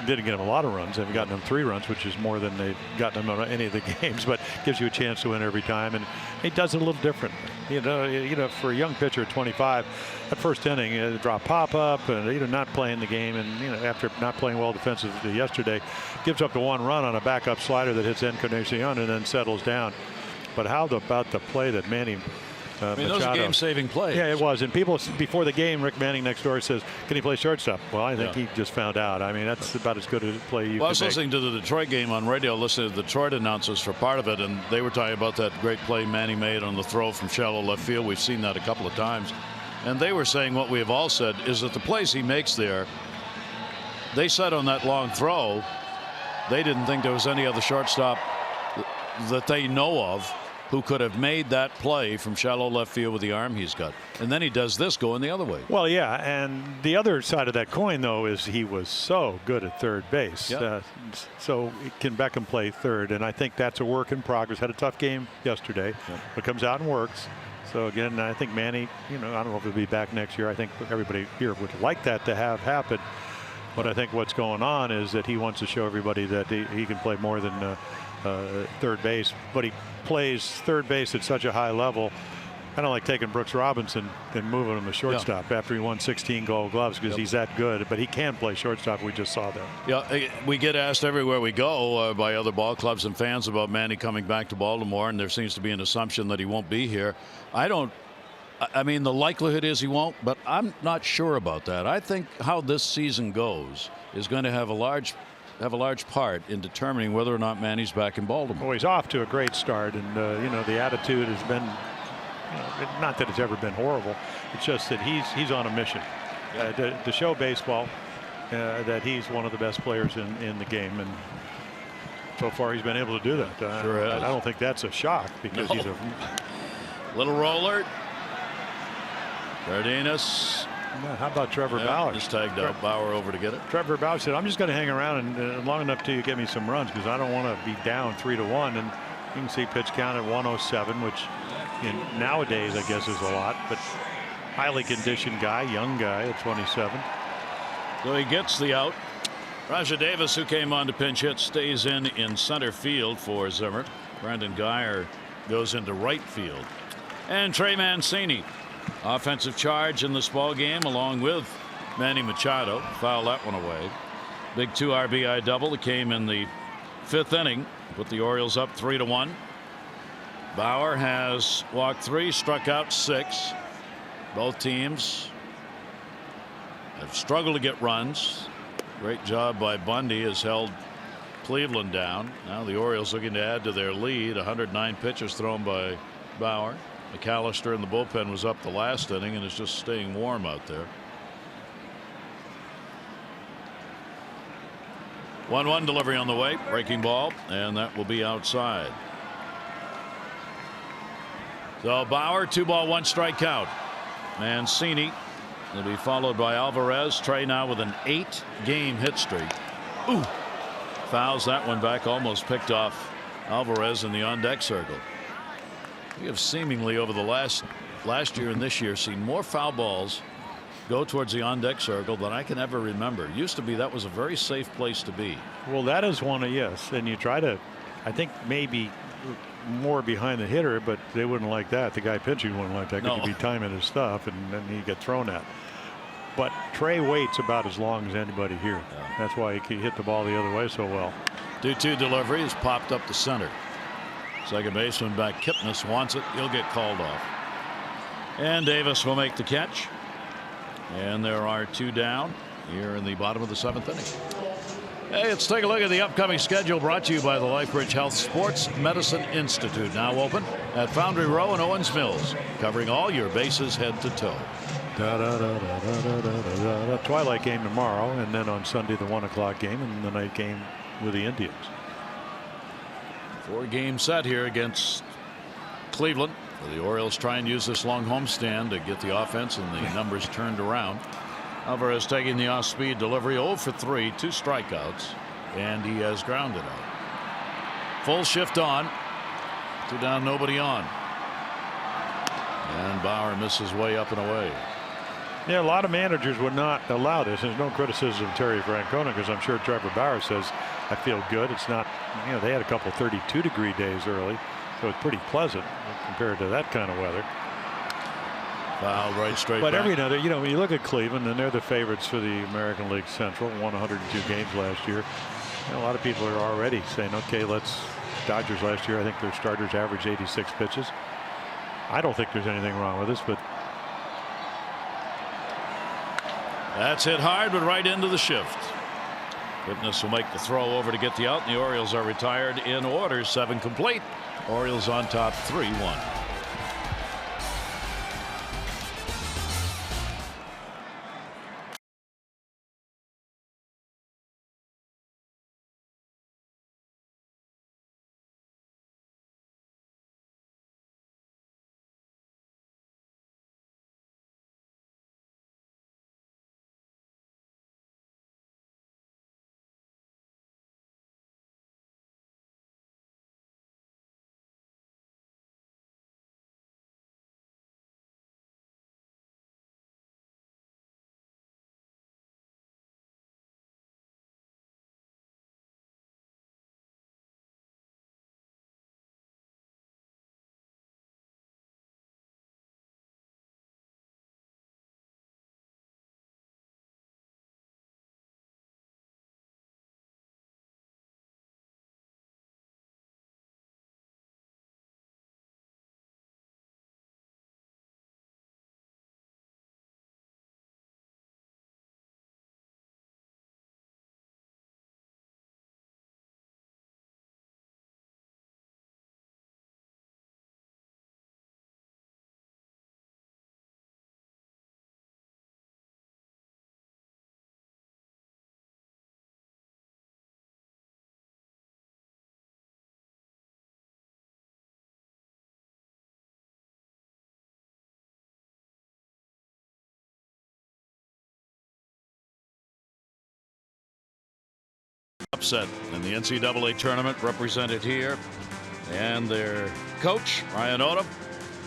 didn't get him a lot of runs. They've gotten him 3 runs, which is more than they've gotten him on any of the games, but gives you a chance to win every time. And he does it a little different. You know, for a young pitcher at 25, that first inning, drop pop-up, and not playing the game, and after not playing well defensively yesterday, gives up the 1 run on a backup slider that hits Encarnacion and then settles down. But how about the play that Manny I mean, those are game-saving plays. Yeah, it was. And people before the game, Rick Manning next door says, "Can he play shortstop?" Well, I think he just found out. I mean, that's about as good a play you can make. I was listening to the Detroit game on radio, listening to the Detroit announcers for part of it, and they were talking about that great play Manny made on the throw from shallow left field. We've seen that a couple of times. And they were saying what we have all said is that the plays he makes there, they said on that long throw, they didn't think there was any other shortstop that they know of who could have made that play from shallow left field with the arm he's got. And then he does this going the other way. Well, yeah, and the other side of that coin, though, is he was so good at third base. Yep. So can Beckham play third? And I think that's a work in progress. Had a tough game yesterday, but comes out and works. So again, I think Manny, I don't know if he'll be back next year. I think everybody here would like that to have happen. But I think what's going on is that he wants to show everybody that he can play more than third base, but he plays third base at such a high level. I don't like taking Brooks Robinson and moving him to shortstop after he won 16 Gold Gloves because he's that good, but he can play shortstop. We just saw that. Yeah, we get asked everywhere we go by other ball clubs and fans about Manny coming back to Baltimore, and there seems to be an assumption that he won't be here. I mean, the likelihood is he won't, but I'm not sure about that. I think how this season goes is going to have a large part in determining whether or not Manny's back in Baltimore. Well, he's off to a great start, and the attitude has been, not that it's ever been horrible. It's just that he's on a mission to show baseball that he's one of the best players in the game, and so far he's been able to do that. Sure I don't think that's a shock because he's a little roller. Cardenas. How about Trevor Bauer? Just tagged out Bauer over to get it. Trevor Bauer said, "I'm just going to hang around and long enough till you get me some runs because I don't want to be down 3-1." And you can see pitch count at 107, which nowadays I guess is a lot, but highly conditioned guy, young guy at 27. So he gets the out. Raja Davis, who came on to pinch hit, stays in center field for Zimmer. Brandon Geyer goes into right field, and Trey Mancini. Offensive charge in this ball game along with Manny Machado. Foul that one away. Big 2 RBI double that came in the 5th inning. Put the Orioles up 3-1. Bauer has walked 3, struck out 6. Both teams have struggled to get runs. Great job by Bundy, has held Cleveland down. Now the Orioles looking to add to their lead. 109 pitches thrown by Bauer. McAllister in the bullpen was up the last inning and is just staying warm out there. 1-1 delivery on the way. Breaking ball, and that will be outside. So Bauer, 2 ball, 1 strike count. Mancini will be followed by Alvarez. TREY now with an 8-game hit streak. Ooh, fouls that one back, almost picked off Alvarez in the on-deck circle. We have seemingly over the last year and this year seen more foul balls go towards the on-deck circle than I can ever remember. It used to be that was a very safe place to be. Well, that is one of, yes, and you try to, I think maybe more behind the hitter, but they wouldn't like that. The guy pitching wouldn't like that because he'd be timing his stuff and then he'd get thrown at. But TREY waits about as long as anybody here. That's why he hit the ball the other way so well. 2-2 delivery is popped up to center. Second baseman back KIPNIS wants it. He'll get called off. And Davis will make the catch. And there are 2 down here in the bottom of the 7th inning. Hey, let's take a look at the upcoming schedule brought to you by the Lifebridge Health Sports Medicine Institute. Now open at Foundry Row in Owens Mills, covering all your bases head to toe. Twilight game tomorrow, and then on Sunday the 1 o'clock game, and the night game with the Indians. 4-game set here against Cleveland. The Orioles try and use this long homestand to get the offense and the numbers turned around. Alvarez taking the off-speed delivery, 0 for 3, 2 strikeouts, and he has grounded out. Full shift on. 2 down, nobody on. And Bauer misses way up and away. Yeah, a lot of managers would not allow this. There's no criticism of Terry Francona because I'm sure Trevor Bauer says, I feel good. It's not, they had a couple 32-degree days early, so it's pretty pleasant compared to that kind of weather. Foul right straight but back. every other, when you look at Cleveland, and they're the favorites for the American League Central, won 102 games last year. A lot of people are already saying, okay, Dodgers last year, I think their starters averaged 86 pitches. I don't think there's anything wrong with this, but that's hit hard, but right into the shift. KIPNIS will make the throw over to get the out, and the Orioles are retired in order. 7 complete. Orioles on top 3-1. Upset in the NCAA tournament represented here, and their coach Ryan Odom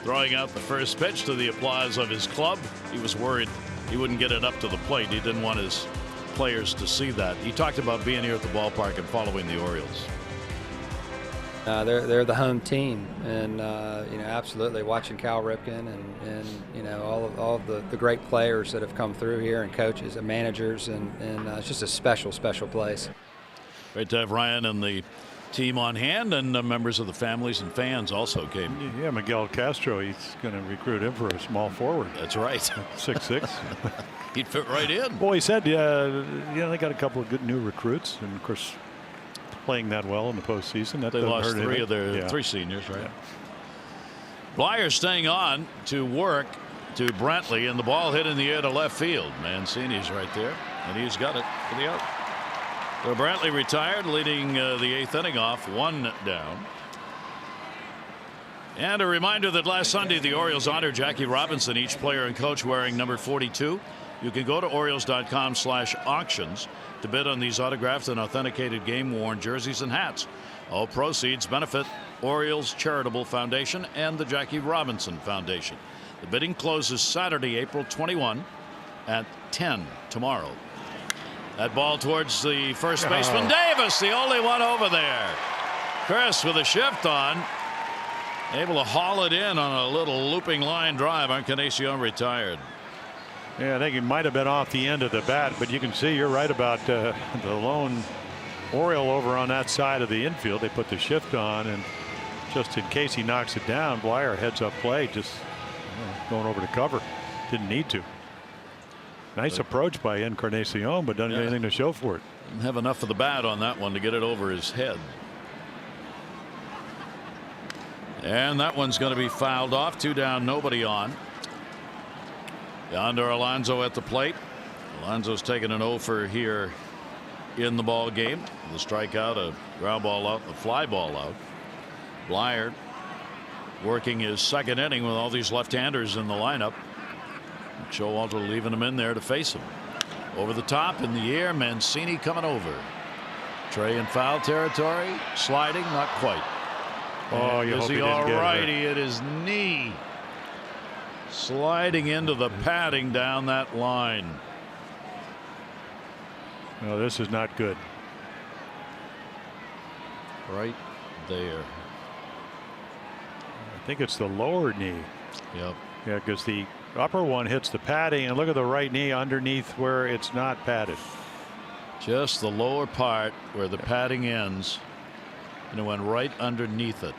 throwing out the first pitch to the applause of his club. He was worried he wouldn't get it up to the plate. He didn't want his players to see that. He talked about being here at the ballpark and following the Orioles. They're the home team, and you know, absolutely watching Cal Ripken and you know, all of the great players that have come through here, and coaches and managers, and it's just a special place. Great to have Ryan and the team on hand, and members of the families and fans also came. yeah, Miguel Castro, he's going to recruit him for a small forward. That's right. 6'6". He'd fit right in. Well, he said, yeah, they got a couple of good new recruits, and of course, playing that well in the postseason. That they lost hurt 3 of their 3 seniors, right? Yeah. Blyer staying on to work to Brantley, and the ball hit in the air to left field. Mancini's right there, and he's got it for the out. So Brantley retired, leading the 8th inning off 1 down. And a reminder that last Sunday the Orioles honored Jackie Robinson, each player and coach wearing number 42. You can go to Orioles.com/auctions to bid on these autographed and authenticated game-worn jerseys and hats. All proceeds benefit Orioles Charitable Foundation and the Jackie Robinson Foundation. The bidding closes Saturday, April 21 at 10 tomorrow. That ball towards the first baseman, Davis, the only one over there. Chris with a shift on, able to haul it in on a little looping line drive. Encarnacion retired. Yeah, I think he might have been off the end of the bat, but you can see you're right about the lone Oriole over on that side of the infield. They put the shift on, and just in case he knocks it down, Blyer heads up play, just going over to cover. Didn't need to. Nice approach by Encarnacion, but doesn't have anything to show for it. Didn't have enough of the bat on that one to get it over his head. And that one's going to be fouled off. 2 down, nobody on. Yonder Alonso at the plate. Alonso's taking an 0 for here in the ball game. The strikeout, a ground ball out, the fly ball out. Blyer working his 2nd inning with all these left-handers in the lineup. Showalter leaving him in there to face him. Over the top, in the air, Mancini coming over. TREY in foul territory, sliding, not quite. Oh, you is hope he he all didn't get right? it. He hit his knee, sliding into the padding down that line. No, this is not good. Right there. I think it's the lower knee. Yep. Yeah, because the upper one hits the padding, and look at the right knee underneath where it's not padded. Just the lower part where the padding ends, and it went right underneath it.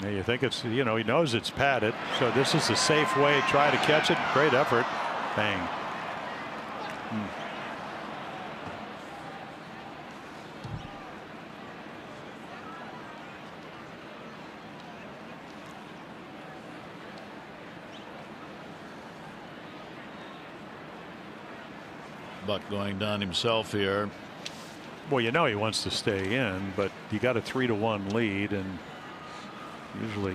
Now you think it's, you know, he knows it's padded, so this is a safe way. Try to catch it. Great effort. Bang. Buck going down himself here. Well, you know he wants to stay in, but you got a 3-1 lead, and usually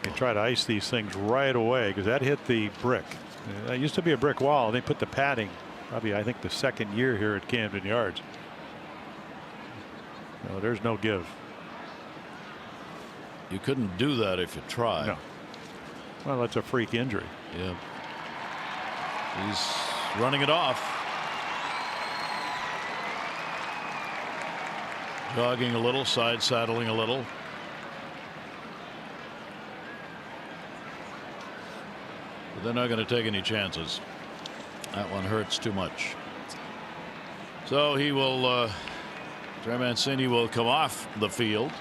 they try to ice these things right away because that hit the brick. That used to be a brick wall. They put the padding, probably I think the second year here at Camden Yards. No, there's no give. You couldn't do that if you tried. No. Well, that's a freak injury. Yeah. He's running it off. Jogging a little, side saddling a little. But they're not going to take any chances. That one hurts too much. So he will, TREY MANCINI will come off the field.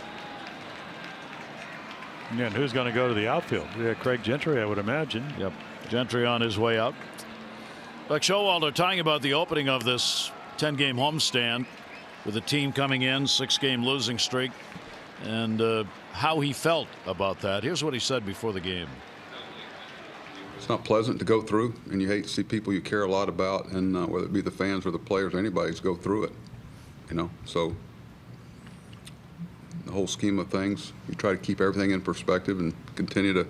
And who's going to go to the outfield? Yeah, Craig Gentry, I would imagine. Yep. Gentry on his way out. Buck Showalter talking about the opening of this 10-game homestand with the team coming in, 6-game losing streak, and how he felt about that. Here's what he said before the game. It's not pleasant to go through, and you hate to see people you care a lot about, and whether it be the fans or the players or anybody, go through it. You know, so the whole scheme of things, you try to keep everything in perspective and continue to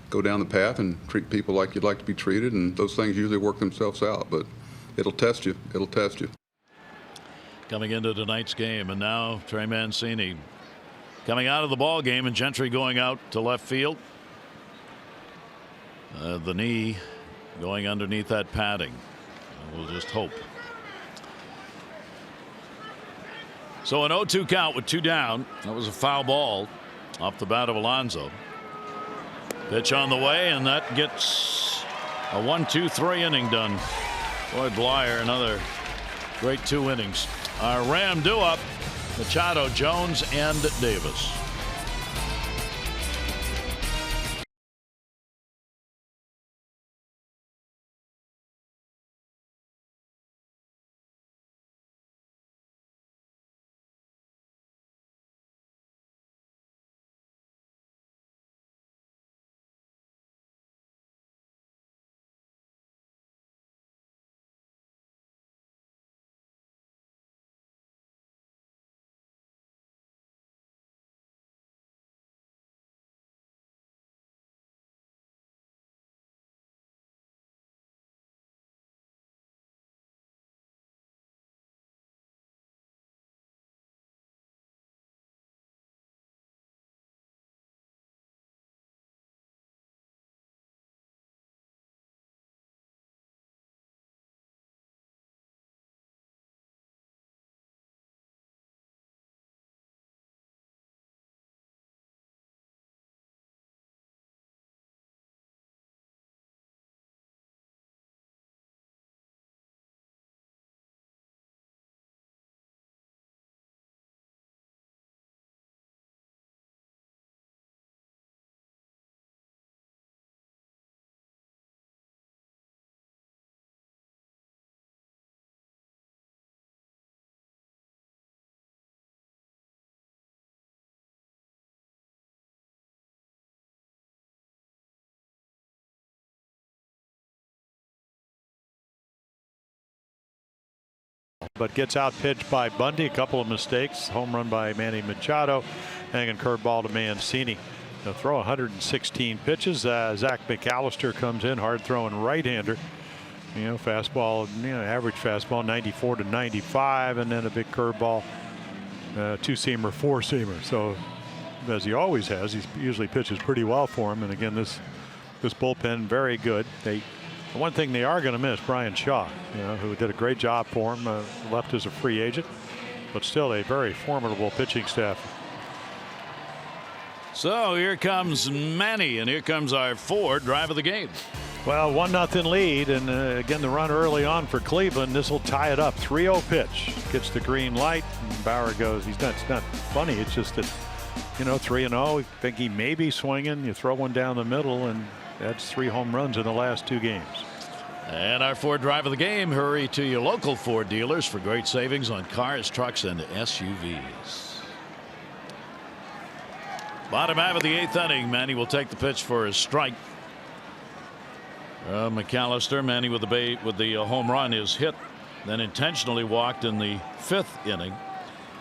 go down the path and treat people like you'd like to be treated, and those things usually work themselves out, but it'll test you. It'll test you. Coming into tonight's game, and now TREY MANCINI coming out of the ball game, and Gentry going out to left field. The knee going underneath that padding. We'll just hope. So an 0-2 count with 2 down. That was a foul ball off the bat of Alonso. Pitch on the way, and that gets a 1-2-3 inning done. Boy, Blyer, another great 2 innings. Our Ram do up: Machado, Jones, and Davis. But gets out pitched by Bundy. A couple of mistakes. Home run by Manny Machado. Hanging curveball to Mancini. They'll throw 116 pitches. Zach McAllister comes in, hard throwing right-hander. You know, fastball, you know, average fastball 94 to 95, and then a big curveball, 2-seamer, 4-seamer. So as he always has, he usually pitches pretty well for him. And again, this bullpen very good. The one thing they are going to miss, Brian Shaw, you know, who did a great job for him, left as a free agent, but still a very formidable pitching staff. So here comes Manny, and here comes our Ford drive of the game. Well, 1-0 lead, and again the run early on for Cleveland. This will tie it up. 3-0 pitch, gets the green light, and Bauer goes. It's not funny. It's just that you know, 3-0. Think he may be swinging. You throw one down the middle, and that's 3 home runs in the last 2 games. And our Ford drive of the game. Hurry to your local Ford dealers for great savings on cars, trucks, and SUVs. Bottom half of the 8th inning. Manny will take the pitch for his strike. McAllister, Manny with the home run, is hit, then intentionally walked in the 5th inning.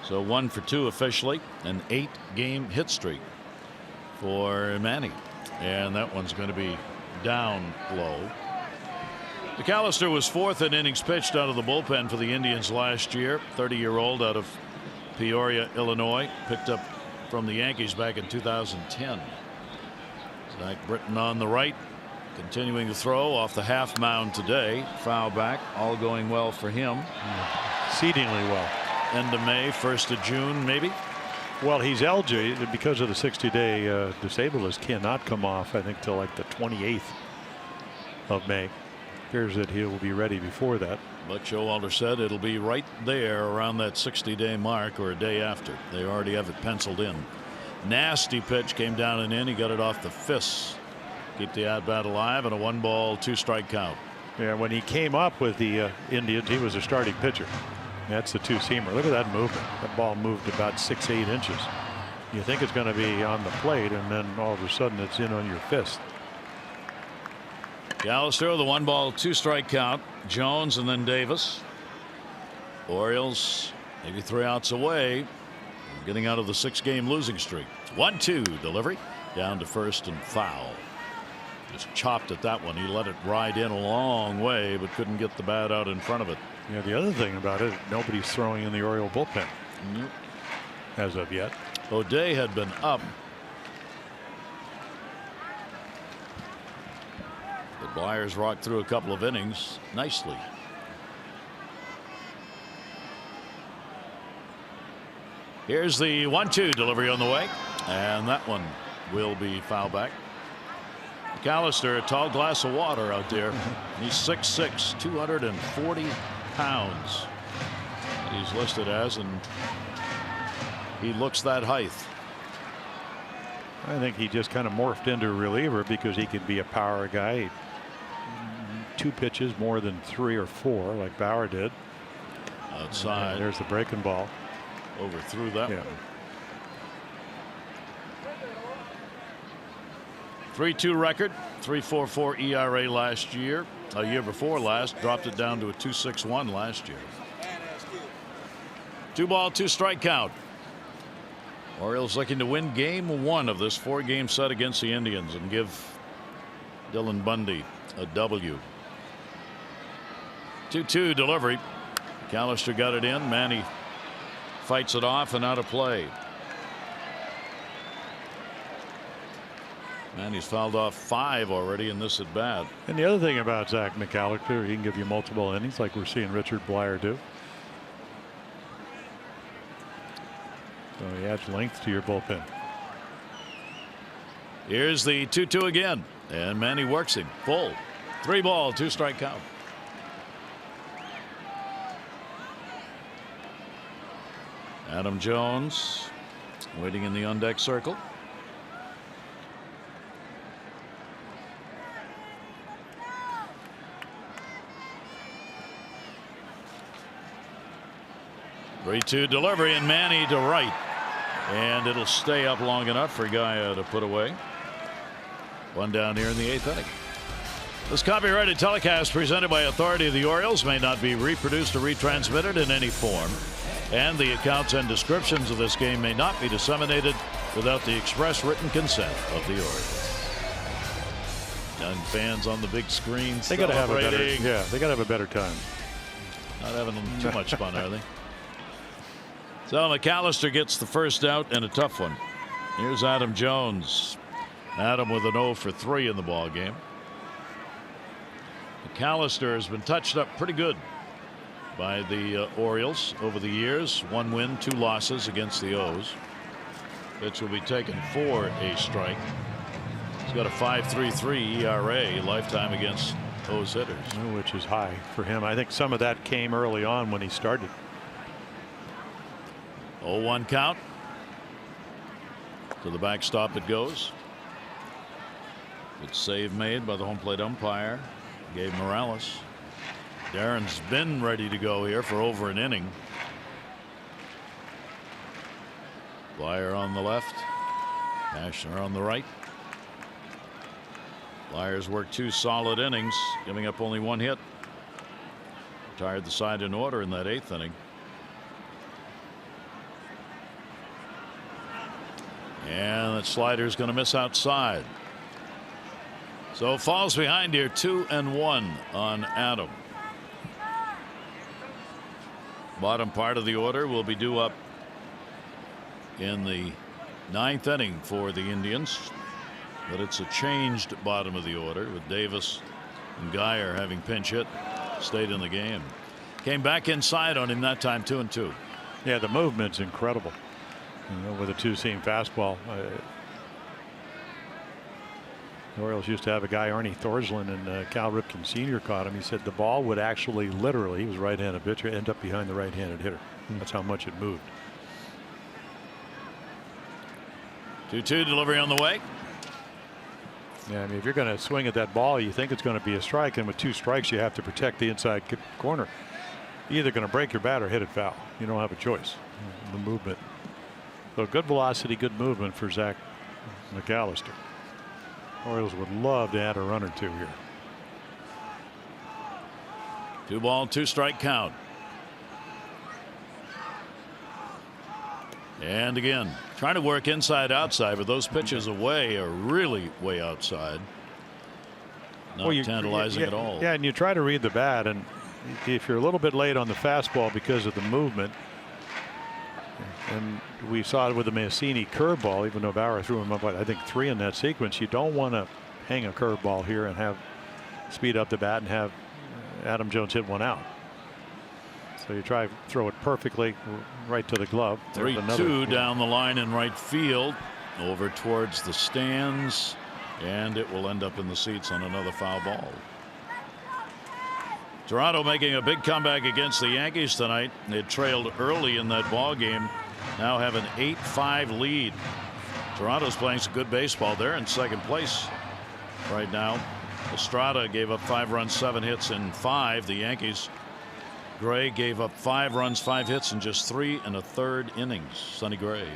So 1 for 2 officially, an 8-game hit streak for Manny, and that one's going to be down low. McAllister was 4th in innings pitched out of the bullpen for the Indians last year. 30-year-old out of Peoria, Illinois, picked up from the Yankees back in 2010. Zach Britton on the right, continuing to throw off the half mound today. Foul back, all going well for him. Exceedingly well. End of May, 1st of June, maybe. Well, he's LJ because of the 60-day disabled list. Cannot come off, I think, till like the 28th of May. Appears that he will be ready before that. But Showalter said it'll be right there around that 60-day mark or a day after. They already have it penciled in. Nasty pitch came down and in. He got it off the fists. Keep the at-bat alive, and a 1-ball, 2-strike count. Yeah, when he came up with the Indians, he was a starting pitcher. That's the 2-seamer. Look at that movement. That ball moved about 6-8 inches. You think it's going to be on the plate, and then all of a sudden it's in on your fist. McAllister, the 1-ball, 2-strike count. Jones and then Davis. Orioles maybe 3 outs away from getting out of the 6-game losing streak. 1-2 delivery down to first and foul. Just chopped at that one. He let it ride in a long way, but couldn't get the bat out in front of it. Yeah, the other thing about it, nobody's throwing in the Oriole bullpen as of yet. O'Day had been up. But Byers rocked through a couple of innings nicely. Here's the 1-2 delivery on the way, and that one will be foul back. McAllister, a tall glass of water out there. He's 6'6", 240 pounds. He's listed as, and he looks that height. I think he just kind of morphed into a reliever because he could be a power guy. 2 pitches more than 3 or 4 like Bauer did. Outside. There's the breaking ball. Overthrew that one. 3.2 record, 3.44 ERA last year. A year before last, dropped it down to a 2.61 last year. 2-ball, 2-strike count. Orioles looking to win game 1 of this 4-game set against the Indians and give Dylan Bundy a W. 2-2 delivery. McAllister got it in. Manny fights it off and out of play. Manny's fouled off 5 already in this at bat. And the other thing about Zach McAllister, he can give you multiple innings like we're seeing Richard Blyer do. So he adds length to your bullpen. Here's the 2-2 again, and Manny works him full. 3-ball, 2-strike count. Adam Jones waiting in the on-deck circle. Three-two delivery, and Manny to right, and it'll stay up long enough for Gaia to put away. One down here in the 8th inning. This copyrighted telecast presented by authority of the Orioles may not be reproduced or retransmitted in any form, and the accounts and descriptions of this game may not be disseminated without the express written consent of the Orioles. Young fans on the big screens. They got to have a better. Yeah, they got to have a better time. Not having too much fun, are they? So McAllister gets the first out, and a tough one. Here's Adam Jones. Adam with an 0 for 3 in the ball game. McAllister has been touched up pretty good by the Orioles over the years. 1 win, 2 losses against the O's. Pitch will be taken for a strike. He's got a 5.33 ERA lifetime against O's hitters, which is high for him. I think some of that came early on when he started. 0-1 count. To the backstop it goes. Good save made by the home plate umpire, Gabe Morales. Darren's been ready to go here for over an inning. Blyer on the left, Cashner on the right. Flyers worked 2 solid innings, giving up only 1 hit. Retired the side in order in that 8th inning. And that slider is going to miss outside. So falls behind here, 2-1 on Adam. Bottom part of the order will be due up in the 9th inning for the Indians. But it's a changed bottom of the order with Davis and Geyer having pinch hit. Stayed in the game. Came back inside on him that time, 2-2. Yeah, the movement's incredible. With a 2-seam fastball. The Orioles used to have a guy, Arnie Thorsland, and Cal Ripken Sr. caught him. He said the ball would actually literally, he was a right-handed pitcher, end up behind the right-handed hitter. That's how much it moved. 2-2 delivery on the way. Yeah, I mean, if you're going to swing at that ball, you think it's going to be a strike, and with 2 strikes, you have to protect the inside corner. You're either going to break your bat or hit it foul. You don't have a choice. The movement. So good velocity, good movement for Zach McAllister. Orioles would love to add a run or 2 here. 2-ball, 2-strike count. And again, trying to work inside outside, but those pitches away are really way outside. Not tantalizing at all. Yeah, and you try to read the bat, and if you're a little bit late on the fastball because of the movement, and we saw it with the Mancini curveball, even though Bauer threw him up, I think 3 in that sequence, you don't want to hang a curveball here and have speed up the bat and have Adam Jones hit one out. So you try to throw it perfectly right to the glove. 3-2 down the line in right field, over towards the stands, and it will end up in the seats on another foul ball. Toronto making a big comeback against the Yankees tonight. They trailed early in that ball game, now have an 8-5 lead. Toronto's playing some good baseball. They're in second place right now. Estrada gave up 5 runs, 7 hits in 5. The Yankees, Gray gave up 5 runs, 5 hits in just 3 1/3 innings. Sonny Gray.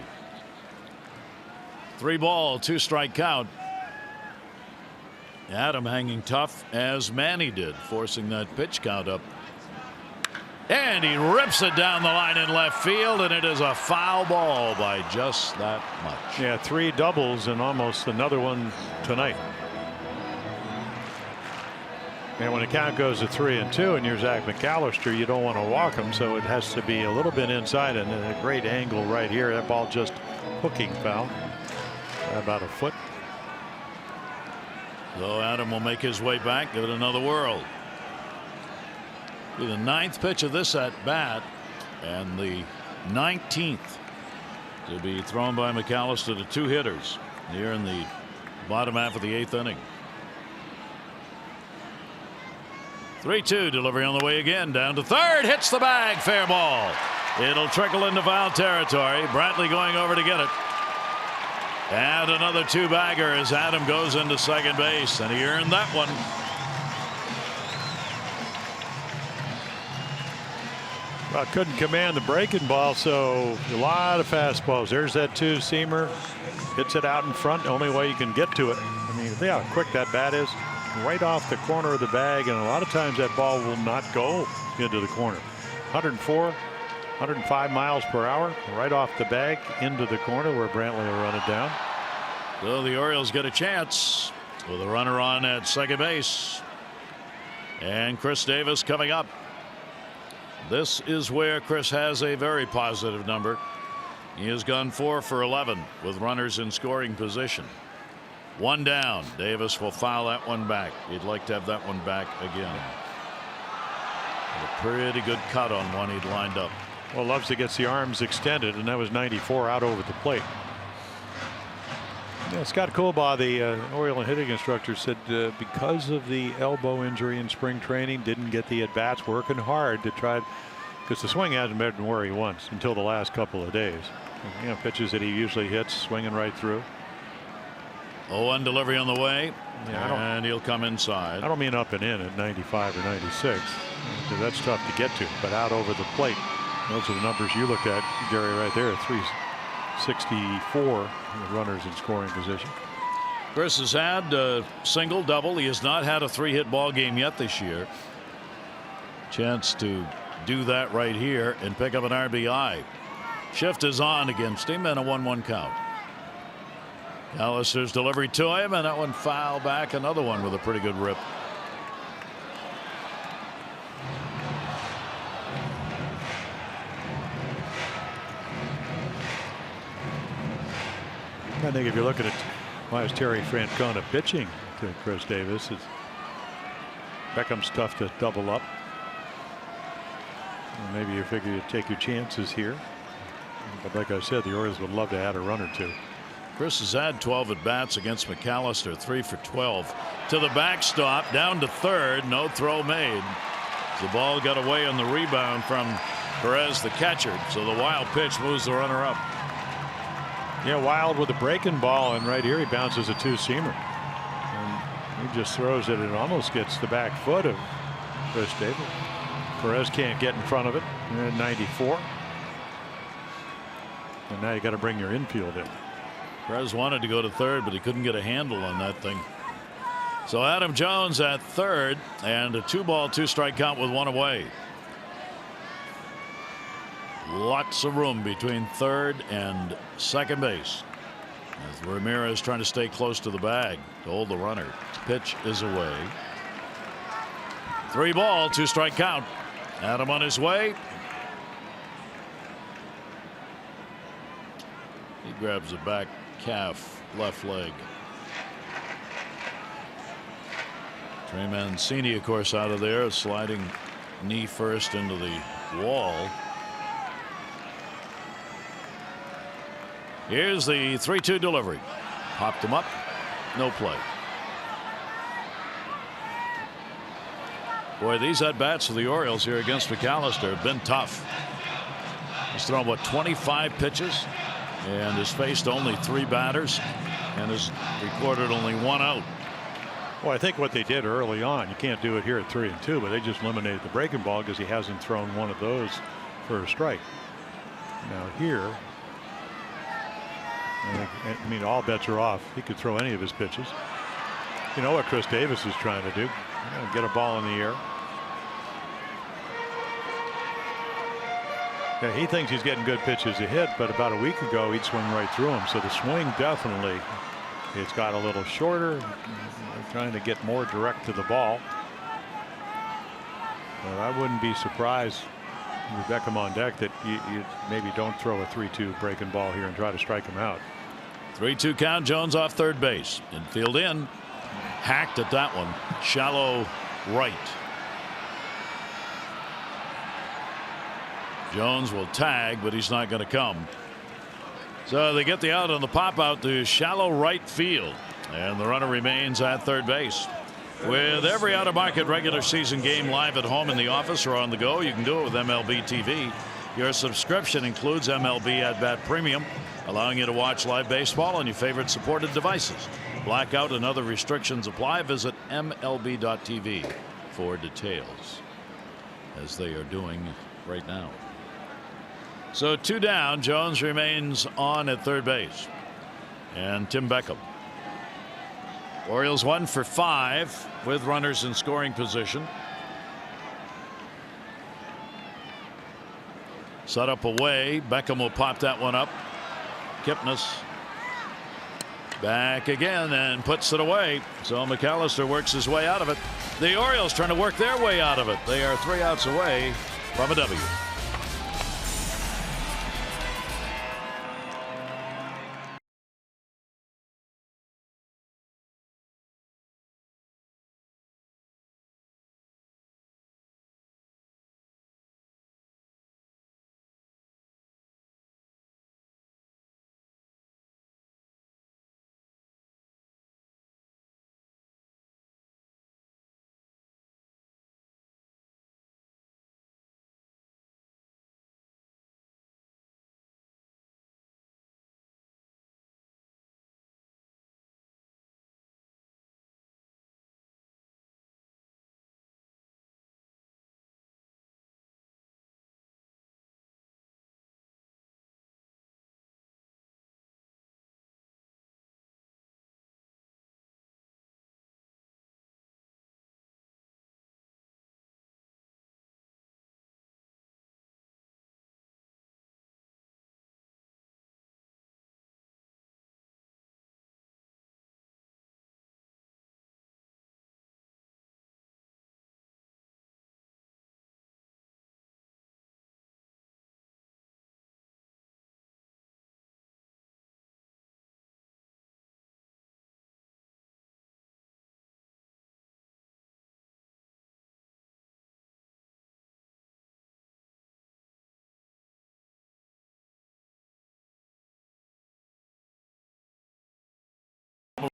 3-ball, 2-strike count. Adam hanging tough as Manny did, forcing that pitch count up. And he rips it down the line in left field, and it is a foul ball by just that much. Yeah, 3 doubles and almost another one tonight. And when the count goes to 3-2 and you're Zach McAllister, you don't want to walk him, so it has to be a little bit inside, and a great angle right here. That ball just hooking foul. About a foot. So Adam will make his way back, give it another whirl. Be the 9th pitch of this at bat, and the 19th to be thrown by McAllister to 2 hitters here in the bottom half of the 8th inning. 3-2 delivery on the way again, down to third, hits the bag, fair ball. It'll trickle into foul territory. Brantley going over to get it. And another 2-bagger as Adam goes into second base, and he earned that one. Well, couldn't command the breaking ball, so a lot of fastballs. There's that 2-seamer. Hits it out in front, the only way you can get to it. I mean, see how quick that bat is? Right off the corner of the bag, and a lot of times that ball will not go into the corner. 104, 105 miles per hour, right off the bag into the corner where Brantley will run it down. So the Orioles get a chance with a runner on at second base. And Chris Davis coming up. This is where Chris has a very positive number. He has gone 4 for 11 with runners in scoring position. 1 down. Davis will foul that one back. He'd like to have that one back again. A pretty good cut on one he'd lined up. Well, loves to get the arms extended, and that was 94 out over the plate. Yeah, Scott Coolbaugh, the Oriole hitting instructor, said because of the elbow injury in spring training, didn't get the at-bats, working hard to try to because the swing hasn't been where he wants until the last couple of days. You know, pitches that he usually hits, swinging right through. 0-1 delivery on the way, Yeah, and he'll come inside. I don't mean up and in at 95 or 96, because that's tough to get to, but out over the plate. Those are the numbers you looked at, Gary, right there. 364 runners in scoring position. Chris has had a single, double. He has not had a 3-hit ball game yet this year. Chance to do that right here and pick up an RBI. Shift is on against him, and a 1-1 count. Allister's delivery to him, and that one foul back. Another one with a pretty good rip. I think if you're looking at why is Terry Francona pitching to Chris Davis, Beckham's tough to double up. And maybe you figure you'd take your chances here. But like I said, the Orioles would love to add a run or two. Chris has had 12 at bats against McAllister, 3 for 12. To the backstop, down to third, no throw made. The ball got away on the rebound from Perez, the catcher. So the wild pitch moves the runner up. Yeah, Wild with a breaking ball, and right here he bounces a two-seamer. And he just throws it, and it almost gets the back foot of Chris Davis. Perez can't get in front of it. You're at 94. And now you got to bring your infield in. Perez wanted to go to third, but he couldn't get a handle on that thing. So Adam Jones at third, and a 2-ball, 2-strike count with 1 away. Lots of room between third and second base, as Ramirez trying to stay close to the bag to hold the runner. Pitch is away. 3-ball, 2-strike count. Adam on his way. He grabs the back calf, left leg. Trey Mancini, of course, out of there, sliding knee first into the wall. Here's the 3-2 delivery. Popped him up. No play. Boy, these at-bats for the Orioles here against McAllister have been tough. He's thrown, what, 25 pitches and has faced only 3 batters and has recorded only 1 out. Well, I think what they did early on, you can't do it here at 3-2, but they just eliminated the breaking ball because he hasn't thrown one of those for a strike. Now here, I mean, all bets are off. He could throw any of his pitches. You know what Chris Davis is trying to do? Get a ball in the air. Yeah, he thinks he's getting good pitches to hit, but about a week ago he'd swing right through him. So the swing definitely, it's got a little shorter. They're trying to get more direct to the ball. But I wouldn't be surprised with Beckham on deck that you maybe don't throw a 3-2 breaking ball here and try to strike him out. 3-2 count. Jones off third base. Infield in. Hacked at that one. Shallow right. Jones will tag, but he's not going to come. So they get the out on the pop out to shallow right field, and the runner remains at third base. With every out-of-market regular season game live at home, in the office, or on the go, you can do it with MLB TV. Your subscription includes MLB At Bat Premium, allowing you to watch live baseball on your favorite supported devices. Blackout and other restrictions apply. Visit MLB.tv for details, as they are doing right now. So 2 down. Jones remains on at third base, and Tim Beckham. Orioles 1 for 5 with runners in scoring position. Set up away. Beckham will pop that one up. KIPNIS back again and puts it away. So McAllister works his way out of it. The Orioles trying to work their way out of it. They are 3 outs away from a W.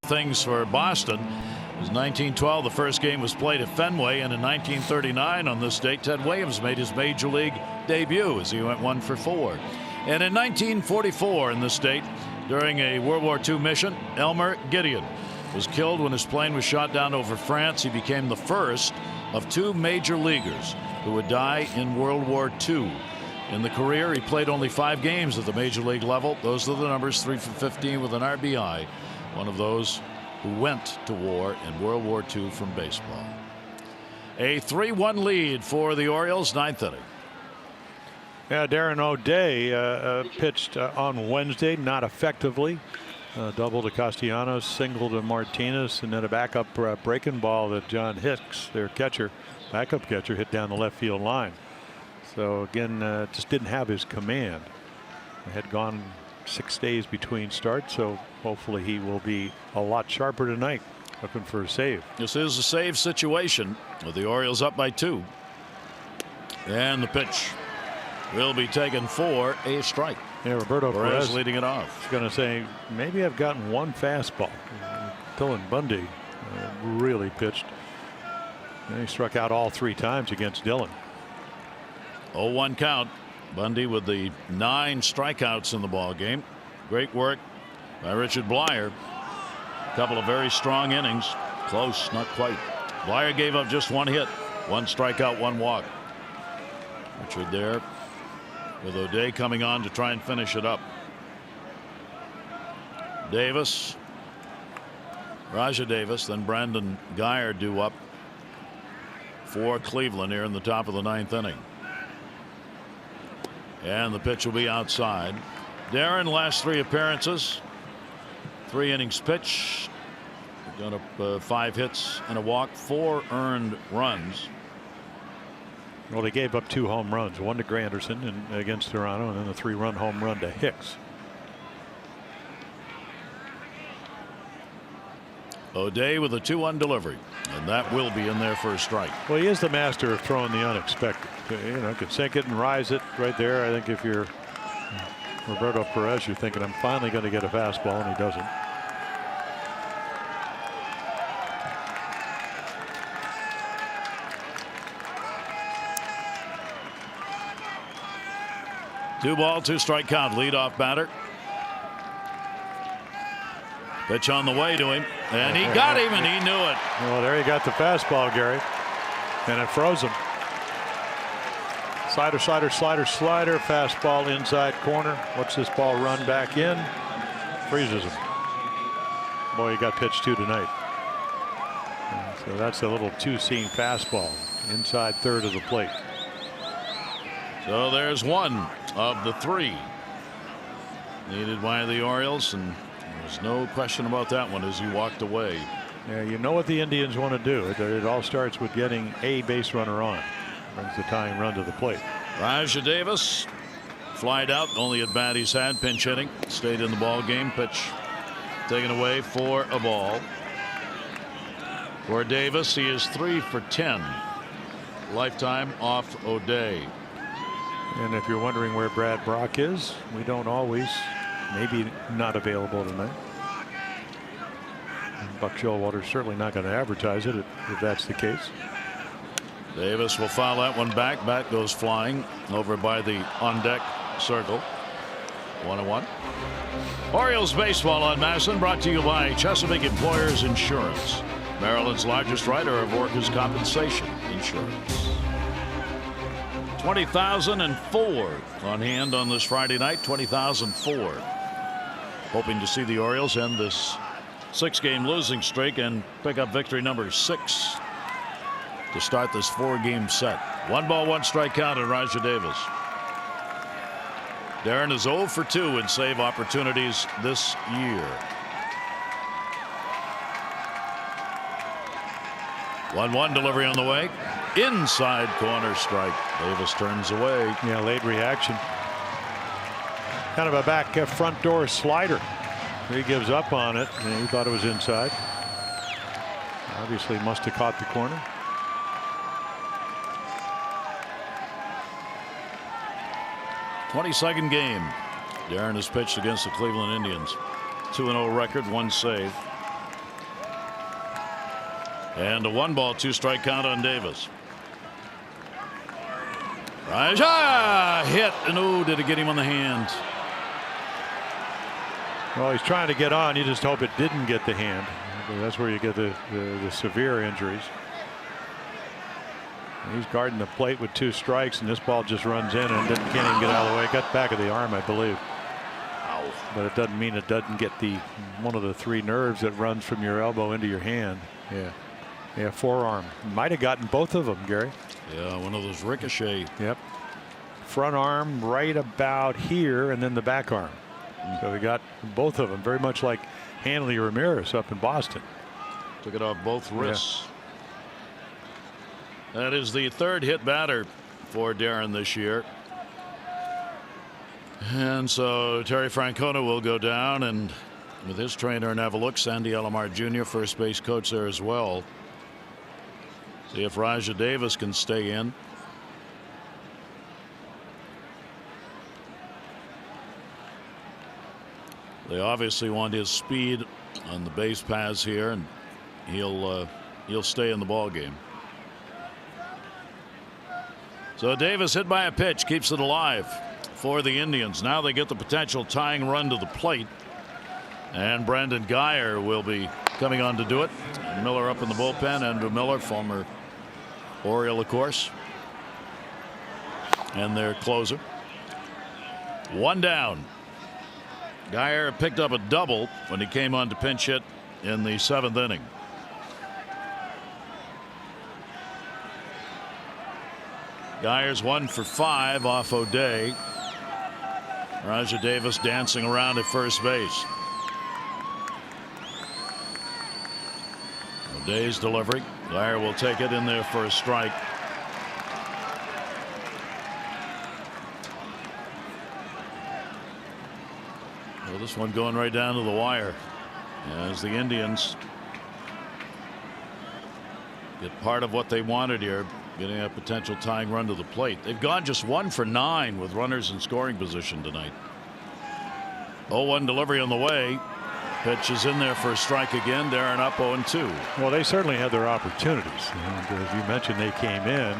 things for Boston. It was 1912. The first game was played at Fenway, and in 1939 on this date, Ted Williams made his major league debut as he went 1 for 4. And in 1944 in this date, during a World War II mission, Elmer Gideon was killed when his plane was shot down over France. He became the first of 2 major leaguers who would die in World War II. In the career, he played only 5 games at the major league level. Those are the numbers: 3 for 15 with an RBI. One of those who went to war in World War II from baseball. A 3-1 lead for the Orioles, 9th inning. Yeah, Darren O'Day pitched on Wednesday, not effectively. Double to Castellanos, single to Martinez, and then a backup breaking ball that John Hicks, their catcher, backup catcher, hit down the left field line. So again, just didn't have his command. Had gone 6 days between starts, so hopefully he will be a lot sharper tonight, looking for a save. This is a save situation with the Orioles up by 2. And the pitch will be taken for a strike. Yeah, Roberto Perez leading it off. I was going to say, maybe I've gotten one fastball. Dylan Bundy really pitched. And he struck out all 3 times against Dylan. 0-1 count. Bundy with the 9 strikeouts in the ball game. Great work by Richard Blyer. A couple of very strong innings. Close, not quite. Blyer gave up just 1 hit, 1 strikeout, 1 walk. Richard there with O'Day coming on to try and finish it up. Davis, Raja Davis, then Brandon Guyer due up for Cleveland here in the top of the 9th inning. And the pitch will be outside. Darren, last 3 appearances, 3 innings pitched, got up 5 hits and a walk, 4 earned runs. Well, they gave up 2 home runs, 1 to Granderson against Toronto, and then a 3-run home run to Hicks. O'Day with a 2-1 delivery, and that will be in there for a strike. Well, he is the master of throwing the unexpected. You know, could sink it and rise it right there. I think if you're Roberto Perez, you're thinking, I'm finally going to get a fastball, and he doesn't. Two ball, 2 strike count. Leadoff batter. Pitch on the way to him, and he got him, and he knew it. Well, there you got the fastball, Gary, and it froze him. Slider, slider, slider, slider, fastball inside corner. What's this ball run back in? Freezes him. Boy, he got pitched to tonight. And so that's a little 2-seam fastball inside 3rd of the plate. So there's 1 of the 3 needed by the Orioles, and there's no question about that one as he walked away. Yeah, you know what the Indians want to do. It all starts with getting a base runner on. Brings the tying run to the plate. Raja Davis flied out, only at bat he's had, pinch hitting, stayed in the ball game. Pitch taken away for a ball. For Davis, he is 3 for 10 lifetime off O'Day. And if you're wondering where Brad Brock is, we don't always, maybe not available tonight. And Buck Showalter's certainly not going to advertise it if that's the case. Davis will foul that one back. Bat goes flying over by the on deck circle. 1-1. Orioles baseball on MASN, brought to you by Chesapeake Employers Insurance, Maryland's largest writer of workers' compensation insurance. 20,004 on hand on this Friday night. 20,004. Hoping to see the Orioles end this 6-game losing streak and pick up victory number 6 to start this 4-game set. 1 ball, 1 strike count on Raja Davis. Darren is 0 for 2 in save opportunities this year. 1-1 delivery on the way. Inside corner strike. Davis turns away. Yeah, late reaction. Kind of a back front door slider. He gives up on it, and he thought it was inside. Obviously must have caught the corner. '22nd game. Darren has pitched against the Cleveland Indians. 2-0 record, 1 save. And a 1-ball, 2-strike count on Davis. Raja hit, and oh, did it get him on the hand? Well, he's trying to get on. You just hope it didn't get the hand. That's where you get the severe injuries. He's guarding the plate with 2 strikes, and this ball just runs in and can't even get out of the way. Got back of the arm, I believe. Ow. But it doesn't mean it doesn't get one of the 3 nerves that runs from your elbow into your hand. Yeah, forearm. Might have gotten both of them, Gary. Yeah, one of those ricochet. Yep. Front arm right about here, and then the back arm. So we got both of them, very much like Hanley Ramirez up in Boston. Took it off both wrists. That is the 3rd hit batter for Darren this year. And so Terry Francona will go down, and with his trainer and have a look, Sandy Alomar Jr., first base coach there as well. See if Raja Davis can stay in. They obviously want his speed on the base paths here, and he'll stay in the ball game. So Davis hit by a pitch, keeps it alive for the Indians. Now they get the potential tying run to the plate, and Brandon Geyer will be coming on to do it. Miller up in the bullpen. Andrew Miller, former Oriole, of course, and their closer. 1 down. Geyer picked up a double when he came on to pinch hit in the 7th inning. Geyer's 1 for 5 off O'Day. Raja Davis dancing around at first base. O'Day's delivery. Geyer will take it in there for a strike. Well, this one going right down to the wire as the Indians get part of what they wanted here, getting a potential tying run to the plate. They've gone just 1 for 9 with runners in scoring position tonight. 0-1 delivery on the way. Pitch is in there for a strike again. Darren up 0-2. Well, they certainly had their opportunities. And as you mentioned, they came in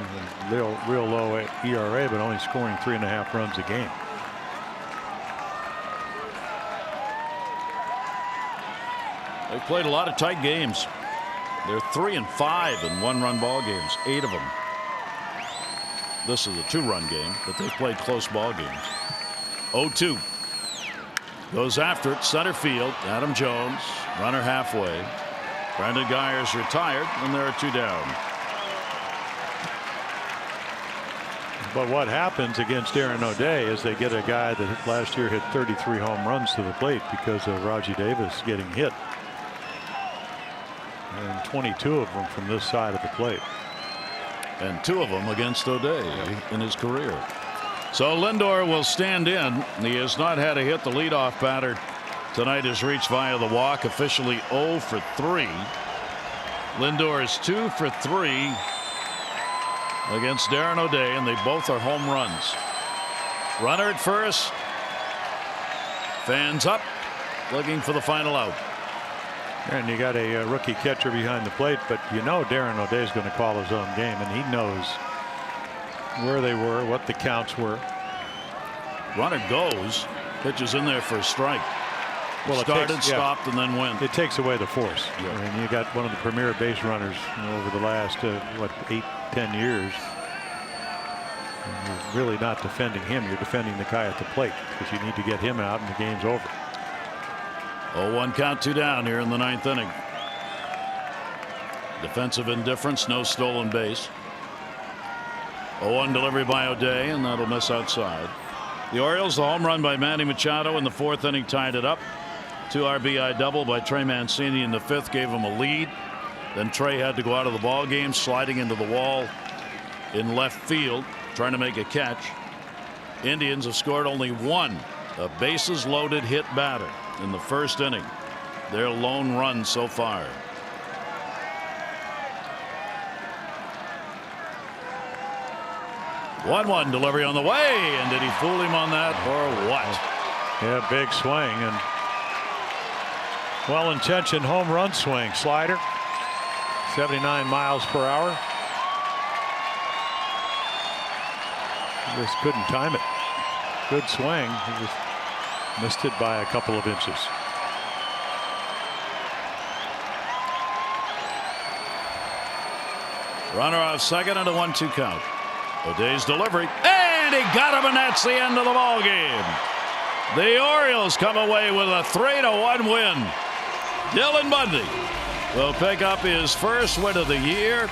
real low ERA, but only scoring 3.5 runs a game. They've played a lot of tight games. They're 3-5 in 1-run ball games, 8 of them. This is a 2-run game, but they've played close ball games. 0-2. Goes after it, center field. Adam Jones, runner halfway. Brandon Geyer's retired, and there are 2 down. But what happens against Darren O'Day is they get a guy that last year hit 33 home runs to the plate because of Raji Davis getting hit. And 22 of them from this side of the plate. And 2 of them against O'Day in his career. So Lindor will stand in. He has not had a hit. The leadoff batter tonight has reached via the walk, officially 0 for 3. Lindor is 2 for 3 against Darren O'Day, and they both are home runs. Runner at first. Fans up, looking for the final out. And you got a rookie catcher behind the plate, but you know Darren O'Day is going to call his own game, and he knows where they were, what the counts were. Runner goes, pitches in there for a strike. Well, started, stopped, and then went. It takes away the force. Yeah. I mean, you got one of the premier base runners over the last 8-10 years. And you're really not defending him. You're defending the guy at the plate because you need to get him out, and the game's over. 0-1 count, 2 down here in the 9th inning. Defensive indifference, no stolen base. 0-1 delivery by O'Day, and that'll miss outside. The Orioles, the home run by Manny Machado in the 4th inning tied it up. 2 RBI double by TREY Mancini in the 5th gave him a lead. Then TREY had to go out of the ball game, sliding into the wall in left field, trying to make a catch. Indians have scored only 1, a bases loaded hit batter in the 1st inning. Their lone run so far. One delivery on the way, and did he fool him on that or what? Yeah, big swing and well-intentioned home run swing. Slider 79 miles per hour. Just couldn't time it. Good swing. He just missed it by a couple of inches. Runner on second and a 1-2 count. O'Day's delivery, and he got him, and that's the end of the ball game. The Orioles come away with a 3-1 win. Dylan Bundy will pick up his first win of the year,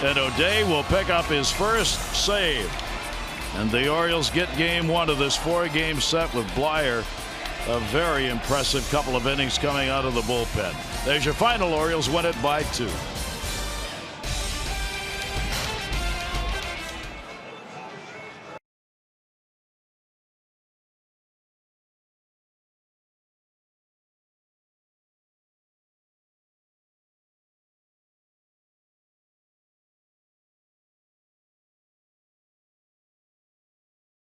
and O'Day will pick up his first save. And the Orioles get game one of this 4-game set with Blyer. A very impressive couple of innings coming out of the bullpen. There's your final. Orioles win it by 2.